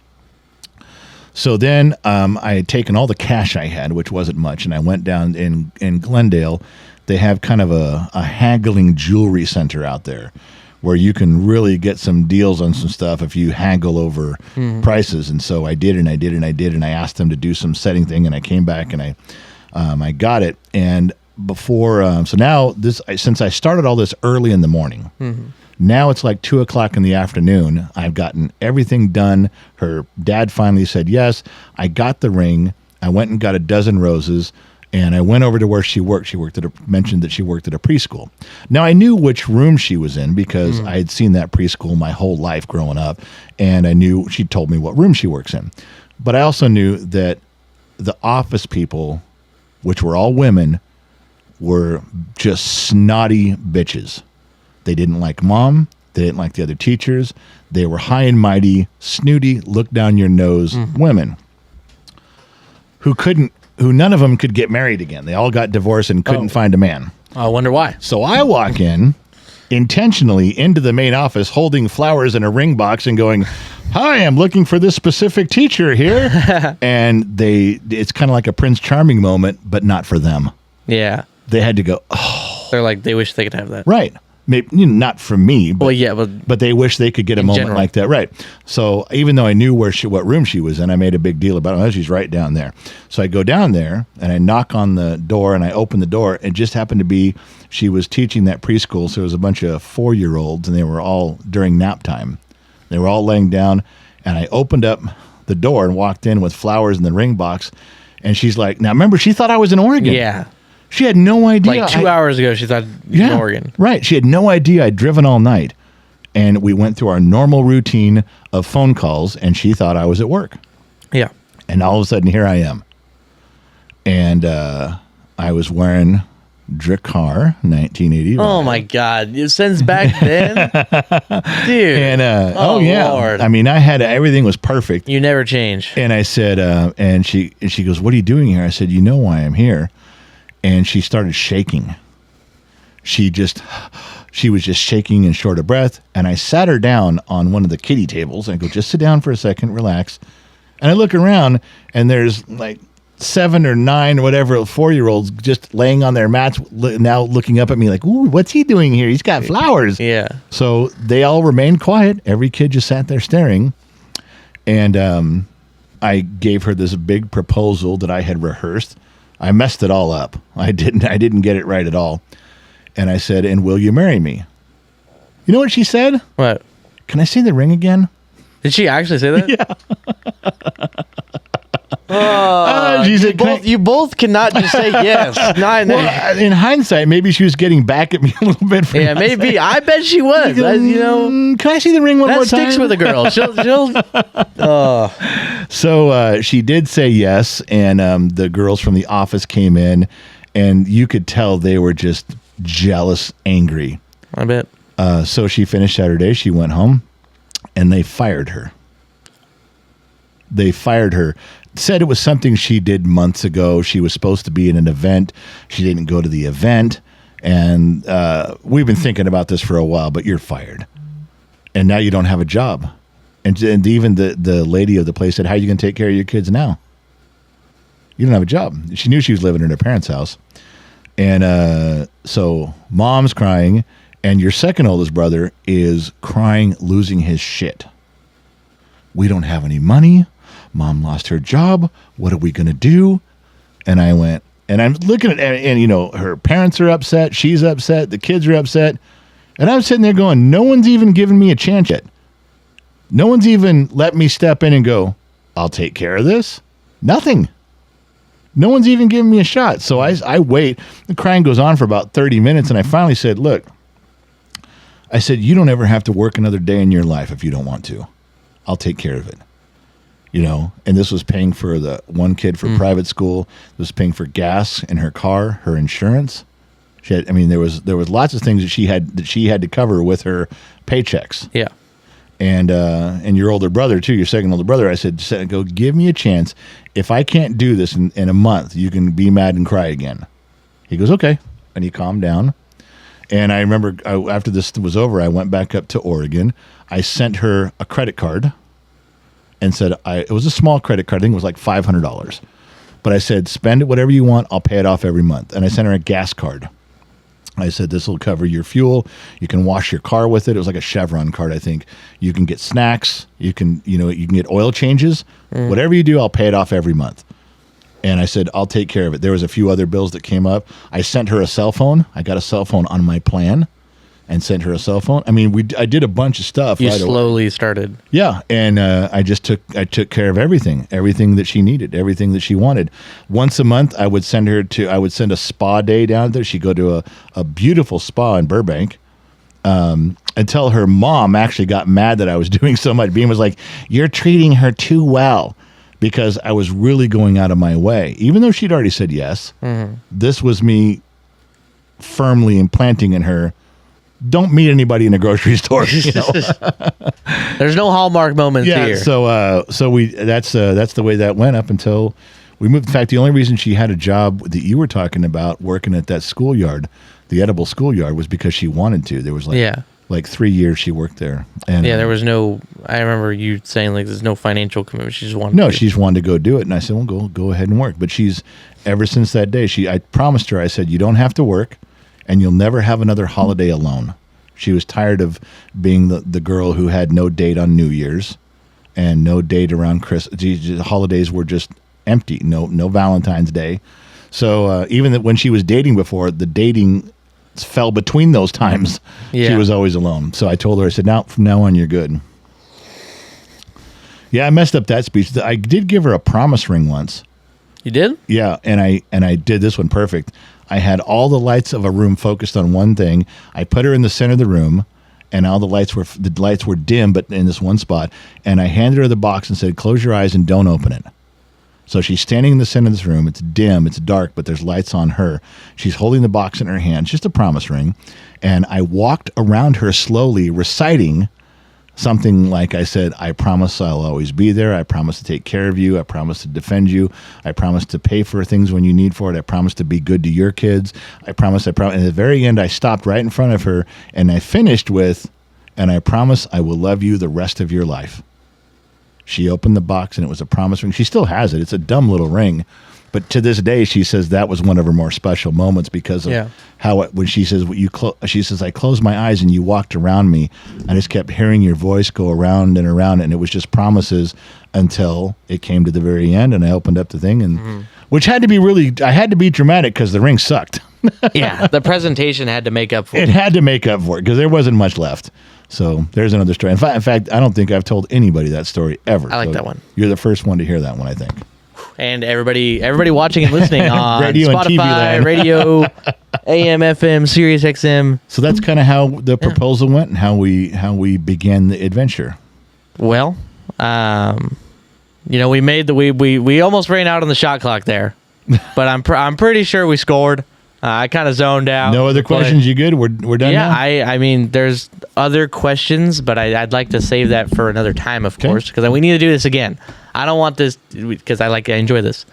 A: So then I had taken all the cash I had, which wasn't much, and I went down in Glendale. They have kind of a haggling jewelry center out there where you can really get some deals on some stuff if you haggle over prices. And so I did, and I asked them to do some setting thing, and I came back and I got it. And before, so now since I started all this early in the morning, now it's like 2:00 in the afternoon. I've gotten everything done. Her dad finally said yes. I got the ring. I went and got a dozen roses. And I went over to where she worked. Mentioned that she worked at a preschool. Now I knew which room she was in because I had seen that preschool my whole life growing up, and I knew she told me what room she works in. But I also knew that the office people, which were all women, were just snotty bitches. They didn't like mom. They didn't like the other teachers. They were high and mighty, snooty, look down your nose women who none of them could get married again. They all got divorced and couldn't find a man.
D: I wonder why.
A: So I walk in intentionally into the main office holding flowers in a ring box and going, "Hi, I'm looking for this specific teacher here." And it's kind of like a Prince Charming moment, but not for them.
D: Yeah.
A: They had to go, "Oh."
D: They're like, they wish they could have that.
A: Right. Maybe not from me, but,
D: Well, yeah, but
A: they wish they could get a moment
D: general.
A: like that. Right. So even though I knew what room she was in, I made a big deal about it. Oh, she's right down there. So I go down there and I knock on the door and I open the door. It just happened to be she was teaching that preschool. So it was a bunch of 4-year-olds and they were all during nap time. They were all laying down and I opened up the door and walked in with flowers in the ring box. And she's like, now remember, she thought I was in Oregon.
D: yeah.
A: She had no idea.
D: Like 2 hours ago, she thought in Oregon.
A: Right. She had no idea I'd driven all night. And we went through our normal routine of phone calls, and she thought I was at work.
D: Yeah.
A: And all of a sudden, here I am. And I was wearing Drakkar 1980.
D: Oh, my God. Since back then? Dude.
A: And,
D: Oh,
A: yeah.
D: Lord.
A: I mean, everything was perfect.
D: You never change.
A: And I said, and she goes, "What are you doing here?" I said, "You know why I'm here." And she started shaking. She was just shaking and short of breath. And I sat her down on one of the kiddie tables. And I go, "Just sit down for a second, relax." And I look around, and there's like 7 or 9 or whatever 4-year-olds just laying on their mats, now looking up at me like, "Ooh, what's he doing here? He's got flowers."
D: Yeah.
A: So they all remained quiet. Every kid just sat there staring. And I gave her this big proposal that I had rehearsed. I messed it all up. I didn't get it right at all. And I said, "And will you marry me?" You know what she said?
D: What?
A: "Can I see the ring again?"
D: Did she actually say that?
A: Yeah. She said,
D: You both cannot just say yes.
A: Well, in hindsight, maybe she was getting back at me a little bit. For
D: Yeah,
A: not
D: maybe.
A: saying-
D: I bet she was.
A: Can I see the ring one more
D: That
A: time?
D: sticks with a girl. She'll
A: So she did say yes, and the girls from the office came in, and you could tell they were just jealous, angry.
D: I bet.
A: So she finished out her day. She went home, and they fired her. They fired her. Said it was something she did months ago. She was supposed to be in an event. She didn't go to the event. And we've been thinking about this for a while, but you're fired. And now you don't have a job. And even the lady of the place said, "How are you going to take care of your kids now? You don't have a job." She knew she was living in her parents' house. And so mom's crying, and your second oldest brother is crying, losing his shit. "We don't have any money. Mom lost her job. What are we going to do?" And I went, and I'm looking at, and you know, her parents are upset. She's upset. The kids are upset. And I'm sitting there going, no one's even given me a chance yet. No one's even let me step in and go, "I'll take care of this." Nothing. No one's even giving me a shot. So I wait. The crying goes on for about 30 minutes. And I finally said, "Look," I said, "you don't ever have to work another day in your life if you don't want to. I'll take care of it." You know, and this was paying for the one kid for private school. This was paying for gas in her car, her insurance. She had, I mean, there was lots of things that she had to cover with her paychecks.
D: Yeah.
A: and your older brother too, your second older brother. I said, go give me a chance. If I can't do this in a month, you can be mad and cry again. He goes, okay. And he calmed down. And I remember after this was over, I went back up to Oregon. I sent her a credit card and said, it was a small credit card. I think it was like $500. But I said, spend it whatever you want. I'll pay it off every month. And I sent her a gas card. I said, this will cover your fuel. You can wash your car with it. It was like a Chevron card, I think. You can get snacks. You can get oil changes. Whatever you do, I'll pay it off every month. And I said, I'll take care of it. There was a few other bills that came up. I sent her a cell phone. I got a cell phone on my plan and sent her a cell phone. I mean, I did a bunch of stuff.
D: You slowly started.
A: Yeah, and I took care of everything that she needed, everything that she wanted. Once a month, I would send a spa day down there. She'd go to a beautiful spa in Burbank. Until her mom actually got mad that I was doing so much. Beam was like, "You're treating her too well." Because I was really going out of my way. Even though she'd already said yes, this was me firmly implanting in her, don't meet anybody in a grocery store. You know?
D: There's no Hallmark moments here.
A: So that's the way that went up until we moved. In fact, the only reason she had a job that you were talking about, working at that schoolyard, the edible schoolyard, was because she wanted to. There was like 3 years she worked there. And
D: there was no, I remember you saying like there's no financial commitment. She just wanted
A: she's wanted to go do it. And I said, well, go ahead and work. But she's, ever since that day, I promised her, I said, you don't have to work and you'll never have another holiday alone. She was tired of being the girl who had no date on New Year's and no date around Christmas. The holidays were just empty. No Valentine's Day. So even that when she was dating before, the dating fell between those times. She was always alone. So I told her, I said, now from now on, you're good. Yeah, I messed up that speech. I did give her a promise ring once.
D: You did?
A: Yeah, and I did this one perfect. I had all the lights of a room focused on one thing. I put her in the center of the room, and all the lights were dim, but in this one spot. And I handed her the box and said, close your eyes and don't open it. So she's standing in the center of this room. It's dim, it's dark, but there's lights on her. She's holding the box in her hand, just a promise ring. And I walked around her slowly, reciting something like I said, I promise I'll always be there. I promise to take care of you. I promise to defend you. I promise to pay for things when you need for it. I promise to be good to your kids. I promise. And at the very end, I stopped right in front of her, and I finished with, and I promise I will love you the rest of your life. She opened the box, and it was a promise ring. She still has it. It's a dumb little ring. But to this day, she says that was one of her more special moments because of how when she says, she says, I closed my eyes and you walked around me. I just kept hearing your voice go around and around, and it was just promises until it came to the very end, and I opened up the thing, and which had to be I had to be dramatic because the ring sucked.
D: The presentation had to make up for it.
A: It had to make up for it because there wasn't much left. So there's another story. In fact, I don't think I've told anybody that story ever.
D: I like that one.
A: You're the first one to hear that one, I think.
D: And everybody watching and listening on
A: Radio and TV
D: Spotify,
A: land.
D: radio, AM, FM, Sirius XM.
A: So that's kind of how the proposal went and how we began the adventure.
D: Well, we made we almost ran out on the shot clock there, but I'm pretty sure we scored. I kind of zoned out.
A: No other questions? You good? We're done now?
D: I mean, there's other questions, but I'd like to save that for another time, of course, because we need to do this again. I don't want this because I enjoy this.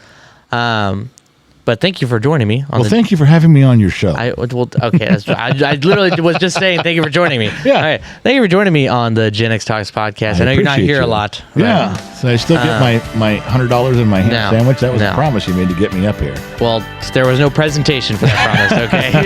D: But thank you for joining me.
A: Thank you for having me on your show.
D: I literally was just saying thank you for joining me.
A: Yeah.
D: All right. Thank you for joining me on the Gen X Talks podcast. I know you're not here a lot. Right?
A: Yeah. So I still get my $100 in my ham sandwich. That was a promise you made to get me up here.
D: Well, there was no presentation for that promise,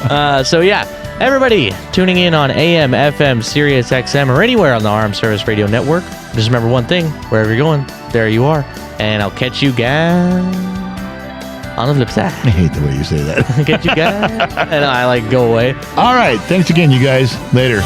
D: okay? So yeah, everybody tuning in on AM, FM, Sirius XM, or anywhere on the Armed Service Radio Network, just remember one thing: wherever you're going, there you are. And I'll catch you guys on the flip side.
A: I hate the way you say that.
D: Catch you guys. And I go away.
A: All right. Thanks again, you guys. Later.